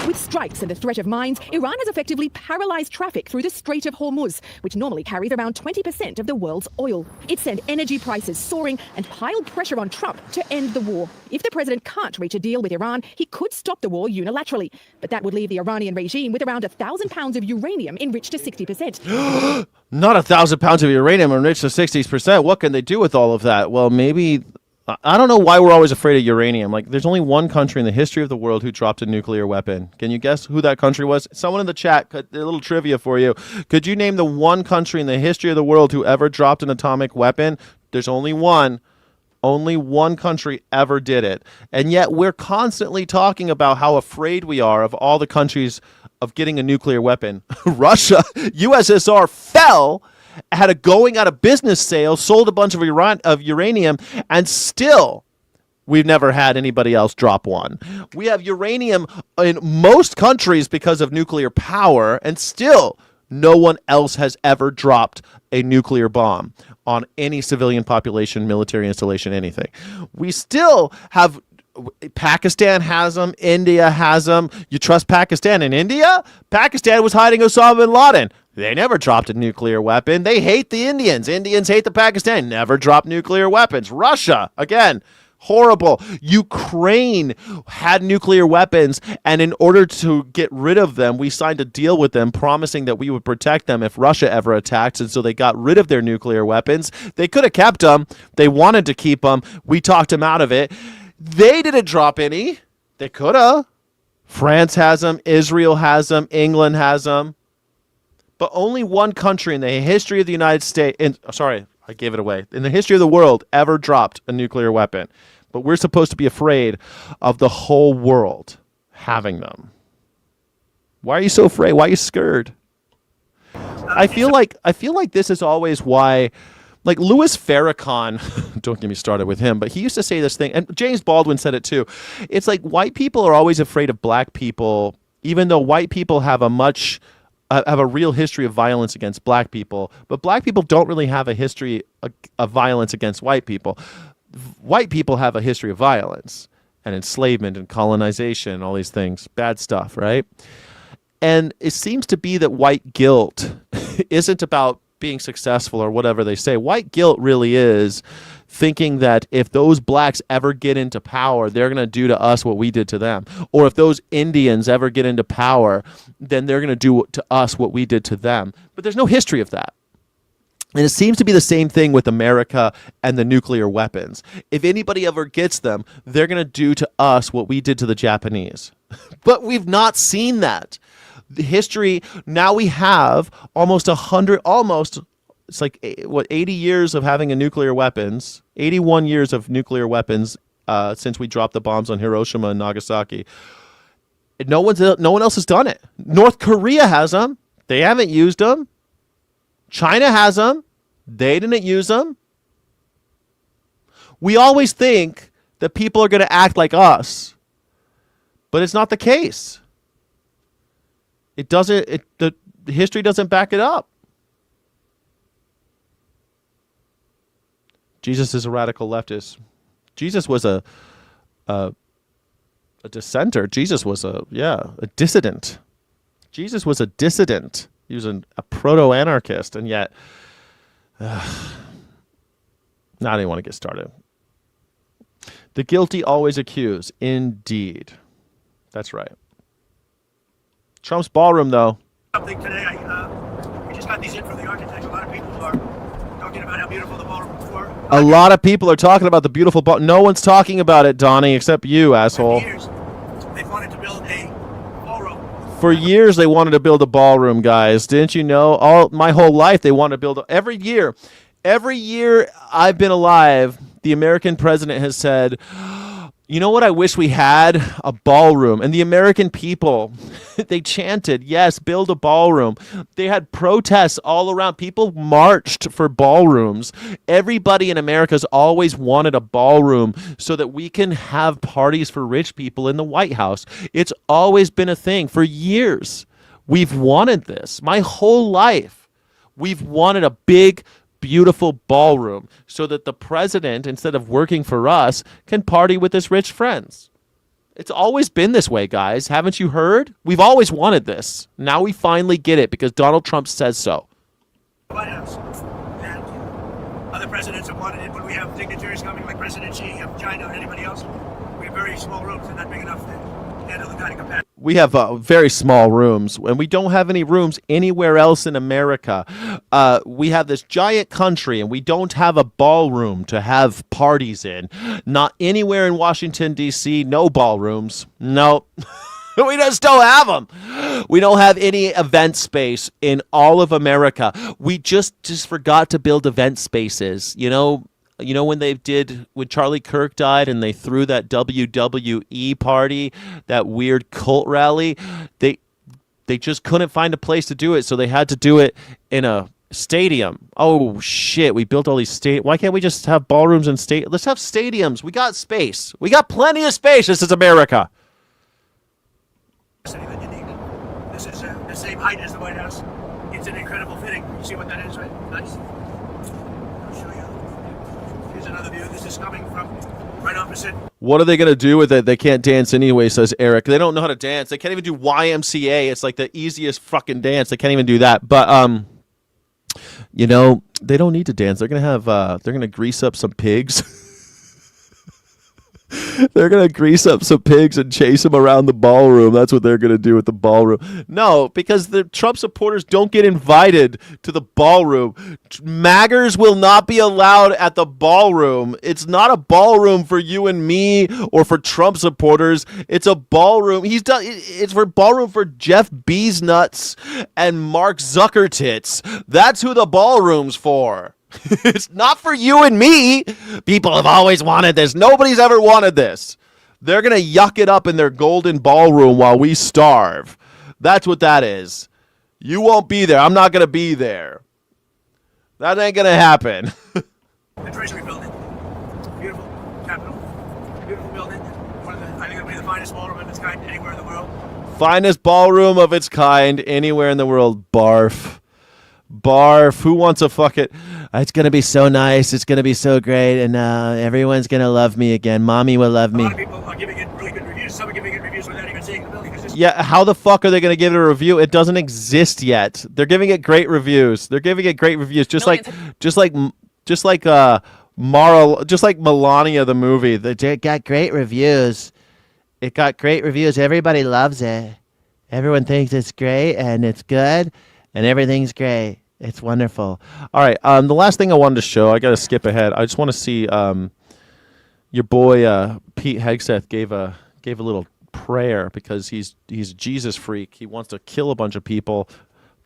With strikes and the threat of mines, Iran has effectively paralyzed traffic through the Strait of Hormuz, which normally carries around 20% of the world's oil. It sent energy prices soaring and piled pressure on Trump to end the war. If the president can't reach a deal with Iran, he could stop the war unilaterally. But that would leave the Iranian regime with around 1,000 pounds of uranium enriched to 60%. Not 1,000 pounds of uranium enriched to 60%. What can they do with all of that? Well, maybe... I don't know why we're always afraid of uranium. Like, there's only one country in the history of the world who dropped a nuclear weapon. Can you guess who that country was? Someone in the chat, a little trivia for you. Could you name the one country in the history of the world who ever dropped an atomic weapon? There's only one. Only one country ever did it. And yet we're constantly talking about how afraid we are of all the countries of getting a nuclear weapon. Russia, USSR fell, had a going out of business sale, sold a bunch of uranium, and still we've never had anybody else drop one. We have uranium in most countries because of nuclear power, and still no one else has ever dropped a nuclear bomb on any civilian population, military installation, anything. We still have... Pakistan has them. India has them. You trust Pakistan and India? Pakistan was hiding Osama bin Laden. They never dropped a nuclear weapon. They hate the Indians. Indians hate the Pakistan. Never dropped nuclear weapons. Russia, again, horrible. Ukraine had nuclear weapons, and in order to get rid of them, we signed a deal with them promising that we would protect them if Russia ever attacked, and so they got rid of their nuclear weapons. They could have kept them. They wanted to keep them. We talked them out of it. They didn't drop any. They could have. France has them. Israel has them. England has them. But only one country in the history of the United States, I gave it away, in the history of the world ever dropped a nuclear weapon. But we're supposed to be afraid of the whole world having them. Why are you so afraid? Why are you scared? I feel like this is always why, like Louis Farrakhan, don't get me started with him, but he used to say this thing, and James Baldwin said it too. It's like white people are always afraid of black people, even though white people have a real history of violence against black people, but black people don't really have a history of violence against white people. White people have a history of violence and enslavement and colonization and all these things, bad stuff, right? And it seems to be that white guilt isn't about being successful or whatever they say. White guilt really is thinking that if those blacks ever get into power, they're going to do to us what we did to them. Or if those Indians ever get into power, then they're going to do to us what we did to them. But there's no history of that. And it seems to be the same thing with America and the nuclear weapons. If anybody ever gets them, they're going to do to us what we did to the Japanese. But we've not seen that. The history, now we have almost 100, it's like, 80 years of having a nuclear weapons, 81 years of nuclear weapons since we dropped the bombs on Hiroshima and Nagasaki. No one else has done it. North Korea has them. They haven't used them. China has them. They didn't use them. We always think that people are going to act like us, but it's not the case. It doesn't. The history doesn't back it up. Jesus is a radical leftist. Jesus was a dissenter. Jesus was a dissident. Jesus was a dissident. He was a proto-anarchist, and yet, now I didn't want to get started. The guilty always accuse. Indeed. That's right. Trump's ballroom, though. Something today, we just got these in from the architect. A lot of people are talking about how beautiful the ballrooms were. A lot of people are talking about the beautiful ball. No one's talking about it, Donnie, except you, asshole. For years, they wanted to build a ballroom. For years, they wanted to build a ballroom, guys. Didn't you know? My whole life, they wanted to build every year I've been alive, the American president has said, you know what I wish we had? A ballroom. And the American people, they chanted, yes, build a ballroom. They had protests all around. People marched for ballrooms. Everybody in America's always wanted a ballroom so that we can have parties for rich people in the White House. It's always been a thing for years. We've wanted this. My whole life, we've wanted a big, beautiful ballroom so that the president, instead of working for us, can party with his rich friends. It's always been this way, guys. Haven't you heard? We've always wanted this. Now we finally get it because Donald Trump says so. White House. And other presidents have wanted it. When we have dignitaries coming, like President Xi of China or anybody else, we have very small rooms. They're not big enough to handle the kind of capacity. We have very small rooms, and we don't have any rooms anywhere else in America. We have this giant country, and we don't have a ballroom to have parties in. Not anywhere in Washington, D.C., no ballrooms. No. We just don't have them. We don't have any event space in all of America. We just forgot to build event spaces. You know when Charlie Kirk died and they threw that WWE party, that weird cult rally, they just couldn't find a place to do it, so they had to do it in a stadium. Oh shit, we built all these why can't we just have ballrooms and let's have stadiums. We got space. We got plenty of space. This is America. This is the same height as the White House. It's an incredible fitting. You see what that is, right? Nice. I'll show you. Here's another view. This is coming from right opposite. What are they going to do with it? They can't dance anyway, says Eric. They don't know how to dance. They can't even do YMCA. It's like the easiest fucking dance. They can't even do that. But, they don't need to dance. They're going to have, they're going to grease up some pigs. They're going to grease up some pigs and chase them around the ballroom. That's what they're going to do with the ballroom. No, because the Trump supporters don't get invited to the ballroom. MAGAs will not be allowed at the ballroom. It's not a ballroom for you and me or for Trump supporters. It's a ballroom. It's for ballroom for Jeff Beesnuts and Mark Zuckertits. That's who the ballroom's for. It's not for you and me. People have always wanted this. Nobody's ever wanted this. They're going to yuck it up in their golden ballroom while we starve. That's what that is. You won't be there. I'm not going to be there. That ain't going to happen. The Treasury Building. Beautiful Capitol. Beautiful building. I think it'll be the finest ballroom of its kind anywhere in the world. Finest ballroom of its kind anywhere in the world. Barf. Barf. Who wants a fuck it? It's going to be so nice. It's going to be so great. And everyone's going to love me again. Mommy will love me. A lot of people are giving it really good reviews. Some are giving it reviews without even seeing the building. Yeah, how the fuck are they going to give it a review? It doesn't exist yet. They're giving it great reviews. Just like just like Melania the movie. It got great reviews. It got great reviews. Everybody loves it. Everyone thinks it's great and it's good and everything's great. It's wonderful. All right. The last thing I wanted to show, I got to skip ahead. I just want to see your boy Pete Hegseth gave a little prayer because he's a Jesus freak. He wants to kill a bunch of people,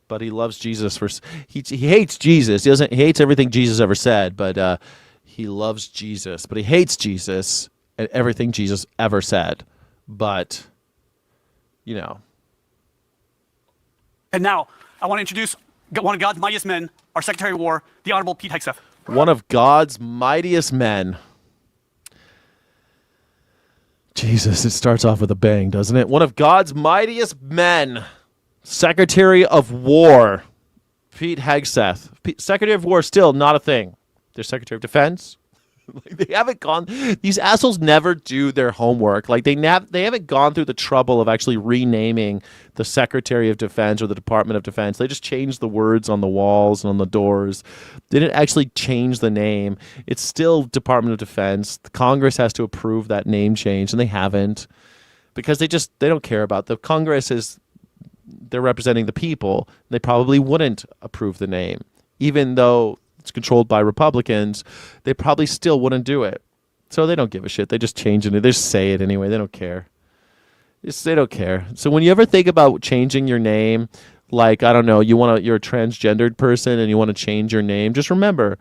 but he loves Jesus. He hates Jesus. He hates everything Jesus ever said, but he loves Jesus. But he hates Jesus and everything Jesus ever said. But And now I want to introduce one of God's mightiest men, our Secretary of War, the Honorable Pete Hegseth. One of God's mightiest men. Jesus, it starts off with a bang, doesn't it? One of God's mightiest men, Secretary of War, Pete Hegseth. Secretary of War is still not a thing. They're Secretary of Defense. They haven't gone. These assholes never do their homework. Like they haven't gone through the trouble of actually renaming the Secretary of Defense or the Department of Defense. They just changed the words on the walls and on the doors. They didn't actually change the name. It's still Department of Defense. The Congress has to approve that name change, and they haven't because they don't care about the Congress. They're representing the people. They probably wouldn't approve the name, even though it's controlled by Republicans. They probably still wouldn't do it. So they don't give a shit. They just change it. They just say it anyway. They don't care. They don't care. So when you ever think about changing your name, like, I don't know, you're a transgendered person and you want to change your name, just remember,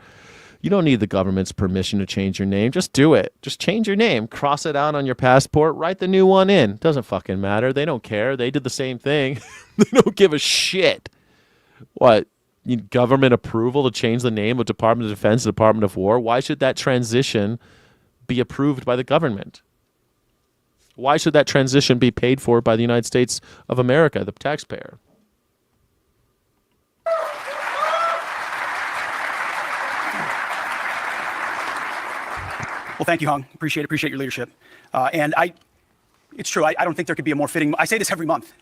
you don't need the government's permission to change your name. Just do it. Just change your name. Cross it out on your passport. Write the new one in. Doesn't fucking matter. They don't care. They did the same thing. They don't give a shit. What? You need government approval to change the name of Department of Defense to Department of War? Why should that transition be approved by the government? Why should that transition be paid for by the United States of America, the taxpayer? Well, thank you, Hung. Appreciate your leadership. It's true. I don't think there could be a more fitting. I say this every month.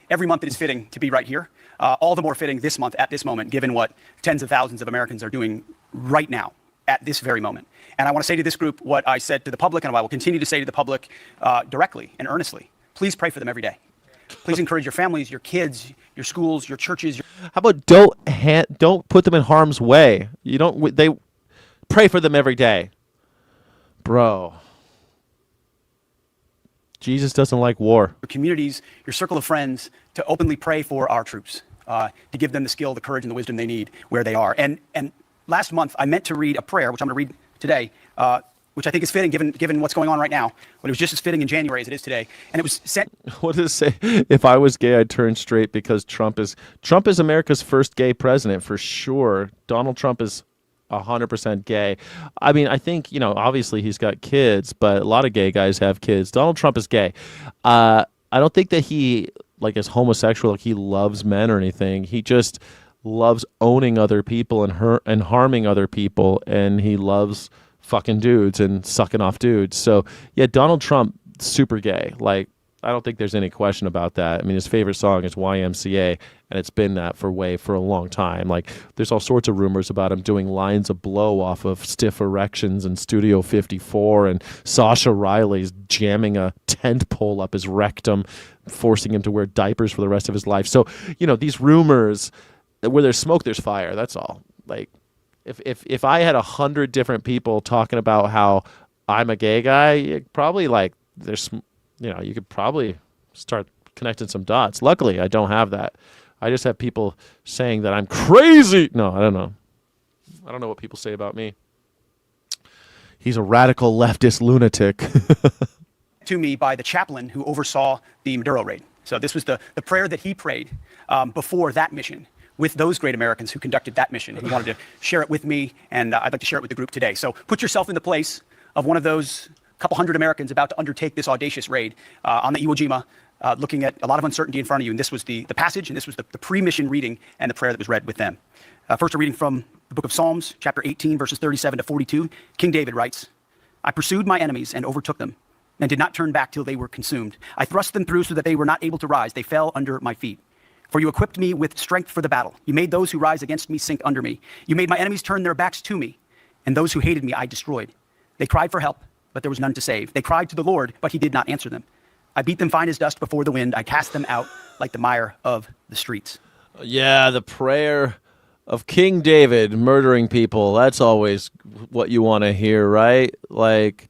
Every month it is fitting to be right here. All the more fitting this month at this moment, given what tens of thousands of Americans are doing right now at this very moment. And I want to say to this group what I said to the public, and I will continue to say to the public directly and earnestly. Please pray for them every day. Please encourage your families, your kids, your schools, your churches. How about don't put them in harm's way? They pray for them every day, bro. Jesus doesn't like war. Your communities, your circle of friends, to openly pray for our troops, to give them the skill, the courage, and the wisdom they need where they are. And last month, I meant to read a prayer, which I'm going to read today, which I think is fitting given what's going on right now. But it was just as fitting in January as it is today. And it was sent. What does it say? If I was gay, I'd turn straight because Trump is America's first gay president for sure. Donald Trump is 100% gay. I mean, I think, obviously he's got kids, but a lot of gay guys have kids. Donald Trump is gay. I don't think that he is homosexual, like he loves men or anything. He just loves owning other people and harming other people, and he loves fucking dudes and sucking off dudes. So yeah, Donald Trump, super gay. I don't think there's any question about that. I mean, his favorite song is YMCA, and it's been that for a long time. There's all sorts of rumors about him doing lines of blow off of Stiff Erections and Studio 54, and Sasha Riley's jamming a tent pole up his rectum, forcing him to wear diapers for the rest of his life. So, these rumors, where there's smoke, there's fire. That's all. If I had 100 different people talking about how I'm a gay guy, probably there's... you could probably start connecting some dots. Luckily, I don't have that. I just have people saying that I'm crazy. No, I don't know. I don't know what people say about me. He's a radical leftist lunatic. To me by the chaplain who oversaw the Maduro raid. So this was the prayer that he prayed before that mission with those great Americans who conducted that mission. He wanted to share it with me, and I'd like to share it with the group today. So put yourself in the place of one of those couple hundred Americans about to undertake this audacious raid on the Iwo Jima, looking at a lot of uncertainty in front of you. And this was the passage, and this was the pre-mission reading and the prayer that was read with them. First, a reading from the book of Psalms, chapter 18, verses 37 to 42. King David writes, I pursued my enemies and overtook them, and did not turn back till they were consumed. I thrust them through so that they were not able to rise. They fell under my feet. For you equipped me with strength for the battle. You made those who rise against me sink under me. You made my enemies turn their backs to me. and those who hated me I destroyed. They cried for help, but there was none to save. They cried to the Lord, but he did not answer them. I beat them fine as dust before the wind. I cast them out like the mire of the streets. Yeah, the prayer of King David murdering people. That's always what you want to hear, right? Like,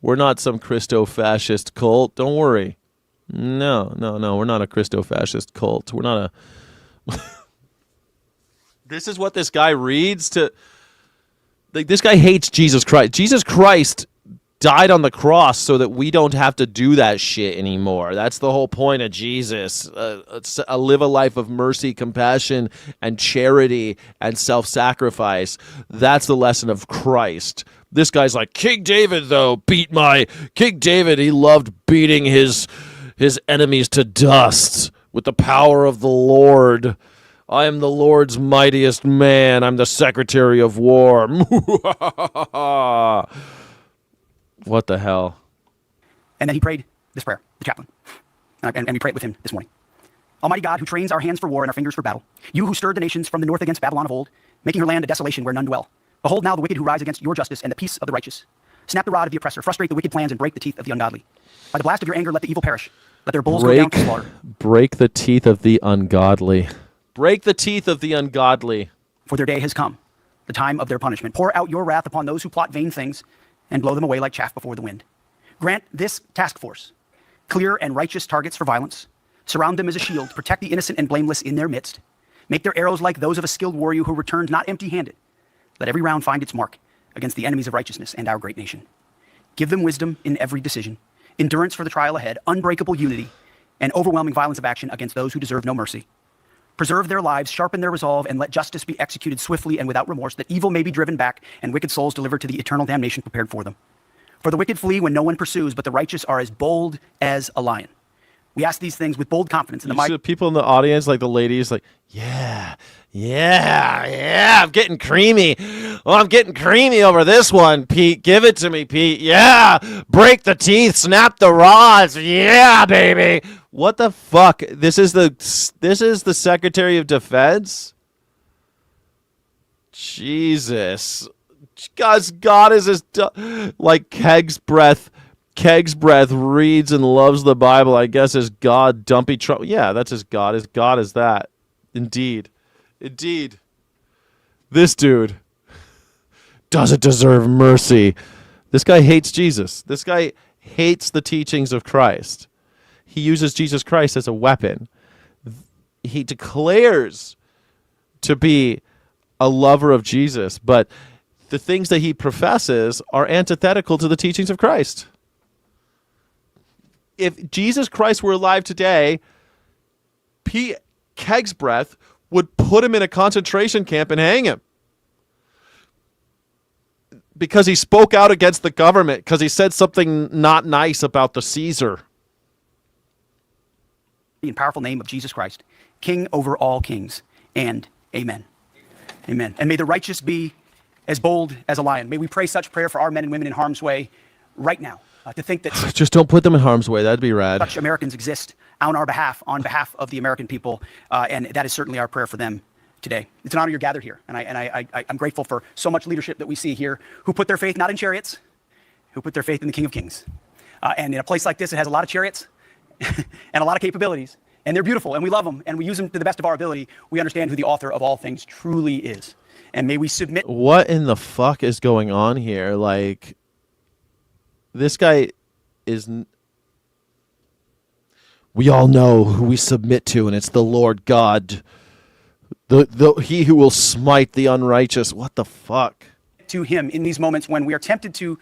we're not some Christo-fascist cult. Don't worry. No. We're not a Christo-fascist cult. We're not a... This is what this guy reads to... Like, this guy hates Jesus Christ. Jesus Christ died on the cross so that we don't have to do that shit anymore. That's the whole point of Jesus. Live a life of mercy, compassion, and charity, and self-sacrifice. That's the lesson of Christ. This guy's like, King David, though, King David, he loved beating his enemies to dust with the power of the Lord. I am the Lord's mightiest man. I'm the Secretary of War. What the hell? And then he prayed this prayer, the chaplain. And we prayed with him this morning. Almighty God, who trains our hands for war and our fingers for battle, you who stirred the nations from the north against Babylon of old, making her land a desolation where none dwell. Behold now the wicked who rise against your justice and the peace of the righteous. Snap the rod of the oppressor, frustrate the wicked plans, and break the teeth of the ungodly. By the blast of your anger, let the evil perish. Let their bulls go down to slaughter. Break the teeth of the ungodly. Break the teeth of the ungodly. For their day has come, the time of their punishment. Pour out your wrath upon those who plot vain things and blow them away like chaff before the wind. Grant this task force clear and righteous targets for violence. Surround them as a shield. Protect the innocent and blameless in their midst. Make their arrows like those of a skilled warrior who returned not empty-handed. Let every round find its mark against the enemies of righteousness and our great nation. Give them wisdom in every decision, endurance for the trial ahead, unbreakable unity, and overwhelming violence of action against those who deserve no mercy. Preserve their lives, sharpen their resolve, and let justice be executed swiftly and without remorse, that evil may be driven back and wicked souls delivered to the eternal damnation prepared for them. For the wicked flee when no one pursues, but the righteous are as bold as a lion. We ask these things with bold confidence in the might. People in the audience, like the ladies, like, yeah, I'm getting creamy. Oh, I'm getting creamy over this one, Pete. Give it to me, Pete. Yeah, break the teeth, snap the rods. Yeah, baby. What the fuck? This is the Secretary of Defense? Jesus. God is as like Keg's breath reads and loves the Bible. I guess as God, dumpy trouble. Yeah, that's as God. As God as that. Indeed. This dude doesn't deserve mercy. This guy hates Jesus. This guy hates the teachings of Christ. He uses Jesus Christ as a weapon. He declares to be a lover of Jesus, but the things that he professes are antithetical to the teachings of Christ. If Jesus Christ were alive today, Pete Kegsbreath would put him in a concentration camp and hang him. Because he spoke out against the government, because he said something not nice about the Caesar. In powerful name of Jesus Christ, King over all kings, and amen. Amen. And may the righteous be as bold as a lion. May we pray such prayer for our men and women in harm's way right now. To think that just don't put them in harm's way. That'd be rad. Such Americans exist on our behalf, on behalf of the American people, and that is certainly our prayer for them today. It's an honor you're gathered here, and I'm grateful for so much leadership that we see here who put their faith not in chariots, who put their faith in the King of Kings. And in a place like this, it has a lot of chariots and a lot of capabilities, and they're beautiful, and we love them, and we use them to the best of our ability. We understand who the author of all things truly is, and may we submit. What in the fuck is going on here? Like, this guy is. We all know who we submit to, and it's the Lord God, he who will smite the unrighteous. What the fuck? To him in these moments when we are tempted to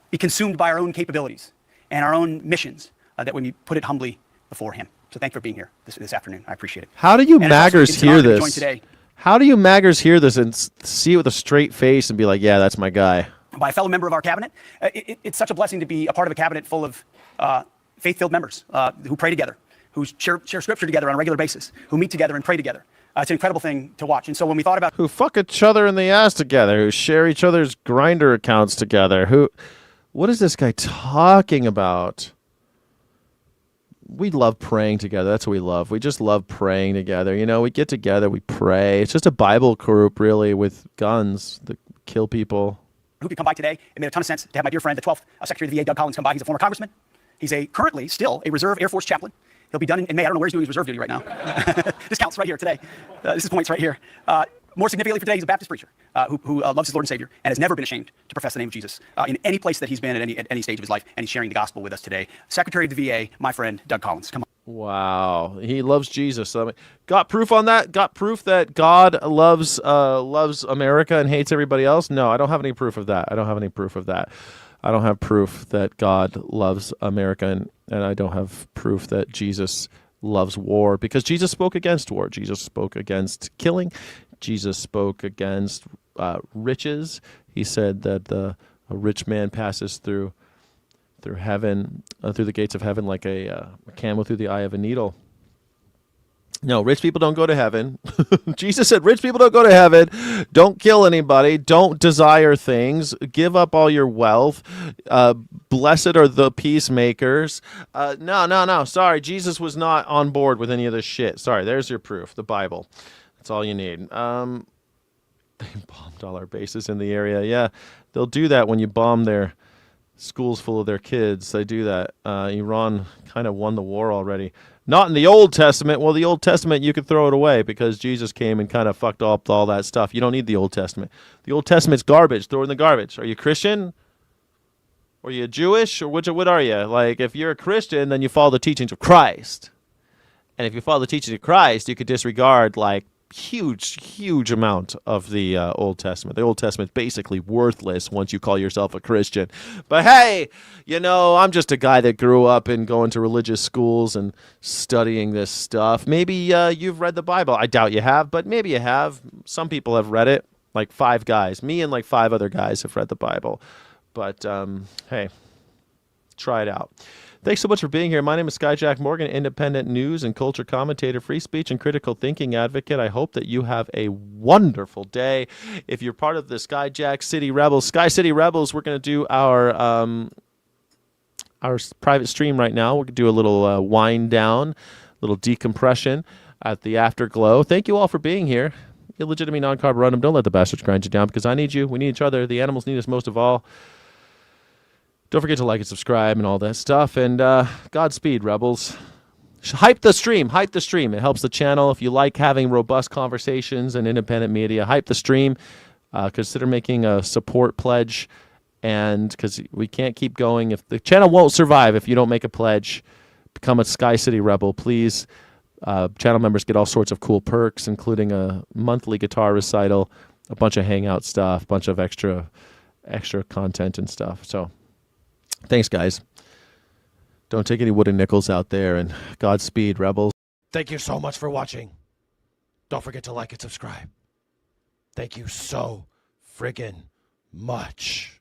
be consumed by our own capabilities and our own missions, that we put it humbly before him. So thank you for being here this afternoon. I appreciate it. How do you maggers hear this? How do you maggers hear this and see it with a straight face and be like, yeah, that's my guy? By a fellow member of our cabinet. It's such a blessing to be a part of a cabinet full of faith-filled members who pray together, who share scripture together on a regular basis, who meet together and pray together. It's an incredible thing to watch. And so when we thought about who fuck each other in the ass together, who share each other's Grindr accounts together, what is this guy talking about? We love praying together. That's what we love. We just love praying together. You know, we get together, we pray. It's just a Bible group, really, with guns that kill people. who could come by today. It made a ton of sense to have my dear friend, the 12th Secretary of the VA, Doug Collins, come by. He's a former congressman. He's currently still a reserve Air Force chaplain. He'll be done in May. I don't know where he's doing his reserve duty right now. This counts right here today. This is points right here. More significantly for today, he's a Baptist preacher who loves his Lord and Savior and has never been ashamed to profess the name of Jesus in any place that he's been at any stage of his life, and he's sharing the gospel with us today. Secretary of the VA, my friend, Doug Collins. Come on. Wow, he loves Jesus. I mean, got proof on that? Got proof that God loves America and hates everybody else? No, I don't have any proof of that. I don't have any proof of that. I don't have proof that God loves America, and I don't have proof that Jesus loves war, because Jesus spoke against war. Jesus spoke against killing. Jesus spoke against riches. He said that a rich man passes through heaven, through the gates of heaven like a camel through the eye of a needle. No, rich people don't go to heaven. Jesus said rich people don't go to heaven. Don't kill anybody. Don't desire things. Give up all your wealth. Blessed are the peacemakers. No. Sorry, Jesus was not on board with any of this shit. Sorry, there's your proof, the Bible. That's all you need. They bombed all our bases in the area. Yeah, they'll do that when you bomb their schools full of their kids. They do that. Iran kind of won the war already. Not in the Old Testament. Well, the Old Testament, you could throw it away because Jesus came and kind of fucked up all that stuff. You don't need the Old Testament. The Old Testament's garbage. Throw it in the garbage. Are you Christian? Are you Jewish? Or what are you? Like, if you're a Christian, then you follow the teachings of Christ. And if you follow the teachings of Christ, you could disregard, like, huge amount of the Old Testament. The Old Testament's basically worthless once you call yourself a Christian. But hey, I'm just a guy that grew up in going to religious schools and studying this stuff. Maybe you've read the Bible. I doubt you have, but maybe you have. Some people have read it, like 5 guys. Me and like 5 other guys have read the Bible. But hey, try it out. Thanks so much for being here. My name is Skyjack Morgan, independent news and culture commentator, free speech and critical thinking advocate. I hope that you have a wonderful day. If you're part of the Skyjack City Rebels, Sky City Rebels, we're going to do our private stream right now. We're going to do a little wind down, little decompression at the Afterglow. Thank you all for being here. Illegitimate non-carborundum. Don't let the bastards grind you down, because I need you. We need each other. The animals need us most of all. Don't forget to like and subscribe and all that stuff. And Godspeed, Rebels. Hype the stream. Hype the stream. It helps the channel. If you like having robust conversations and independent media, hype the stream. Consider making a support pledge. And because we can't keep going. If the channel won't survive if you don't make a pledge, become a Sky City Rebel, please. Channel members get all sorts of cool perks, including a monthly guitar recital, a bunch of hangout stuff, a bunch of extra content and stuff. So thanks, guys. Don't take any wooden nickels out there, and Godspeed, Rebels. Thank you so much for watching. Don't forget to like and subscribe. Thank you so friggin' much.